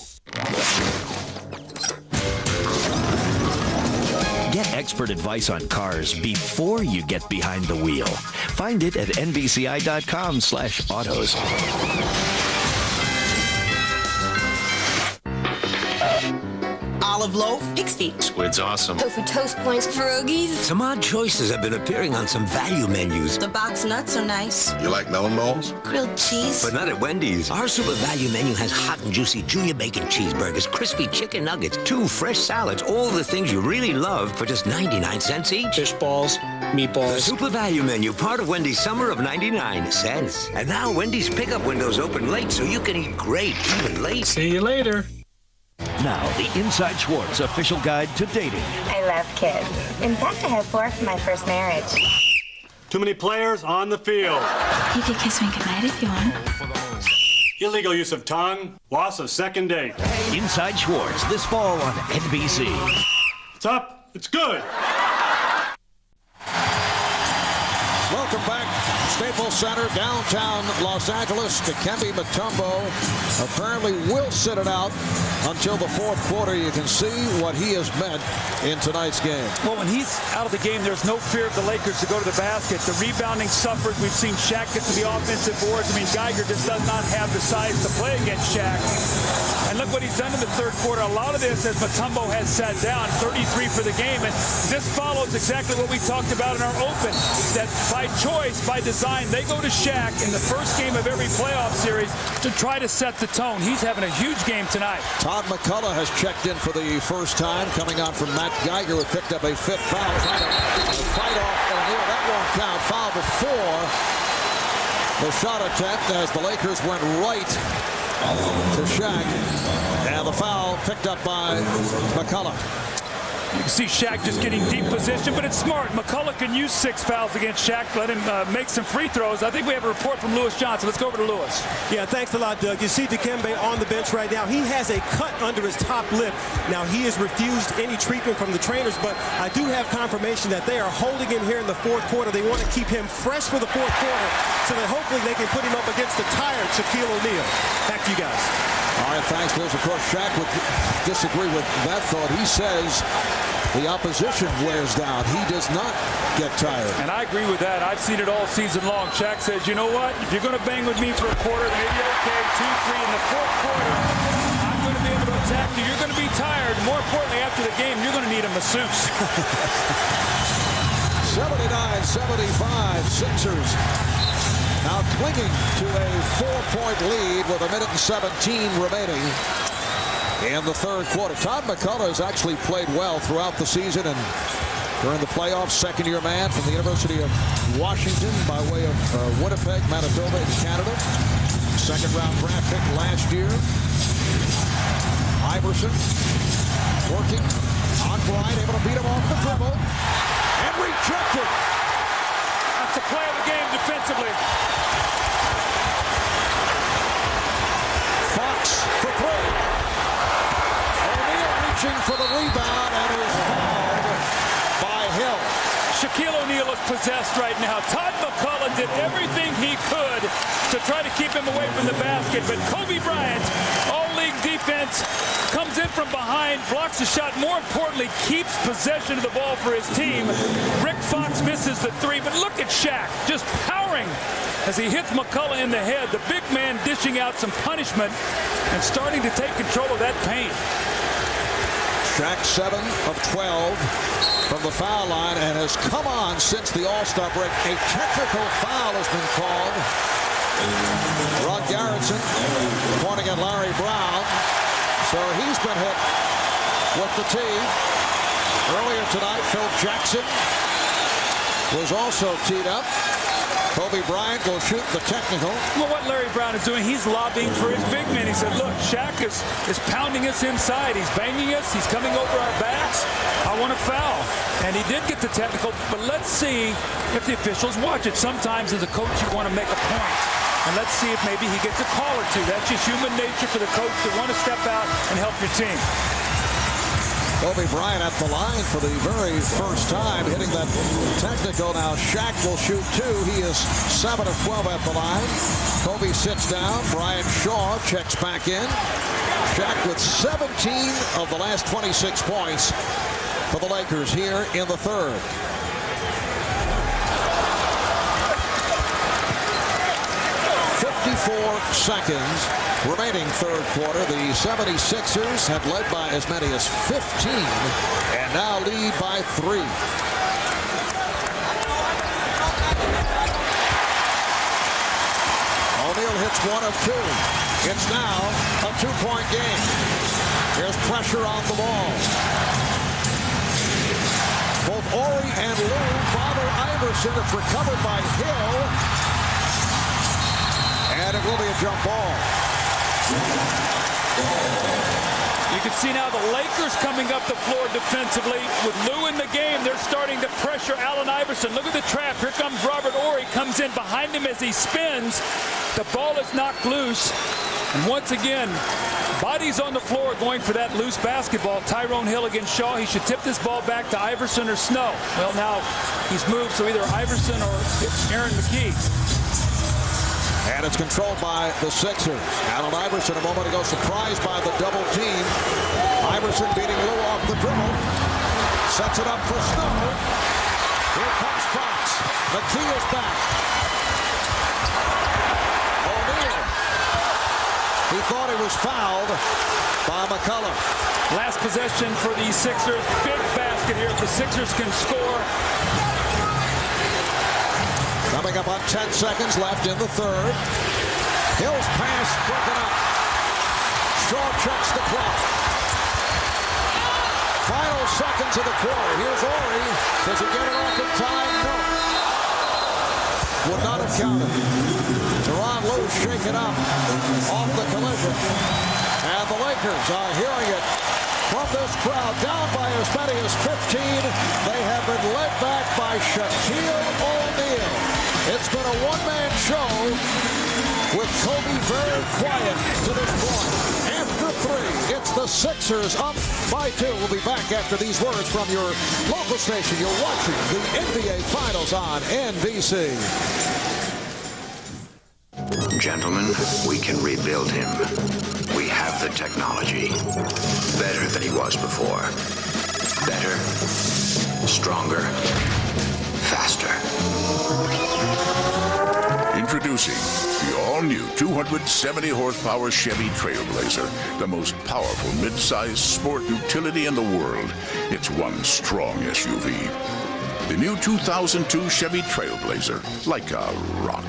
Get expert advice on cars before you get behind the wheel. Find it at nvci.com/autos. Olive loaf, pig's feet. Squid's awesome. Tofu toast points, pierogies. Some odd choices have been appearing on some value menus. The box nuts are nice. You like melon balls? Grilled cheese. But not at Wendy's. Our super value menu has hot and juicy junior bacon cheeseburgers, crispy chicken nuggets, 2 fresh salads, all the things you really love for just 99 cents each. Fish balls, meatballs. The super value menu, part of Wendy's summer of 99 cents. And now Wendy's pickup windows open late so you can eat great even late. See you later. Now, the Inside Schwartz official guide to dating. I love kids. In fact, I had 4 from my first marriage. Too many players on the field. You could kiss me goodnight if you want. Illegal use of tongue. Loss of second date. Inside Schwartz this fall on NBC. It's up. It's good. Welcome back. Staples Center, downtown Los Angeles. Dikembe Mutombo apparently will sit it out until the fourth quarter. You can see what he has meant in tonight's game. Well, when he's out of the game, there's no fear of the Lakers to go to the basket. The rebounding suffers. We've seen Shaq get to the offensive boards. I mean, Geiger just does not have the size to play against Shaq. And look what he's done in the third quarter. A lot of this as Mutombo has sat down, 33 for the game. And this follows exactly what we talked about in our open, that by choice, by design, they go to Shaq in the first game of every playoff series to try to set the tone. He's having a huge game tonight. Todd McCullough has checked in for the first time, coming on from Matt Geiger, who picked up a 5th foul, trying to fight off O'Neal. That won't count. Foul before the shot attempt as the Lakers went right to Shaq. And the foul picked up by McCullough. You can see Shaq just getting deep position, but it's smart. McCullough can use 6 fouls against Shaq, let him make some free throws. I think we have a report from Lewis Johnson. Let's go over to Lewis. Yeah, thanks a lot, Doug. You see Dikembe on the bench right now. He has a cut under his top lip. Now, he has refused any treatment from the trainers, but I do have confirmation that they are holding him here in the fourth quarter. They want to keep him fresh for the fourth quarter so that hopefully they can put him up against the tired Shaquille O'Neal. Back to you guys. All right, thanks, Liz. Of course, Shaq would disagree with that thought. He says the opposition wears down. He does not get tired. And I agree with that. I've seen it all season long. Shaq says, you know what? If you're going to bang with me for a quarter, maybe okay, 2, 3 in the fourth quarter, I'm going to be able to attack you. You're going to be tired. More importantly, after the game, you're going to need a masseuse. 79-75, Sixers now clinging to a 4-point lead with 1:17 remaining in the third quarter. Todd McCullough has actually played well throughout the season and during the playoffs. Second-year man from the University of Washington by way of Winnipeg, Manitoba in Canada. Second-round draft pick last year. Iverson working on Bryant, able to beat him off the dribble and rejected. That's the play of the game defensively. Fox for 3. O'Neal reaching for the rebound and is fouled by Hill. Shaquille O'Neal is possessed right now. Todd McCullough did everything he could to try to keep him away from the basket, but Kobe Bryant, all-league defense defense, comes in from behind, blocks the shot. More importantly, keeps possession of the ball for his team. Rick Fox misses the three, but look at Shaq just powering as he hits McCullough in the head. The big man dishing out some punishment and starting to take control of that paint. Shaq 7 of 12 from the foul line and has come on since the All-Star break. A technical foul has been called. Ron Garrettson pointing at Larry Brown. So he's been hit with the tee. Earlier tonight, Phil Jackson was also teed up. Kobe Bryant will shoot the technical. Well, what Larry Brown is doing, he's lobbying for his big man. He said, look, Shaq is pounding us inside. He's banging us. He's coming over our backs. I want to foul. And he did get the technical, but let's see if the officials watch it. Sometimes as a coach, you want to make a point. And let's see if maybe he gets a call or two. That's just human nature for the coach to want to step out and help your team. Kobe Bryant at the line for the very first time, hitting that technical. Now Shaq will shoot two. He is 7 of 12 at the line. Kobe sits down. Brian Shaw checks back in. Shaq with 17 of the last 26 points for the Lakers here in the third. Seconds remaining third quarter. The 76ers have led by as many as 15 and now lead by 3. O'Neal hits 1 of 2. It's now a 2-point game. There's pressure on the ball. Both Ori and Lue bother Iverson. It's recovered by Hill. And it will be a jump ball. You can see now the Lakers coming up the floor defensively. With Lue in the game, they're starting to pressure Allen Iverson. Look at the trap. Here comes Robert Horry. Comes in behind him as he spins. The ball is knocked loose. And once again, bodies on the floor going for that loose basketball. Tyrone Hill against Shaw. He should tip this ball back to Iverson or Snow. Well, now he's moved, so either Iverson or Aaron McKee. And it's controlled by the Sixers. Allen Iverson a moment ago surprised by the double team. Iverson beating Lue off the dribble. Sets it up for Snow. Here comes Fox. McKee is back. O'Neal. He thought he was fouled by McCullough. Last possession for the Sixers. Big basket here if the Sixers can score. Coming up on 10 seconds left in the third. Hill's pass broken up. Shaw checks the clock. Final seconds of the quarter. Here's Horry. Does he get it off in time? No. Would not have counted. Tyronn Lue shaken up off the collision. And the Lakers are hearing it from this crowd. Down by as many as 15. They have been led back by Shaquille O'Neal. It's been a one-man show with Kobe very quiet to this point. After 3, it's the Sixers up by 2. We'll be back after these words from your local station. You're watching the NBA Finals on NBC. Gentlemen, we can rebuild him. We have the technology. Better than he was before. Better, stronger, faster. Introducing the all-new 270-horsepower Chevy Trailblazer, the most powerful mid-size sport utility in the world. It's one strong SUV. The new 2002 Chevy Trailblazer, like a rock.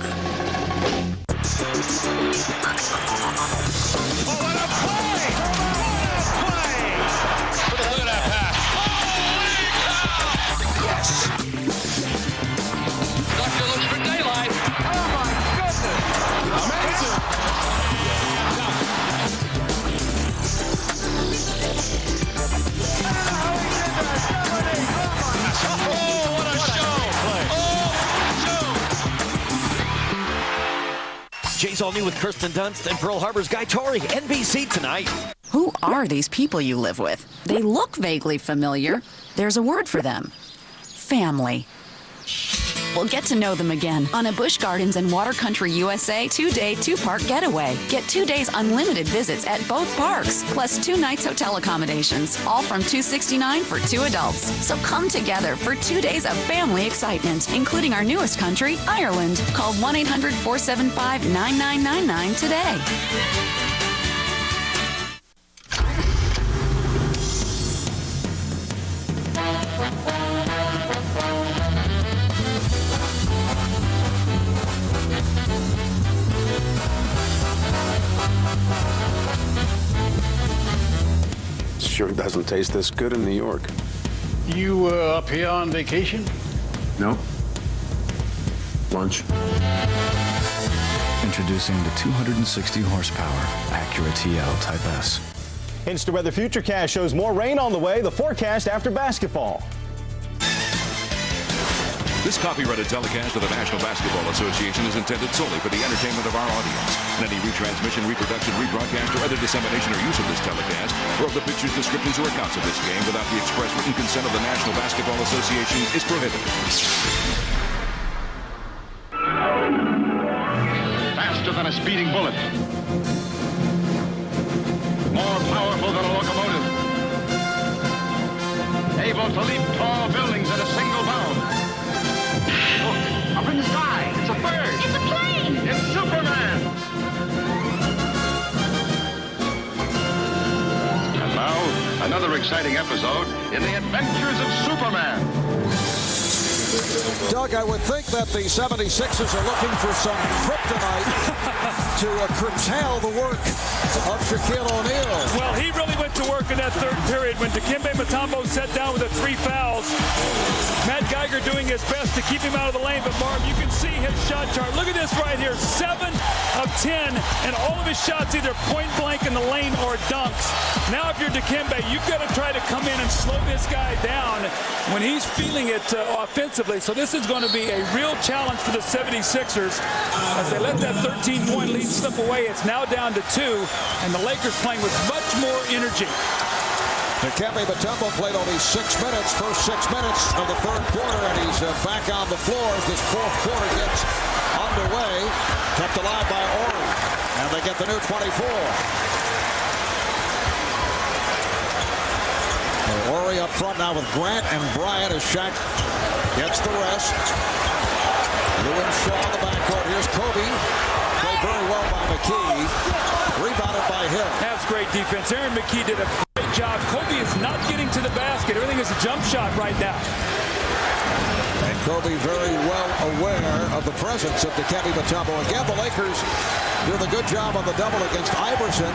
Jay's All New with Kirsten Dunst and Pearl Harbor's Guy Torrey. NBC tonight. Who are these people you live with? They look vaguely familiar. There's a word for them. Family. people get to know them again on a Busch Gardens and Water Country USA 2-day, 2-park getaway. Get 2 days unlimited visits at both parks, plus 2 nights hotel accommodations, all from $269 for 2 adults. So come together for 2 days of family excitement, including our newest country, Ireland. Call 1-800-475-9999 today. Sure doesn't taste this good in New York. You up here on vacation? No. Lunch. Introducing the 260 horsepower Acura TL Type S. Insta Weather Futurecast shows more rain on the way. The forecast after basketball. This copyrighted telecast of the National Basketball Association is intended solely for the entertainment of our audience. And any retransmission, reproduction, rebroadcast, or other dissemination or use of this telecast, or of the pictures, descriptions, or accounts of this game without the express written consent of the National Basketball Association is prohibited. Faster than a speeding bullet. More powerful than a locomotive. Able to leap tall buildings in a single bound. Look, up in the sky. It's a bird. It's a plane. It's Superman. And now, another exciting episode in the adventures of Superman. Doug, I would think that the 76ers are looking for some kryptonite to curtail the work of Shaquille O'Neal. Well, he really went to work in that third period when Dikembe Mutombo sat down with the 3 fouls. Matt Geiger doing his best to keep him out of the lane, but Marv, you can see his shot chart. Look at this right here, 7 of 10, and all of his shots either point blank in the lane or dunks. Now if you're Dikembe, you've got to try to come in and slow this guy down when he's feeling it offensively. So this is going to be a real challenge for the 76ers as they let that 13-point lead slip away. It's now down to 2, and the Lakers playing with much more energy. Dikembe Mutombo played only 6 minutes, first 6 minutes of the third quarter, and he's back on the floor as this fourth quarter gets underway. Kept alive by Ori, and they get the new 24. Ori up front now with Grant and Bryant as Shaq gets the rest. Lue and Shaw in the backcourt. Here's Kobe. Played very well by McKee. Rebounded by Hill. That's great defense. Aaron McKee did a great job. Kobe is not getting to the basket. Everything is a jump shot right now. And Kobe very well aware of the presence of Dikembe Mutombo. Again, the Lakers doing a good job on the double against Iverson.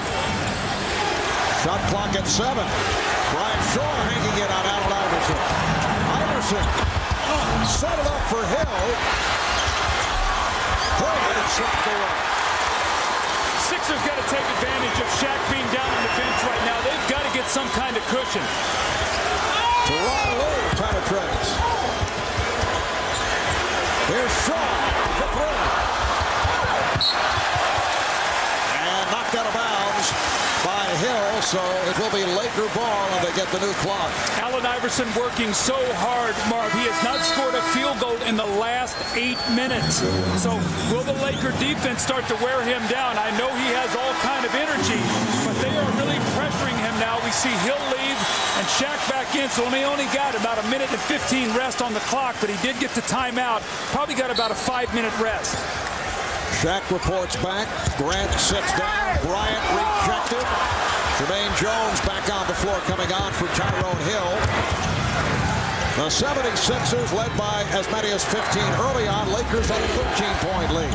Shot clock at 7. Bryant Shaw hanging it on Allen Iverson. Iverson set it up for Hill. Hill had it slapped away. Sixers got to take advantage of Shaq being down on the bench right now. They've got to get some kind of cushion. Tyronn Lue penetrates. Here's Shaw for 3. And knocked out of bounds by Hill, so it will be Laker ball, and they get the new clock. Allen Iverson working so hard, Marv. He has not scored a field goal in the last 8 minutes. So will the Laker defense start to wear him down? I know he has all kind of energy, but they are really pressuring him now. We see Hill leave and Shaq back in, so he only got about 1 minute and 15 rest on the clock, but he did get the timeout. Probably got about a 5-minute rest. Shaq reports back. Grant sits down. Bryant rejected. Jermaine Jones back on the floor, coming on for Tyrone Hill. The 76ers led by as many as 15 early on. Lakers on a 13-point lead.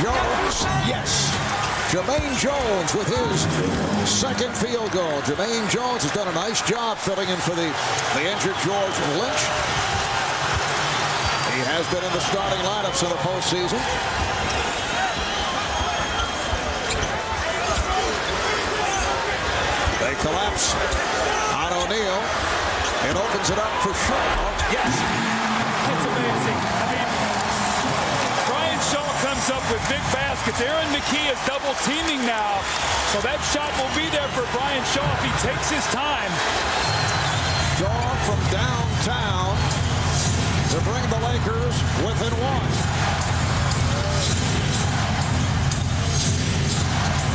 Jones, yes. Jermaine Jones with his second field goal. Jermaine Jones has done a nice job filling in for the injured George Lynch. He has been in the starting lineups in the postseason. They collapse on O'Neal. It opens it up for Shaw. Yes. It's amazing. I mean, Brian Shaw comes up with big baskets. Aaron McKee is double teaming now. So that shot will be there for Brian Shaw if he takes his time. Shaw from downtown to bring the Lakers within one.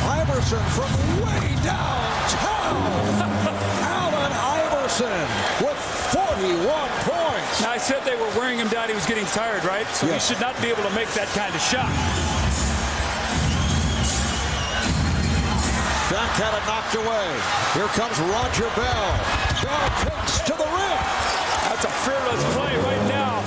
Iverson from way downtown. Allen Iverson with 41 points. Now, I said they were wearing him down. He was getting tired, right? So he should not be able to make that kind of shot. Shaq had it knocked away. Here comes Roger Bell. Bell kicks to the rim. That's a fearless play right now.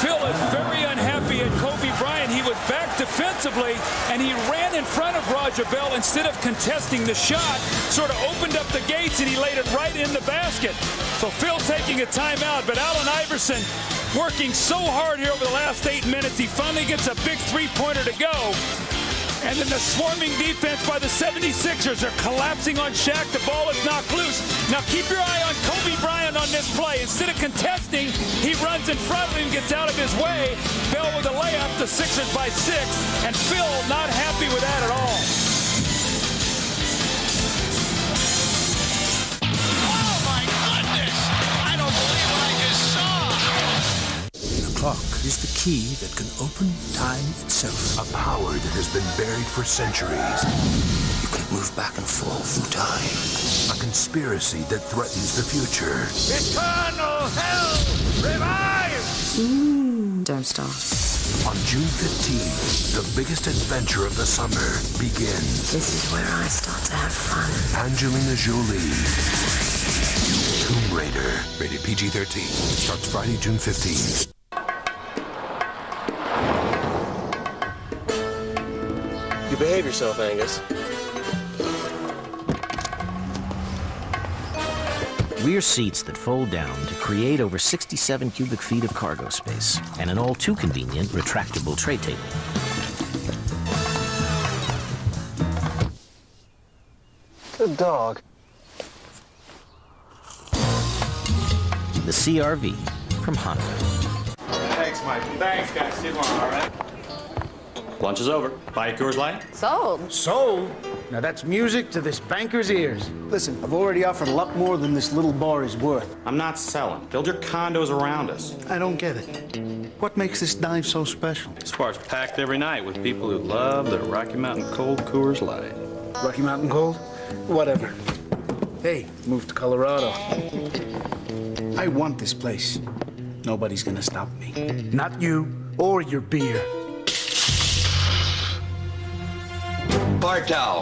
Phil is very unhappy at Kobe Bryant. He was back defensively, and he ran in front of Roger Bell instead of contesting the shot. Sort of opened up the gates, and he laid it right in the basket. So Phil taking a timeout, but Allen Iverson working so hard here over the last 8 minutes. He finally gets a big three-pointer to go. And then the swarming defense by the 76ers are collapsing on Shaq. The ball is knocked loose. Now keep your eye on Kobe Bryant on this play. Instead of contesting, he runs in front of him, gets out of his way. Bell with a layup, the Sixers by 6. And Phil not happy with that at all. Oh, my goodness! I don't believe what I just saw! The clock is the key that can open time itself. A power that has been buried for centuries. You can move back and forth through time. A conspiracy that threatens the future. Eternal hell revive! Don't stop. On June 15th, the biggest adventure of the summer begins. This is where I start to have fun. Angelina Jolie. Tomb Raider. Rated PG-13. Starts Friday, June 15th. You behave yourself, Angus. Rear seats that fold down to create over 67 cubic feet of cargo space and an all too convenient retractable tray table. Good dog. The CR-V from Honda. Thanks, Mike. Thanks, guys. See you tomorrow, all right? Lunch is over. Buy a Coors Light? Sold. Sold? Now that's music to this banker's ears. Listen, I've already offered a lot more than this little bar is worth. I'm not selling. Build your condos around us. I don't get it. What makes this dive so special? This bar's packed every night with people who love their Rocky Mountain Cold Coors Light. Rocky Mountain Cold? Whatever. Hey, moved to Colorado. I want this place. Nobody's gonna stop me. Not you or your beer. Bar towel.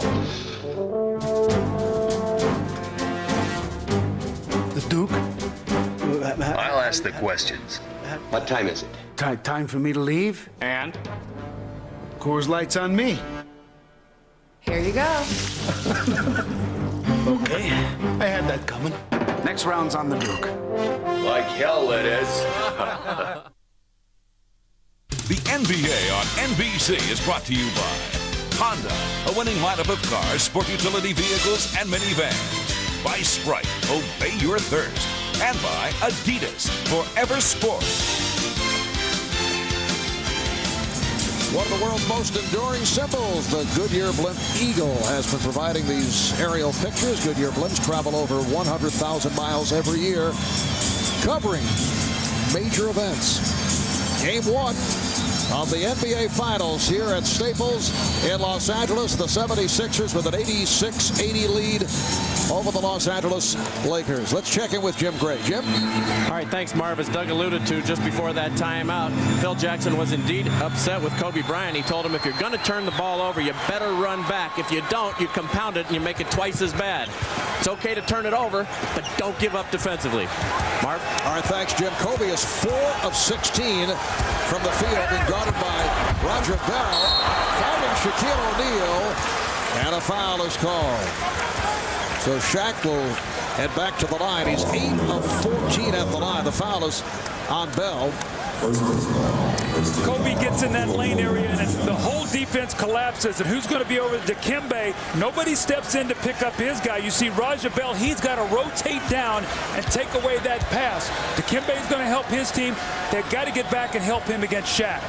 The Duke? I'll ask the questions. What time is it? Time for me to leave? And? Coors Light's on me. Here you go. Okay, I had that coming. Next round's on the Duke. Like hell it is. The NBA on NBC is brought to you by Honda, a winning lineup of cars, sport utility vehicles, and minivans. By Sprite, obey your thirst. And by Adidas, forever sport. One of the world's most enduring symbols, the Goodyear Blimp Eagle, has been providing these aerial pictures. Goodyear blimps travel over 100,000 miles every year, covering major events. Game 1 of the NBA Finals here at Staples in Los Angeles. The 76ers with an 86-80 lead over the Los Angeles Lakers. Let's check in with Jim Gray. Jim? All right, thanks, Marv. As Doug alluded to just before that timeout, Phil Jackson was indeed upset with Kobe Bryant. He told him, if you're going to turn the ball over, you better run back. If you don't, you compound it and you make it twice as bad. It's okay to turn it over, but don't give up defensively. Marv? All right, thanks, Jim. Kobe is 4 of 16 from the field, being guarded by Roger Bell, fouling Shaquille O'Neal, and a foul is called. So Shaq will head back to the line. He's 8 of 14 at the line. The foul is on Bell. Kobe gets in that lane area, and the whole defense collapses. And who's going to be over Dikembe? Nobody steps in to pick up his guy. You see Roger Bell, he's got to rotate down and take away that pass. Dikembe is going to help his team. They've got to get back and help him against Shaq.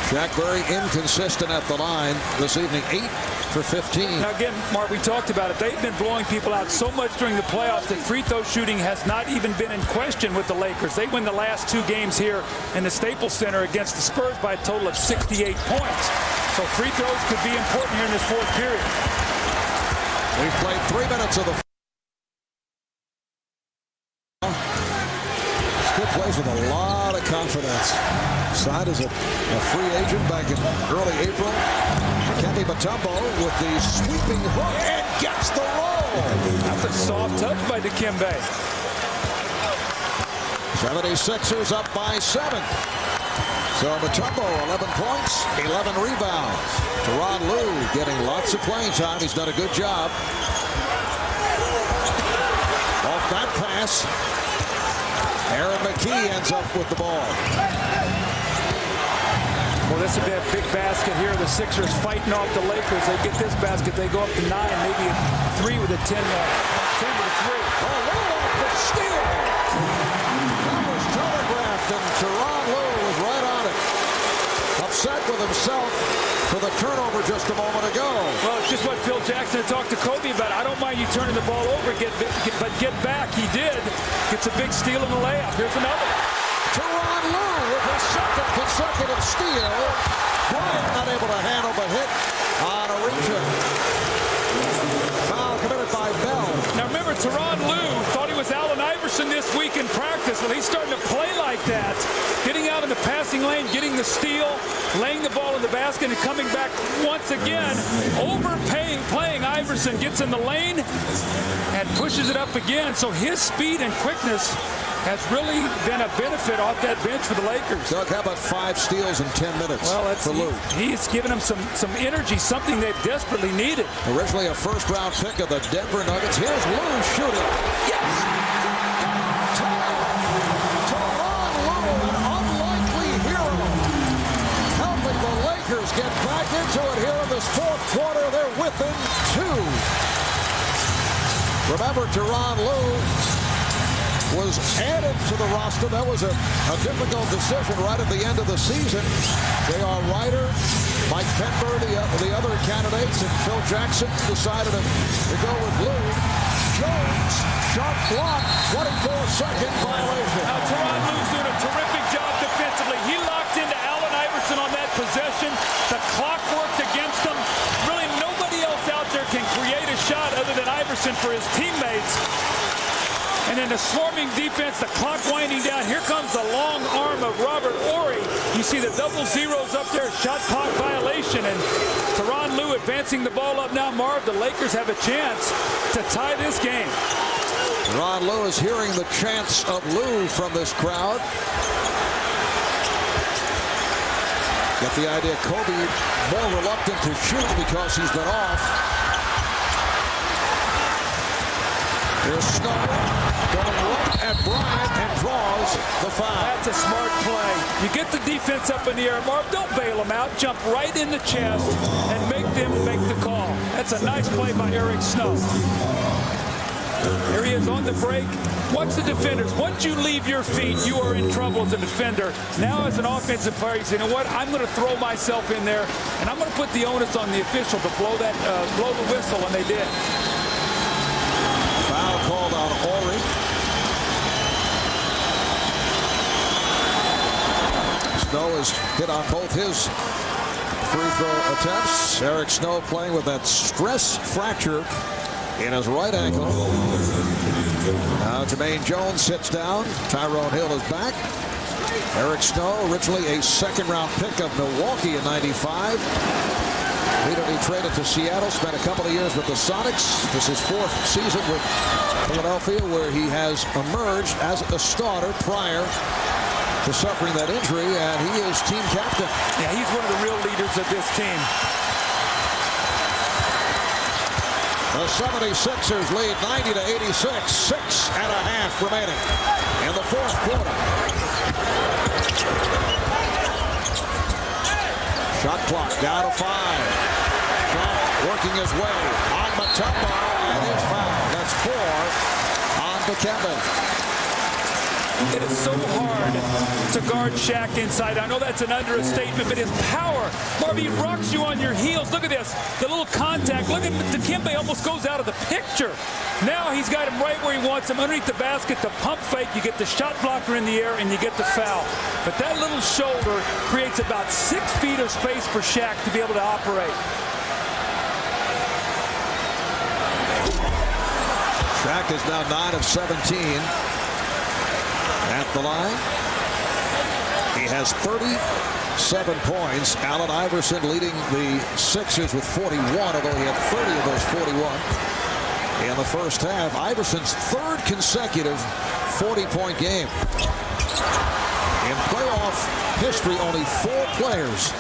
Shaq very inconsistent at the line this evening. 8 for 15. Now again, Mark, we talked about it. They've been blowing people out so much during the playoffs that free throw shooting has not even been in question with the Lakers. They win the last 2 games here in the Staples Center against the Spurs by a total of 68 points. So free throws could be important here in this 4th period. We've played 3 minutes of the Skip plays with a lot of confidence. Signed as a free agent back in early April. Kembe Mutombo with the sweeping hook and gets the roll. That's a soft touch by Dikembe. 76ers up by 7. So Mutombo, 11 points, 11 rebounds. Tyronn Lue getting lots of playing time. He's done a good job. Off that pass, Aaron McKee ends up with the ball. Well, this would be a big basket here. The Sixers fighting off the Lakers. They get this basket. They go up to 9, maybe a 3 with a 10 to 3. Oh, Lue off the steal. That was telegraphed, and Tyronn Lue was right on it. Upset with himself for the turnover just a moment ago. Well, it's just what Phil Jackson had talked to Kobe about. I don't mind you turning the ball over, but get back. He did. Gets a big steal in the layup. Here's another. Tyronn Lue with his 2nd consecutive steal. Bryant not able to handle the hit on a reach-in. Foul committed by Bell. Now remember, Tyronn Lue thought he was Allen Iverson this week in practice. Well, he's starting to play like that. Getting out in the passing lane, getting the steal, laying the ball in the basket, and coming back once again. Playing Iverson, gets in the lane and pushes it up again. So his speed and quickness has really been a benefit off that bench for the Lakers. Doug, how about 5 steals in 10 minutes for Lue? He's given them some energy, something they've desperately needed. Originally a 1st-round pick of the Denver Nuggets. Here's Lue shooting. Yes! Tyronn Lue, an unlikely hero, helping the Lakers get back into it here in this 4th quarter. They're within 2. Remember, Tyronn Lue was added to the roster. That was a difficult decision right at the end of the season. J.R. Ryder, Mike Penber, the other candidates, and Phil Jackson decided to go with Lue. Jones, shot block, 24-second violation. Now Tyronn Lue's doing a terrific job defensively. He locked into Allen Iverson on that possession. The clock worked against him. Really nobody else out there can create a shot other than Iverson for his teammates. And then the swarming defense, the clock winding down. Here comes the long arm of Robert Horry. You see the double zeros up there, shot clock violation. And Tyronn Lue advancing the ball up now. Marv, the Lakers have a chance to tie this game. Tyronn Lue is hearing the chants of Lue from this crowd. Get the idea, Kobe more reluctant to shoot because he's been off. Here's Snow going right at Bryant and draws the foul. That's a smart play. You get the defense up in the air. Marv, don't bail them out. Jump right in the chest and make them make the call. That's a nice play by Eric Snow. Here he is on the break. Watch the defenders. Once you leave your feet, you are in trouble as a defender. Now as an offensive player, you say, you know what? I'm going to throw myself in there, and I'm going to put the onus on the official to blow the whistle, and they did. Foul called on Horry. Snow is hit on both his free throw attempts. Eric Snow playing with that stress fracture in his right ankle. Now Jermaine Jones sits down. Tyrone Hill is back. Eric Snow, originally a 2nd-round pick of Milwaukee in '95. Later he traded to Seattle, spent a couple of years with the Sonics. This is his 4th season with Philadelphia, where he has emerged as a starter prior to suffering that injury, and he is team captain. Yeah, he's one of the real leaders of this team. The 76ers lead 90-86, 6.5 remaining in the 4th quarter. Shot clock down to 5. Shot working his way on Mutombo, and his foul. That's 4 on Dikembe. It is so hard to guard Shaq inside. I know that's an understatement, but his power, Marvin, he rocks you on your heels. Look at this, the little contact. Look at Dikembe almost goes out of the picture. Now he's got him right where he wants him, underneath the basket, the pump fake. You get the shot blocker in the air, and you get the foul. But that little shoulder creates about 6 feet of space for Shaq to be able to operate. Shaq is now 9 of 17 at the line. He has 37 points. Allen Iverson leading the Sixers with 41, although he had 30 of those 41 in the first half. Iverson's 3rd consecutive 40-point game. In playoff history, only 4 players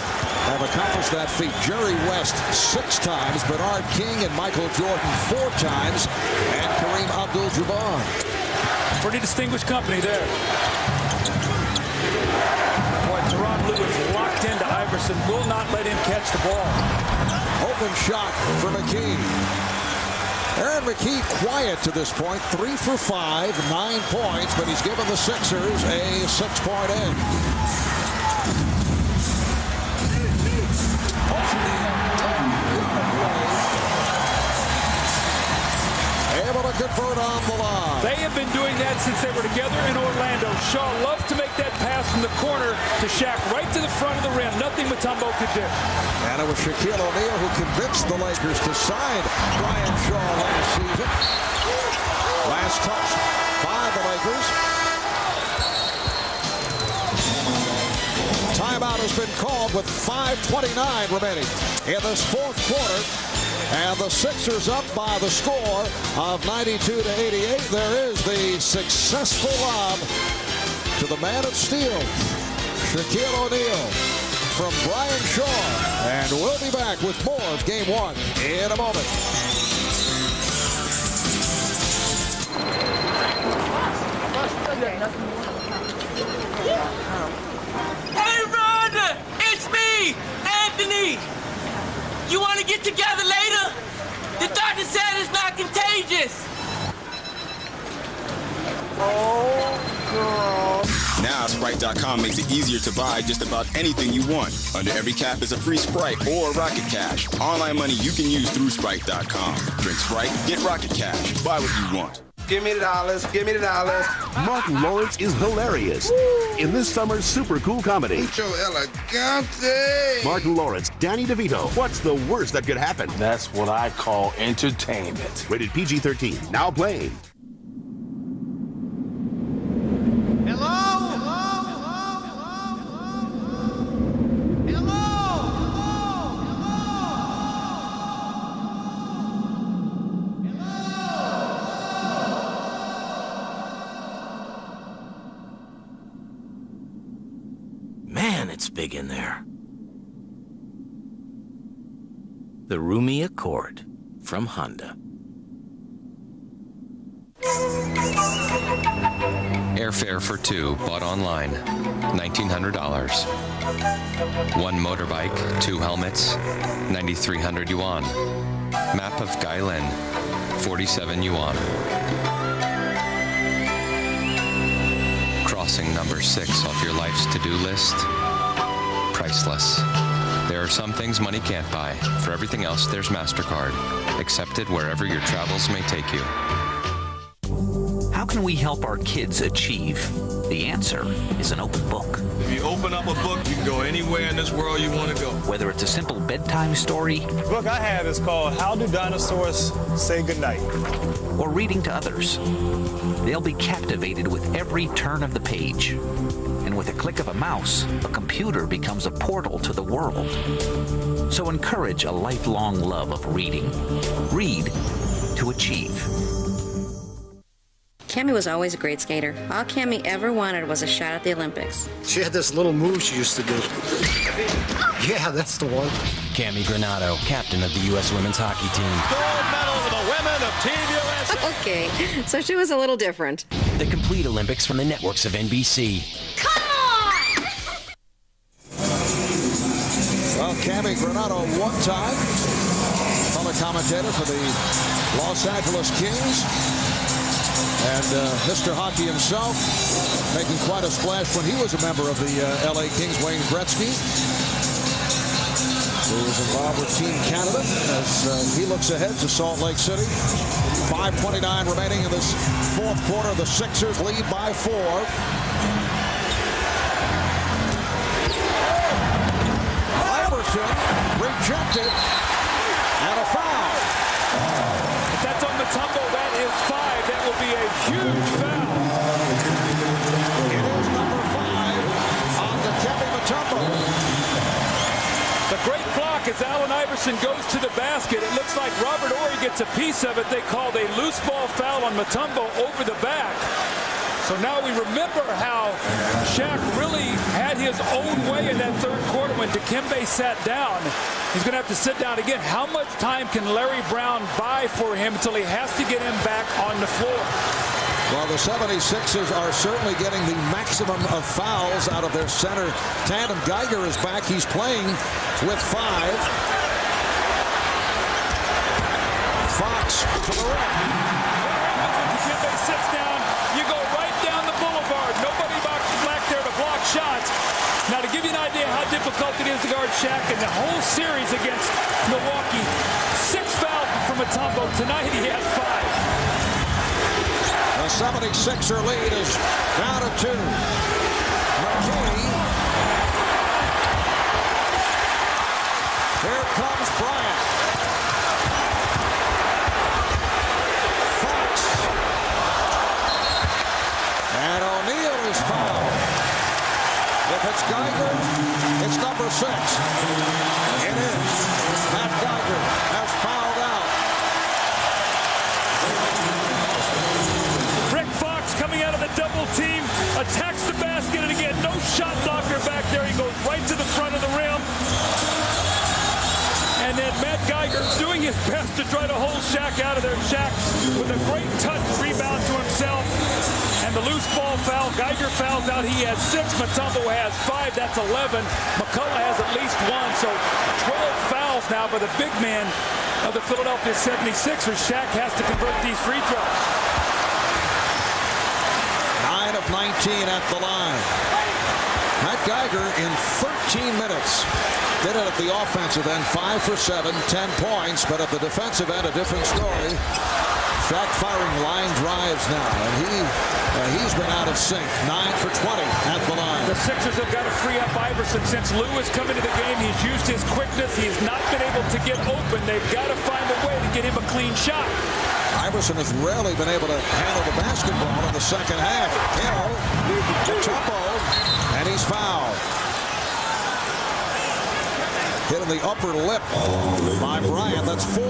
have accomplished that feat. Jerry West 6 times, Bernard King and Michael Jordan 4 times, and Kareem Abdul-Jabbar. Pretty distinguished company there. Boy, Tyronn Lue is locked into Iverson, will not let him catch the ball. Open shot for McKee. Aaron McKee quiet to this point, 3 for 5, 9 points, but he's given the Sixers a 6-point edge. Able to convert on the line. They have been doing that since they were together in Orlando. Shaw loved to make that pass from the corner to Shaq right to the front of the rim. Nothing Mutombo could do. And it was Shaquille O'Neal who convinced the Lakers to sign Bryant Shaw last season. Last touch by the Lakers. Timeout has been called with 5:29 remaining in this 4th quarter. And the Sixers up by the score of 92-88. There is the successful lob to the man of steel, Shaquille O'Neal, from Bryant Shaw. And we'll be back with more of Game 1 in a moment. Hey, Rhonda! It's me, Anthony! You want to get together later? The doctor said it's not contagious. Now, Sprite.com makes it easier to buy just about anything you want. Under every cap is a free Sprite or Rocket Cash. Online money you can use through Sprite.com. Drink Sprite, get Rocket Cash. Buy what you want. Give me the dollars. Give me the dollars. Martin Lawrence is hilarious in this summer's super cool comedy. Mucho elegante. Martin Lawrence, Danny DeVito. What's the worst that could happen? That's what I call entertainment. Rated PG-13. Now playing. Man, it's big in there. The roomy Accord from Honda. Airfare for 2, bought online, $1,900. 1 motorbike, 2 helmets, 9,300 yuan. Map of Gailin, 47 yuan. Crossing number 6 off your life's to-do list, priceless. There are some things money can't buy. For everything else, there's MasterCard. Accepted wherever your travels may take you. How can we help our kids achieve? The answer is an open book. If you open up a book, you can go anywhere in this world you want to go. Whether it's a simple bedtime story, The book I have is called How Do Dinosaurs Say Goodnight? Or reading to others, they'll be captivated with every turn of the page. And with a click of a mouse, a computer becomes a portal to the world. So encourage a lifelong love of reading. Read to achieve. Cammie was always a great skater. All Cammie ever wanted was a shot at the Olympics. She had this little move she used to do. Yeah, that's the one. Cammie Granado, captain of the U.S. women's hockey team. Gold medal to the women of Team USA. Okay, so she was a little different. The complete Olympics from the networks of NBC. Well, Cammie Granado one time, color commentator for the Los Angeles Kings. And Mr. Hockey himself, making quite a splash when he was a member of the L.A. Kings, Wayne Gretzky, who was involved with Team Canada as he looks ahead to Salt Lake City. 5:29 remaining in this fourth quarter. The Sixers lead by 4. Iverson rejected and a foul. If that's on Mutombo, that is 5. That will be a huge foul. It is number 5 on the Dikembe Mutombo. The great block as Allen Iverson goes to the basket. It looks like Robert Horry gets a piece of it. They called a loose ball foul on Mutombo over the back. So now we remember how Shaq really had his own way in that third quarter when Dikembe sat down. He's going to have to sit down again. How much time can Larry Brown buy for him until he has to get him back on the floor? Well, the 76ers are certainly getting the maximum of fouls out of their center tandem. Geiger is back. He's playing with 5. Fox to the right. Dikembe sits down. You go right down the boulevard. Nobody back there to block shots. Now, to give you an idea how difficult it is to guard Shaq in the whole series against Milwaukee, 6 fouls from Mutombo. Tonight he has 5. The 76er lead is down to 2. McKinney. Here comes Bryant. Fox. And O'Neal is fouled. If it's Geiger, it's number 6. It is. Matt Geiger has fouled out. Coming out of the double team, attacks the basket, and again, no shot blocker back there. He goes right to the front of the rim. And then Matt Geiger doing his best to try to hold Shaq out of there. Shaq with a great touch rebound to himself. And the loose ball foul. Geiger fouls out. He has 6. Mutombo has 5. That's 11. McCullough has at least 1. So 12 fouls now by the big man of the Philadelphia 76ers. Shaq has to convert these free throws. 9 of 19 at the line. Matt Geiger in 13 minutes did it at the offensive end. 5 for 7, 10 points, but at the defensive end, a different story. Shaq firing line drives now, and he's been out of sync. 9 for 20 at the line. The Sixers have got to free up Iverson. Since Lue has come into the game, he's used his quickness. He's not been able to get open. They've got to find a way to get him a clean shot. Iverson has rarely been able to handle the basketball in the second half. Hill, Mutombo, and he's fouled. Hit in the upper lip by Bryant. That's 4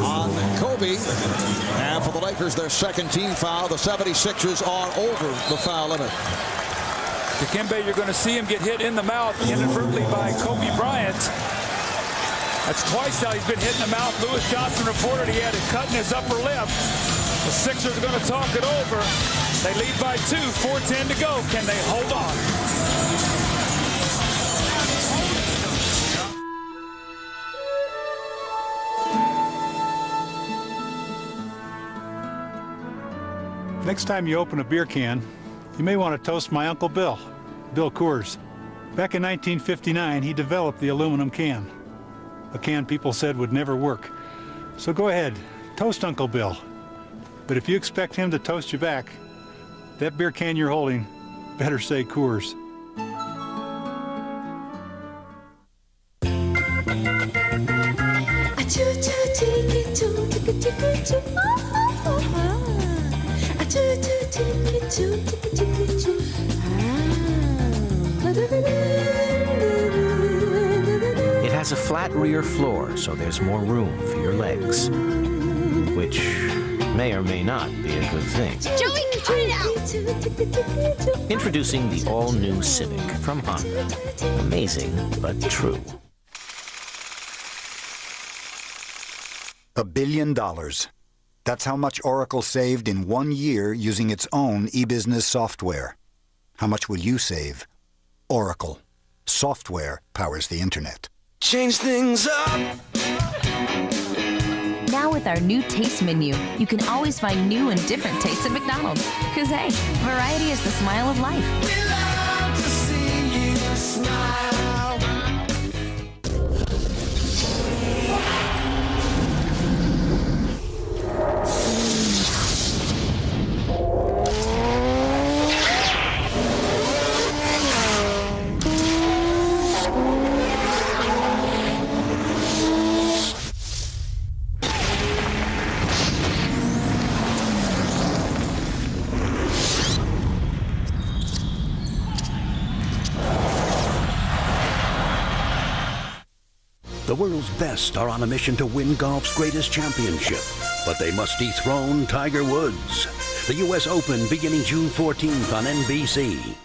on Kobe. And for the Lakers, their second team foul. The 76ers are over the foul limit. Dikembe, you're going to see him get hit in the mouth inadvertently by Kobe Bryant. That's twice now he's been hit in the mouth. Lewis Johnson reported he had a cut in his upper lip. The Sixers are going to talk it over. They lead by 2, 4:10 to go. Can they hold on? Next time you open a beer can, you may want to toast my Uncle Bill, Bill Coors. Back in 1959, he developed the aluminum can. A can people said would never work. So go ahead, toast Uncle Bill. But if you expect him to toast you back, that beer can you're holding better say Coors. It has a flat rear floor, so there's more room for your legs, which may or may not be a good thing. Joey, cut it out! Introducing the all-new Civic from Honda. Amazing, but true. $1 billion. That's how much Oracle saved in 1 year using its own e-business software. How much will you save? Oracle. Software powers the internet. Change things up. Now Now with our new taste menu, you can always find new and different tastes at McDonald's. Because, hey, variety is the smile of life. We love to see you smile. The world's best are on a mission to win golf's greatest championship, but they must dethrone Tiger Woods. The U.S. Open beginning June 14th on NBC.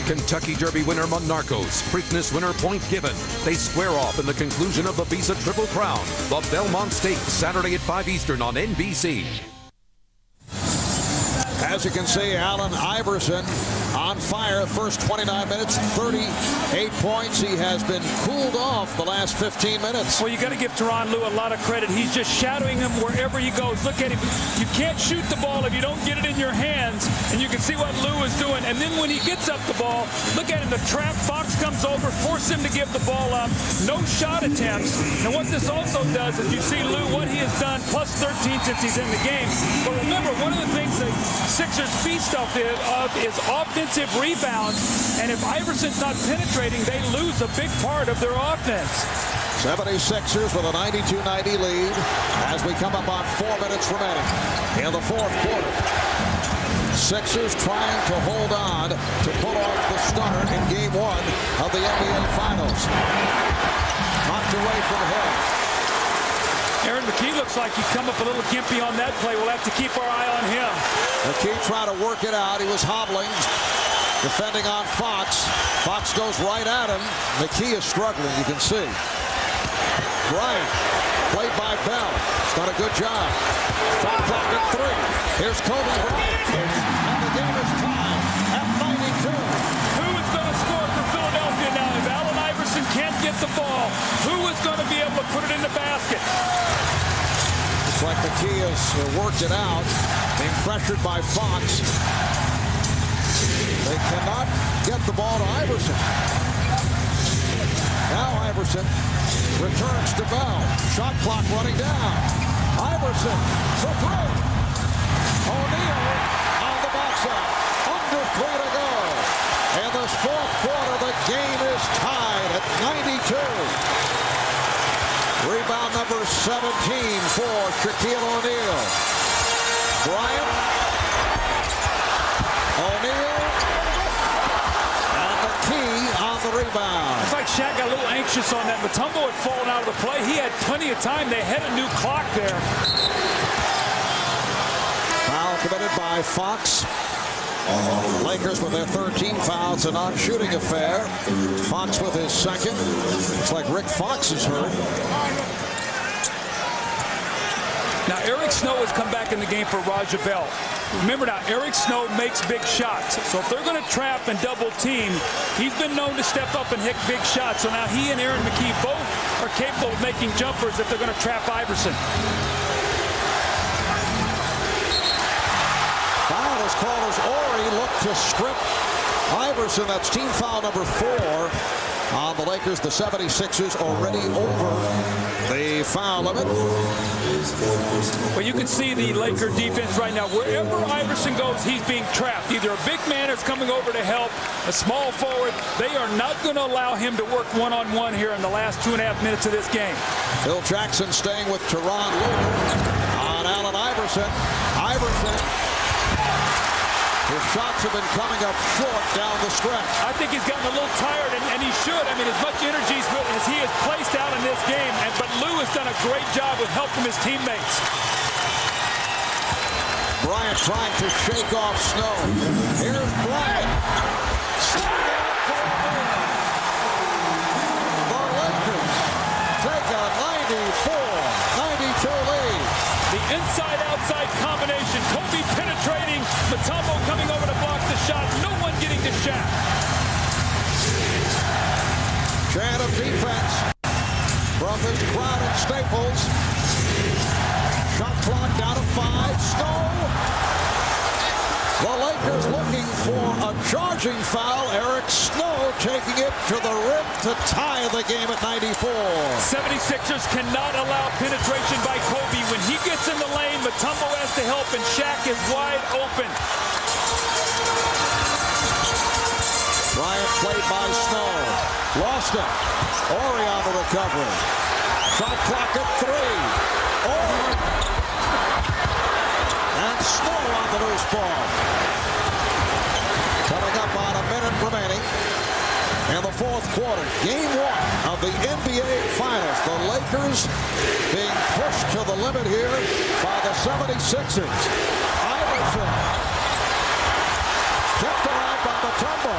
Kentucky Derby winner Monarchos, Preakness winner Point Given. They square off in the conclusion of the Visa Triple Crown. The Belmont Stakes, Saturday at 5 Eastern on NBC. As you can see, Allen Iverson on fire. First 29 minutes, 38 points. He has been cooled off the last 15 minutes. Well, you got to give Tyronn Lue a lot of credit. He's just shadowing him wherever he goes. Look at him. You can't shoot the ball if you don't get it in your hands. And you can see what Lue is doing. And then when he gets up the ball, look at him. The trap. Fox comes over, force him to give the ball up. No shot attempts. And what this also does is you see Lue, what he has done, plus 13 since he's in the game. But remember, one of the things that Sixers feast off of is offensive rebounds, and if Iverson's not penetrating, they lose a big part of their offense. 76ers with a 92-90 lead as we come up on 4 minutes remaining in the fourth quarter. Sixers trying to hold on to pull off the start in Game 1 of the NBA Finals. Knocked away from him. Aaron McKee looks like he come up a little gimpy on that play. We'll have to keep our eye on him. McKee trying to work it out. He was hobbling, defending on Fox. Fox goes right at him. McKee is struggling, you can see. Bryant, played by Bell. He's done a good job. Shot clock at 3. Here's Kobe Bryant. And the game is tied at 92. Who is going to score for Philadelphia now? If Allen Iverson can't get the ball, who is going to be able to put it in the basket? Looks like McKee has worked it out, being pressured by Fox. They cannot get the ball to Iverson. Now Iverson returns to Bell. Shot clock running down. Iverson for 3. O'Neal on the box out. Under 3 to go. In this fourth quarter, the game is tied at 92. Rebound number 17 for Shaquille O'Neal. Bryant. O'Neal. And McKee on the rebound. It's like Shaq got a little anxious on that. Mutombo had fallen out of the play. He had plenty of time. They had a new clock there. Foul committed by Fox. Lakers with their 13 fouls, a non-shooting affair. Fox with his second. It's like Rick Fox is hurt. Now, Eric Snow has come back in the game for Raja Bell. Remember now, Eric Snow makes big shots. So if they're going to trap and double team, he's been known to step up and hit big shots. So now he and Aaron McKee both are capable of making jumpers if they're going to trap Iverson. Foul is called as Ori looked to strip Iverson. That's team foul number 4 on the Lakers. The 76ers already over the foul limit. Well, you can see the Laker defense right now. Wherever Iverson goes, he's being trapped. Either a big man is coming over to help, a small forward. They are not going to allow him to work one-on-one here in the last 2.5 minutes of this game. Phil Jackson staying with Tyronn Lue on Allen Iverson. His shots have been coming up short down the stretch. I think he's gotten a little tired, and he should. I mean, as much energy as he has placed out in this game, but Lue has done a great job with help from his teammates. Bryant trying to shake off Snow. Here's Bryant. The Lakers take a 94-92 lead. The inside-outside combination. Kobe penetrating. Mutombo coming over to block the shot. No one getting to Shaq. Chant of defense from this crowd at Staples. 5. Snow. The Lakers looking for a charging foul. Eric Snow taking it to the rim to tie the game at 94. 76ers cannot allow penetration by Kobe. When he gets in the lane, Mutombo has to help, and Shaq is wide open. Bryant played by Snow. Lost it. Ori on the recovery. Shot clock at 3. Ori. And Snow on the loose ball. Coming up on a minute remaining in the fourth quarter. Game 1 of the NBA Finals. The Lakers being pushed to the limit here by the 76ers. Iverson. Kept alive by Mutombo.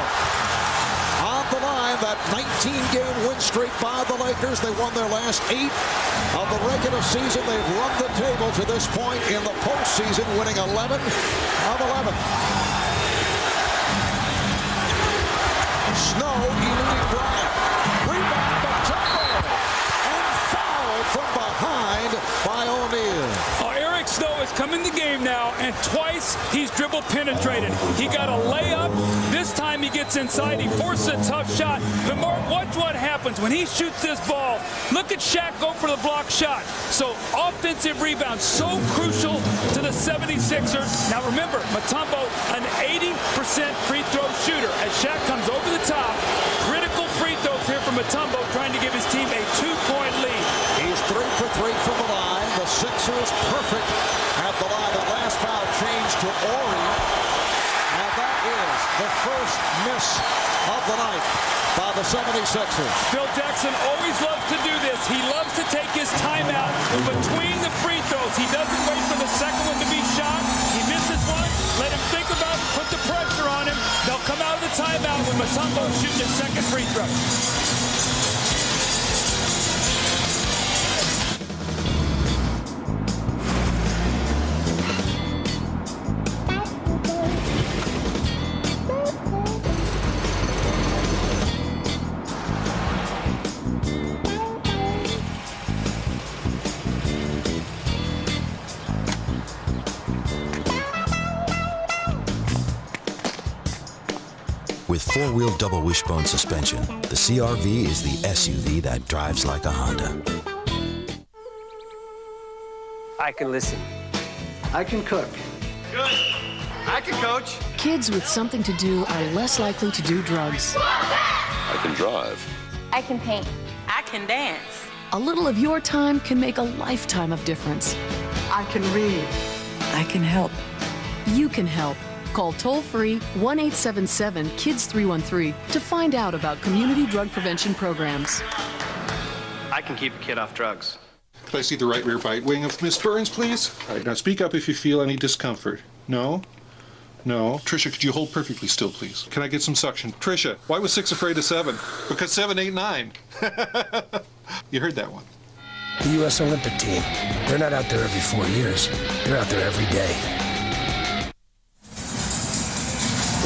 On the line, that 19-game win streak by the Lakers. They won their last 8 of the regular season. They've run the table to this point in the postseason, winning 11 of 11. Snow eluding Bryant. Rebound Mutombo. And fouled from behind by O'Neal. Eric Snow has come in the game now, and twice he's dribble penetrated. He got a layup. This time he gets inside. He forces a tough shot. But Mark, watch what happens when he shoots this ball. Look at Shaq go for the block shot. So offensive rebound, so crucial to the 76ers. Now remember, Mutombo, an 80% free throw shooter. As Shaq comes over the top, critical free throws here from Mutombo, trying to give his team a 2-point lead. He's 3 for 3 from the line. The Sixers perfect at the line. The last foul changed to Ori. And that is the first miss of the night by the 76ers. Phil Jackson always loves to do this. He loves to take his timeout between the free throws. He doesn't wait for the second one to be shot. He misses one. Let him think about it. Put the pressure on him. They'll come out of the timeout when Mutombo shoots his second free throw. With four-wheel double wishbone suspension, the CR-V is the SUV that drives like a Honda. I can listen. I can cook. Good. I can coach. Kids with something to do are less likely to do drugs. I can drive. I can paint. I can dance. A little of your time can make a lifetime of difference. I can read. I can help. You can help. Call toll-free 1-877-KIDS-313 to find out about community drug prevention programs. I can keep a kid off drugs. Could I see the right rear bite wing of Miss Burns, please? All right, now speak up if you feel any discomfort. No? No. Tricia, could you hold perfectly still, please? Can I get some suction? Tricia, why was 6 afraid of 7? Because 7 ain't 9. You heard that one. The U.S. Olympic team. They're not out there every 4 years. They're out there every day.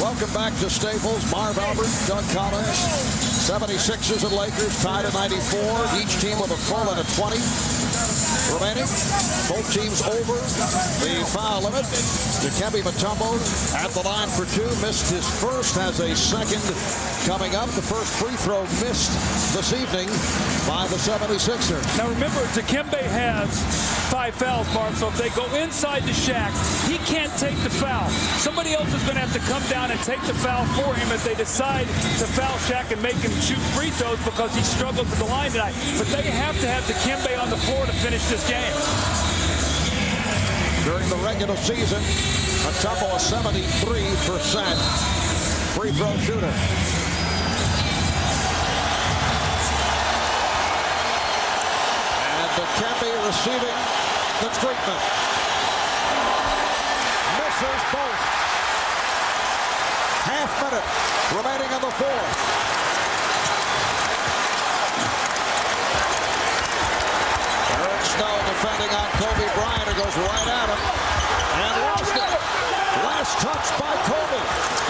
Welcome back to Staples. Marv Albert, Doug Collins. 76ers and Lakers tied at 94. Each team with a full and a 20 remaining. Both teams over the foul limit. Dikembe Mutombo at the line for 2. Missed his first, has a second coming up. The first free throw missed this evening by the 76ers. Now remember, Dikembe has 5 fouls, Mark, so if they go inside the Shaq, he can't take the foul. Somebody else is going to have to come down and take the foul for him if they decide to foul Shaq and make him shoot free throws because he struggled with the line tonight. But they have to have Dikembe on the floor to finish this game. During the regular season, Mutombo a 73% free throw shooter. And Dikembe receiving the treatment. Misses both. Half minute remaining in the fourth. Eric Snow defending on Kobe Bryant, who goes right at him and lost it. Last touch by Kobe.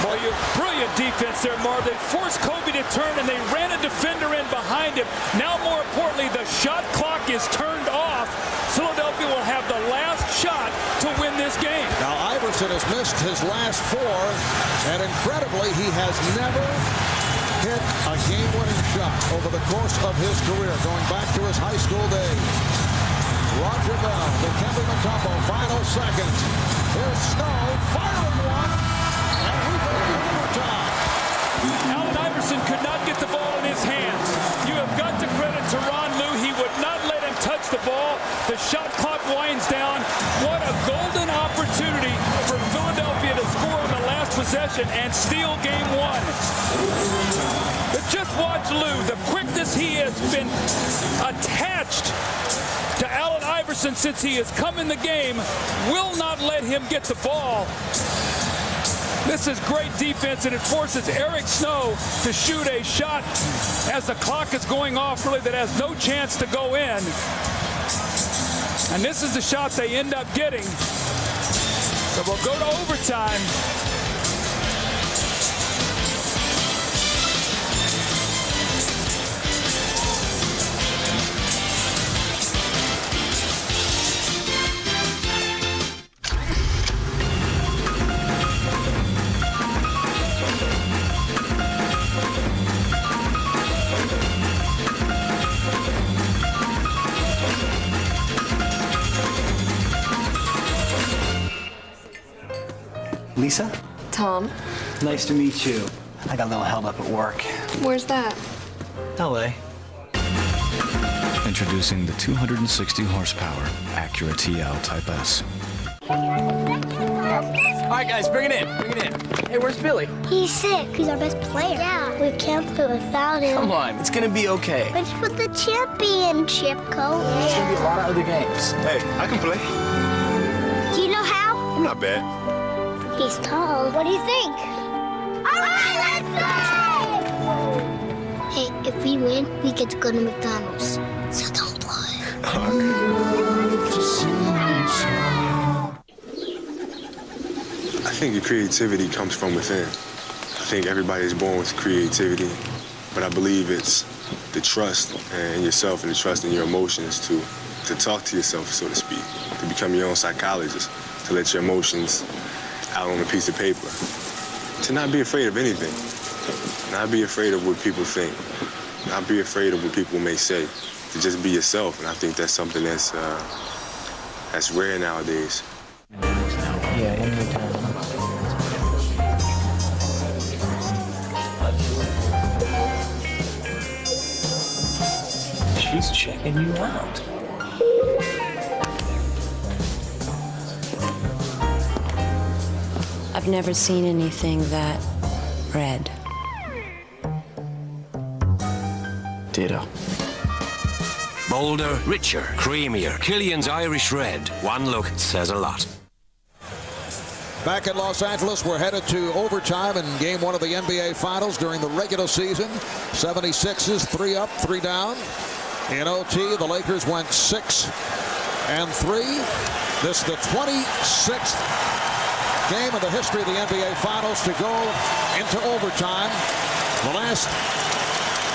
Boy, brilliant defense there, Marv. They forced Kobe to turn, and they ran a defender in behind him. Now, more importantly, the shot clock is turned off. Philadelphia will have the last shot to win this game. Now, Iverson has missed his last 4, and incredibly, he has never hit a game-winning shot over the course of his career, going back to his high school days. Roger Bell, Dikembe Mutombo, final seconds. Here's Snow firing one, and we go to overtime. Allen Iverson could not get the ball in his hands. You have got to credit Tyronn Lue. He would not let him touch the ball. The shot clock winds down. What a golden opportunity for Philadelphia to score on the last possession and steal game 1. But just watch Lue. The quickness he has been attached to Allen Iverson since he has come in the game will not let him get the ball. This is great defense, and it forces Eric Snow to shoot a shot as the clock is going off, really, that has no chance to go in. And this is the shot they end up getting. So we'll go to overtime. Lisa? Tom. Nice to meet you. I got a little held up at work. Where's that? LA. Introducing the 260 horsepower Acura TL Type S. All right, guys, bring it in. Bring it in. Hey, where's Billy? He's sick. He's our best player. Yeah, we can't play without him. Come on, it's gonna be okay. It's for the championship, Coach. There's gonna be a lot of other games. Hey, I can play. Do you know how? I'm not bad. He's tall. What do you think? All right, let's go! Hey, if we win, we get to go to McDonald's. So don't play. I think your creativity comes from within. I think everybody is born with creativity, but I believe it's the trust in yourself and the trust in your emotions to talk to yourself, so to speak, to become your own psychologist, to let your emotions out on a piece of paper, to not be afraid of anything, not be afraid of what people think, not be afraid of what people may say, to just be yourself. And I think that's something that's rare nowadays. Yeah, in return. She's checking you out. I've never seen anything that red. Ditto. Bolder, richer, creamier. Killian's Irish Red. One look says a lot. Back in Los Angeles, we're headed to overtime in Game 1 of the NBA Finals during the regular season. 76ers, 3 up, 3 down. In OT, the Lakers went 6-3. This is the 26th game of the history of the NBA Finals to go into overtime. The last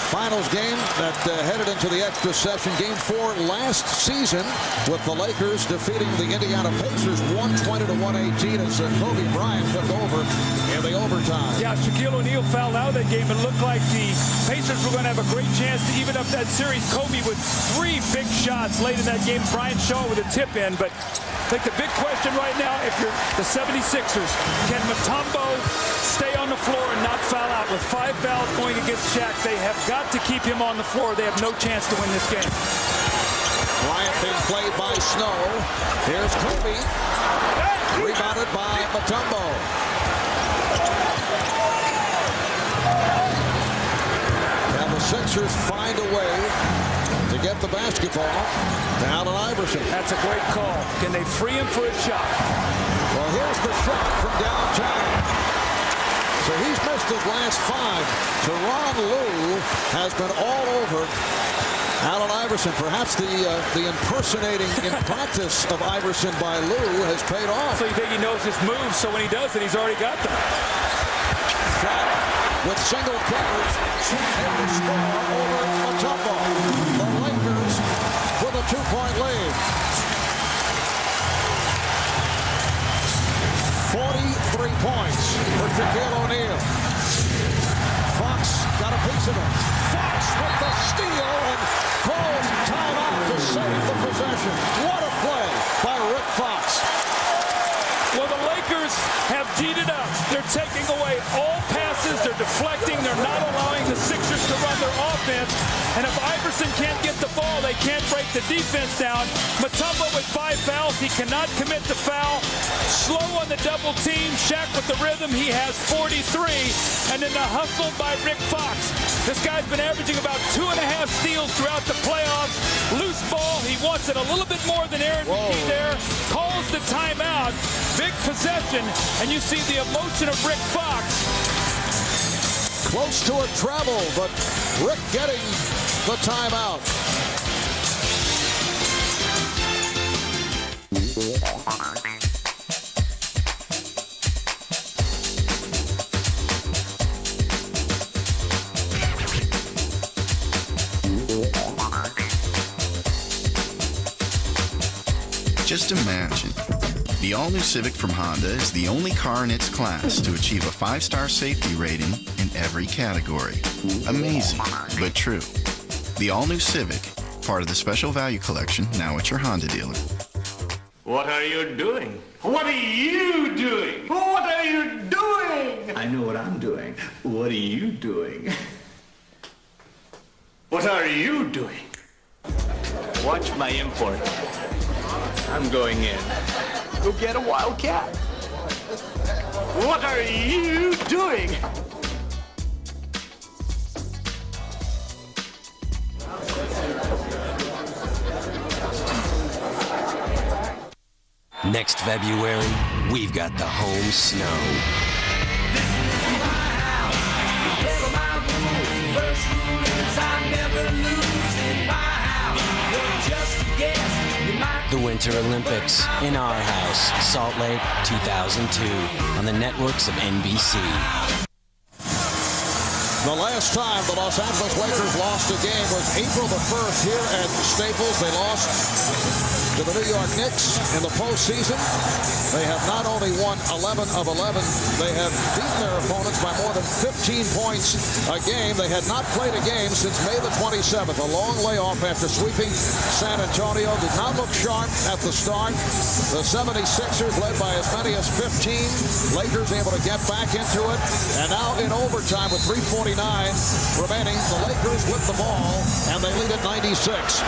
Finals game that headed into the extra session, Game 4 last season, with the Lakers defeating the Indiana Pacers 120-118 as Kobe Bryant took over in the overtime. Yeah, Shaquille O'Neal fouled out that game. It looked like the Pacers were going to have a great chance to even up that series. Kobe with 3 big shots late in that game. Bryant Shaw with a tip in, but I think the big question right now, if you're the 76ers, can Mutombo stay on the floor and not foul out? With 5 fouls going against Shaq, they have got to keep him on the floor. They have no chance to win this game. Bryant being played by Snow. Here's Kobe. Rebounded by Mutombo. And the Sixers find a way to get the basketball to Allen Iverson. That's a great call. Can they free him for a shot? Well, here's the shot from downtown. So he's missed his last 5. Tyronn Lue has been all over Allen Iverson. Perhaps the impersonating in practice of Iverson by Lue has paid off. So you think he knows his moves, so when he does it, he's already got them. Shot with single fingers and the score over Mutombo. The Lakers with a 2-point lead. 43 points for Shaquille O'Neal. Fox got a piece of it. Fox with the steal and calls timeout to save the possession. What a play by Rick Fox. Well, the Lakers have G'd it up. They're taking away all passes. They're deflecting. They're not allowing the Sixers to run their offense. And if Iverson can't get the ball, they can't break the defense down. Mutombo with 5 fouls. He cannot commit the foul. Slow on the double team. Shaq with the rhythm. He has 43. And then the hustle by Rick Fox. This guy's been averaging about 2.5 steals throughout the playoffs. Loose ball. He wants it a little bit more than Aaron McKee there. Calls the timeout. Big possession, and you see the emotion of Rick Fox. Close to a treble, but Rick getting the timeout. Just imagine. The all-new Civic from Honda is the only car in its class to achieve a 5-star safety rating in every category. Amazing, but true. The all-new Civic, part of the Special Value Collection, now at your Honda dealer. What are you doing? What are you doing? What are you doing? I know what I'm doing. What are you doing? What are you doing? Watch my import. I'm going in. Go get a Wildcat. What are you doing? Next February, we've got the home snow. This is my house. Whatever my rules. First rule is I never lose in my house. You're just a guest. The Winter Olympics in our house, Salt Lake 2002, on the networks of NBC. The last time the Los Angeles Lakers lost a game was April the 1st here at Staples. They lost to the New York Knicks in the postseason. They have not only won 11 of 11, they have beaten their opponents by more than 15 points a game. They had not played a game since May the 27th. A long layoff after sweeping San Antonio. Did not look sharp at the start. The 76ers led by as many as 15. Lakers able to get back into it. And now in overtime with 3:49 remaining, the Lakers with the ball, and they lead at 96-94.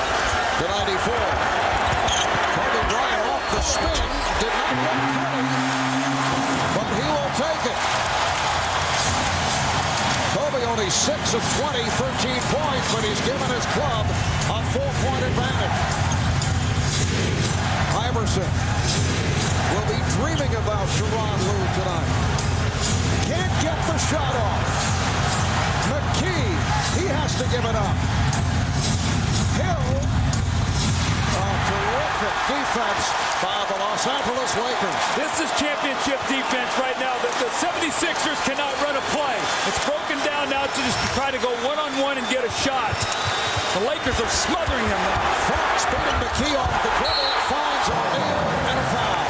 Kobe Bryant off the spin, did not get Curry, but he will take it. Kobe only 6 of 20, 13 points, but he's given his club a 4-point advantage. Iverson will be dreaming about Tyronn Lue tonight. Can't get the shot off. McKee, he has to give it up. Hill, a terrific defense by the Los Angeles Lakers. This is championship defense right now. The 76ers cannot run a play. It's broken down now to just try to go one-on-one and get a shot. The Lakers are smothering them now. Fox beating McKee off the dribble, finds O'Neal, and a foul.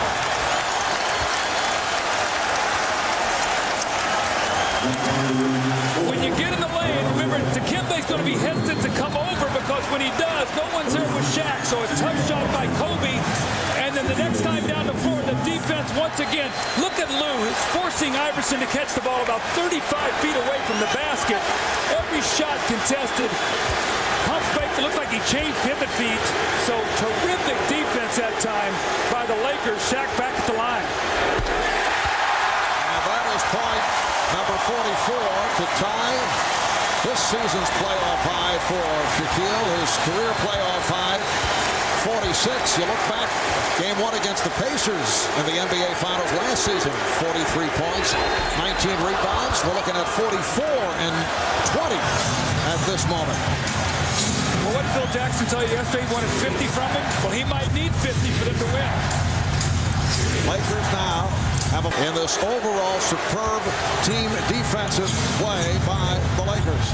When you get in the lane, remember, Dikembe's going to be hesitant to come over because when he does, no one's there with Shaq. So a tough shot by Kobe. And then the next time down the floor, the defense once again. Look at Lue. He's forcing Iverson to catch the ball about 35 feet away from the basket. Every shot contested. Pump fake. It looks like he changed pivot feet. So terrific defense that time by the Lakers. Shaq back at the line. And that is point number 44 to tie this season's playoff high for Shaquille, his career playoff high, 46. You look back, game 1 against the Pacers in the NBA Finals last season, 43 points, 19 rebounds. We're looking at 44 and 20 at this moment. Well, what did Phil Jackson tell you yesterday? He wanted 50 from him. Well, he might need 50 for them to win. Lakers now in this overall superb team defensive play by the Lakers.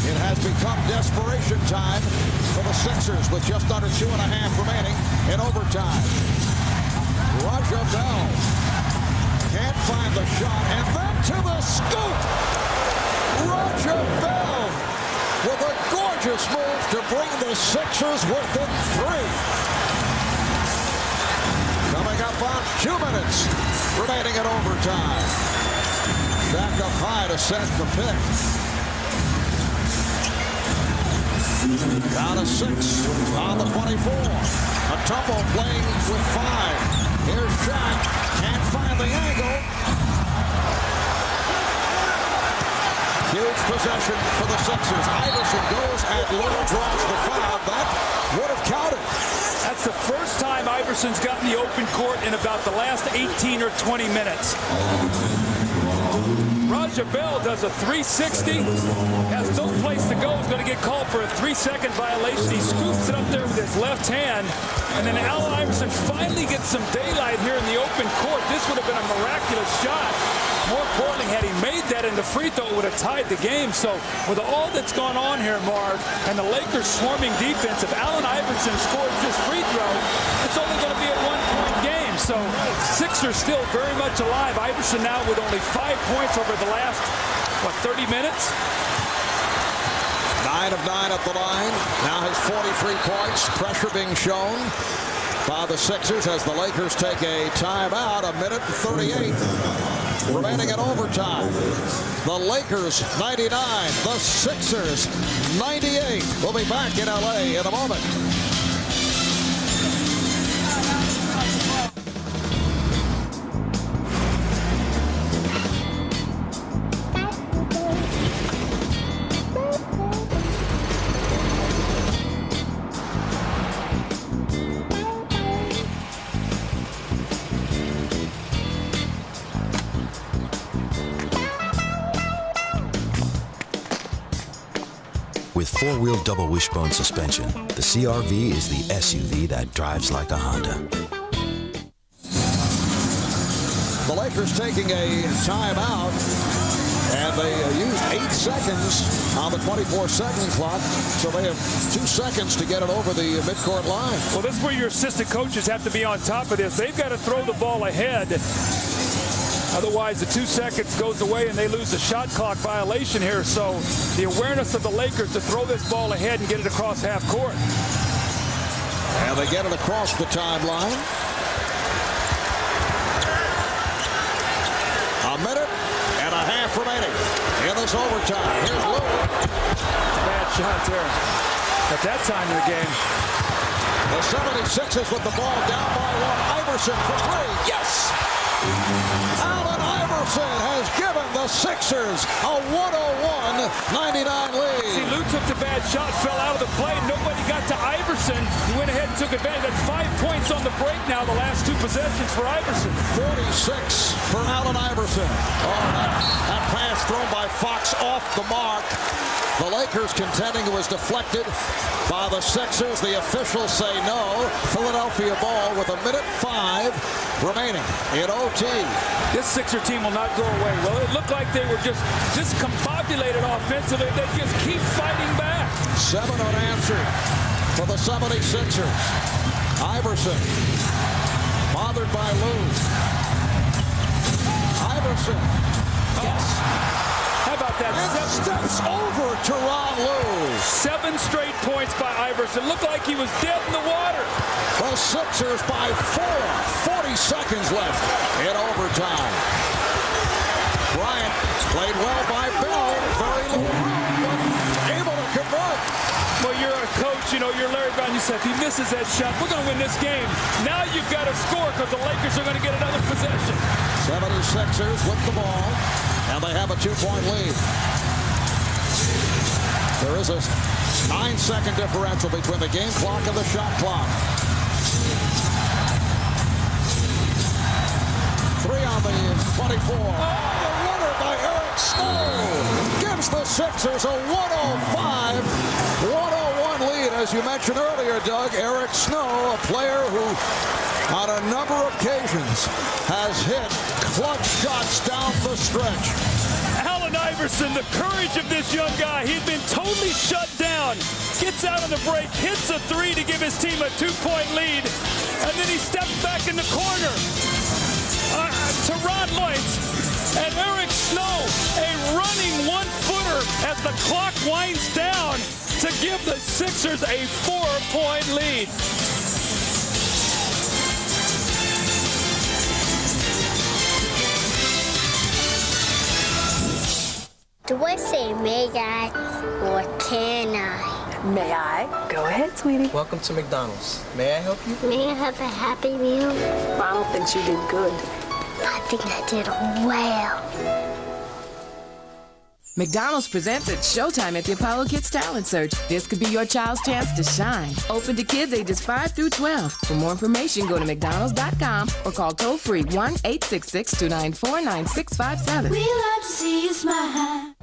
It has become desperation time for the Sixers with just under 2.5 remaining in overtime. Raja Bell can't find the shot, and then to the scoop. Raja Bell with a gorgeous move to bring the Sixers within 3. Coming up on 2 minutes remaining in overtime. Back up high to set the pick. Down to 6 on the 24. A tumble playing with 5. Here's Shaq. Can't find the angle. Huge possession for the Sixers. Iverson goes and Lue draws the foul. That would have counted. That's the first time Iverson's gotten the open court in about the last 18 or 20 minutes. Raja Bell does a 360, has no place to go, is going to get called for a 3-second violation. He scoops it up there with his left hand, and then Allen Iverson finally gets some daylight here in the open court. This would have been a miraculous shot. More importantly, had he made that in the free throw, it would have tied the game. So with all that's gone on here, Marv, and the Lakers swarming defense, if Allen Iverson scores this free throw, it's only going to be a 1-point game. So Sixers still very much alive. Iverson now with only 5 points over the last, 30 minutes? 9 of 9 at the line. Now has 43 points. Pressure being shown by the Sixers as the Lakers take a timeout. 1:38 remaining in overtime. The Lakers 99, the Sixers 98. We'll be back in LA in a moment. With four-wheel double wishbone suspension, the CR-V is the SUV that drives like a Honda. The Lakers taking a timeout, and they used 8 seconds on the 24-second clock, so they have 2 seconds to get it over the midcourt line. Well, this is where your assistant coaches have to be on top of this. They've got to throw the ball ahead. Otherwise, the 2 seconds goes away and they lose the shot clock violation here. So the awareness of the Lakers to throw this ball ahead and get it across half court. And they get it across the timeline. 1.5 minutes remaining in this overtime. Here's Lue. Bad shot there at that time in the game. The 76ers with the ball down by 1. Iverson for 3. Yes! Allen Iverson has given the Sixers a 101-99 lead. See, Lue took the bad shot, fell out of the play. Nobody got to Iverson. He went ahead and took advantage. That's 5 points on the break now, the last 2 possessions for Iverson. 46 for Allen Iverson. Oh, that pass thrown by Fox off the mark. The Lakers contending it was deflected by the Sixers. The officials say no. Philadelphia ball with 1.5 minutes remaining in OT. This Sixer team will not go away. Well, it looked like they were just discombobulated offensively. They just keep fighting back. 7 unanswered for the 76ers. Iverson bothered by Lue. Iverson. Yes. How about that? And steps over Tyronn Lue. 7 straight points by Iverson. Looked like he was dead in the water. The Sixers by 4. 40 seconds left in overtime. Bryant played well by Bell. Very little room, but able to convert. Well, you're a coach, you're Larry Brown. You said if he misses that shot, we're going to win this game. Now you've got to score because the Lakers are going to get another possession. 76ers with the ball, and they have a 2-point lead. There is a 9-second differential between the game clock and the shot clock. 3 on the 24. Oh, the runner by Eric Snow gives the Sixers a 105-101 lead. As you mentioned earlier, Doug, Eric Snow, a player who on a number of occasions has hit clutch shots down the stretch. Allen Iverson, the courage of this young guy. He'd been totally shut down. Gets out on the break, hits a 3 to give his team a 2-point lead. and then he steps back in the corner. Tyronn Lue and Eric Snow, a running one-footer as the clock winds down to give the Sixers a 4-point lead. Do I say may I or can I? May I? Go ahead, sweetie. Welcome to McDonald's. May I help you? May I have a Happy Meal? I don't think she did good. I think I did well. McDonald's presents It's Showtime at the Apollo Kids Talent Search. This could be your child's chance to shine. Open to kids ages 5 through 12. For more information, go to mcdonalds.com or call toll-free 1-866-294-9657. We love to see you smile.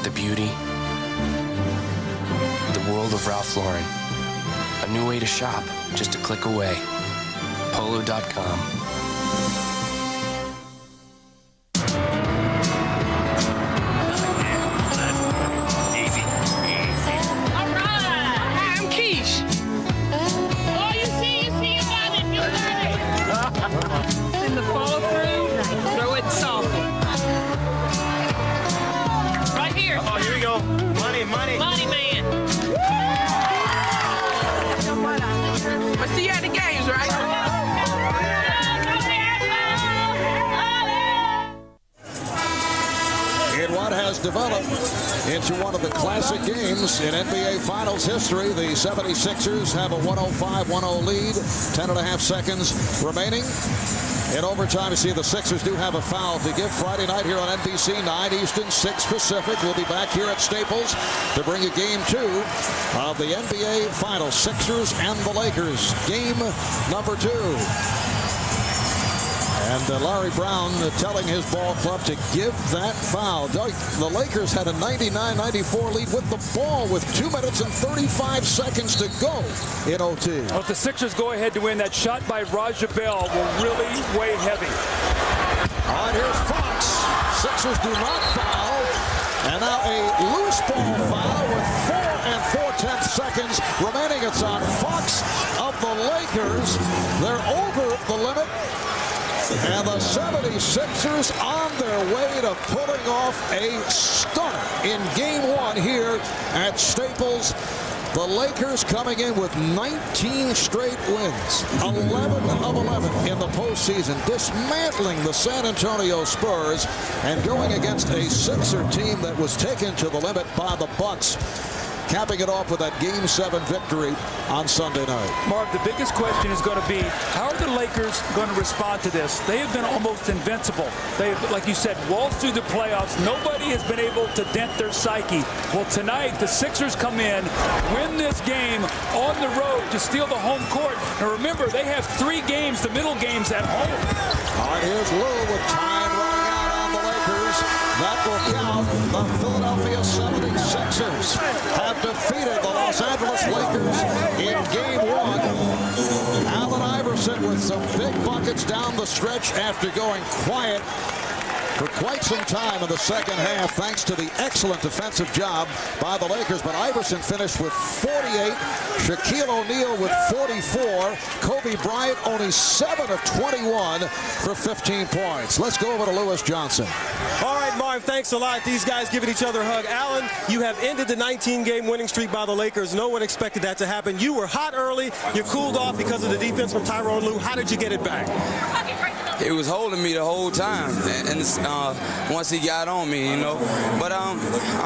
The beauty, the world of Ralph Lauren. A new way to shop, just a click away. Polo.com. In the follow through, throw it softly. Right here. Oh, here we go. Money, money. Money man. I see you at the games, right? In what has developed into one of the classic games in NBA Finals history, the 76ers have a 105-10 lead, 10.5 seconds remaining. In overtime, you see the Sixers do have a foul to give Friday night here on NBC, 9 Eastern, 6 Pacific. We'll be back here at Staples to bring you Game 2 of the NBA Finals, Sixers and the Lakers. Game number 2. And Larry Brown telling his ball club to give that foul. The Lakers had a 99-94 lead with the ball with 2 minutes and 35 seconds to go in OT. Well, if the Sixers go ahead to win, that shot by Raja Bell will really weigh heavy. All right, here's Fox. Sixers do not foul. And now a loose ball foul with 4 4/10 seconds remaining. It's on Fox of the Lakers. They're over the limit. And the 76ers on their way to pulling off a stunner in Game 1 here at Staples. The Lakers coming in with 19 straight wins, 11 of 11 in the postseason, dismantling the San Antonio Spurs and going against a Sixer team that was taken to the limit by the Bucks, capping it off with that Game 7 victory on Sunday night. Mark, the biggest question is going to be, how are the Lakers going to respond to this? They have been almost invincible. They have, like you said, waltzed through the playoffs. Nobody has been able to dent their psyche. Well, tonight, the Sixers come in, win this game on the road to steal the home court. And remember, they have 3 games, the middle games at home. All right, here's Lue with time running out on the Lakers. That will count. The Philadelphia 76ers have defeated the Los Angeles Lakers in Game 1. Allen Iverson with some big buckets down the stretch after going quiet for quite some time in the second half, thanks to the excellent defensive job by the Lakers. But Iverson finished with 48. Shaquille O'Neal with 44. Kobe Bryant only 7 of 21 for 15 points. Let's go over to Lewis Johnson. All right, Marv, thanks a lot. These guys giving each other a hug. Allen, you have ended the 19-game winning streak by the Lakers. No one expected that to happen. You were hot early. You cooled off because of the defense from Tyronn Lue. How did you get it back? It was holding me the whole time, and once he got on me, you know. But I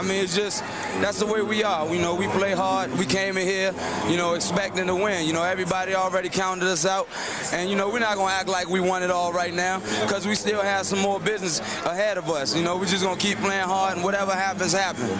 mean, it's just that's the way we are. You know, we play hard. We came in here, you know, expecting to win. You know, everybody already counted us out, and you know, we're not gonna act like we won it all right now because we still have some more business ahead of us. You know, we're just gonna keep playing hard, and whatever happens, happens.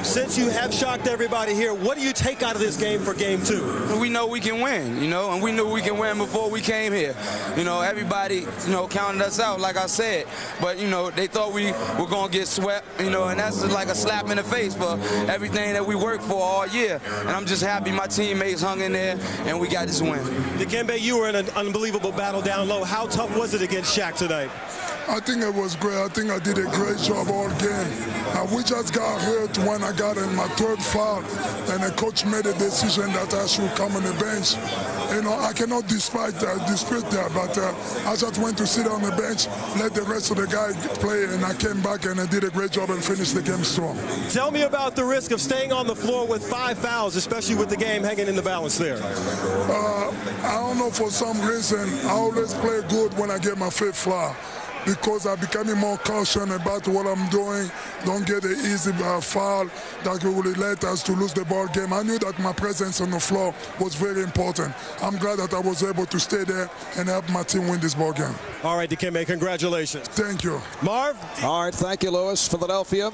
Since you have shocked everybody here, what do you take out of this game for Game 2? We know we can win, you know, and we knew we can win before we came here. You know, everybody, you know, counted us out, like I said. But, they thought we were going to get swept, and that's like a slap in the face for everything that we worked for all year. And I'm just happy my teammates hung in there, and we got this win. Dikembe, you were in an unbelievable battle down low. How tough was it against Shaq tonight? I think it was great. I think I did a great job all game. We just got hurt when I got in my third foul, and the coach made a decision that I should come on the bench. I cannot dispute that, but I just went to sit on the bench, let the rest of the guys play, and I came back and I did a great job and finished the game strong. Tell me about the risk of staying on the floor with 5 fouls, especially with the game hanging in the balance there. I don't know, for some reason, I always play good when I get my 5th foul, because I'm becoming more cautious about what I'm doing. Don't get an easy foul that will let us to lose the ball game. I knew that my presence on the floor was very important. I'm glad that I was able to stay there and help my team win this ball game. All right, Dikembe, congratulations. Thank you. Marv? All right, thank you, Lewis. Philadelphia,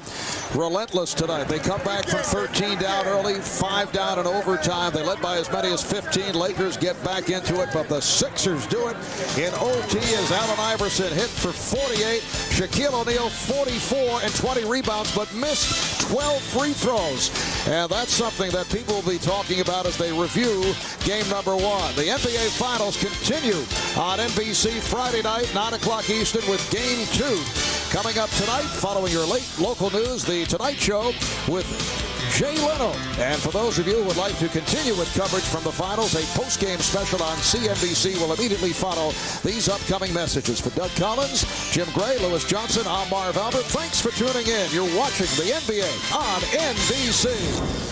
relentless tonight. They come back from 13 down early, 5 down in overtime. They led by as many as 15. Lakers get back into it, but the Sixers do it in OT as Allen Iverson hit for 48. Shaquille O'Neal 44 and 20 rebounds, but missed 12 free throws. And that's something that people will be talking about as they review game number 1. The NBA Finals continue on NBC Friday night, 9 o'clock Eastern, with game 2. Coming up tonight, following your late local news, The Tonight Show with Jay Leno. And for those of you who would like to continue with coverage from the finals, a post-game special on CNBC will immediately follow these upcoming messages. For Doug Collins, Jim Gray, Lewis Johnson, I'm Marv Albert. Thanks for tuning in. You're watching the NBA on NBC.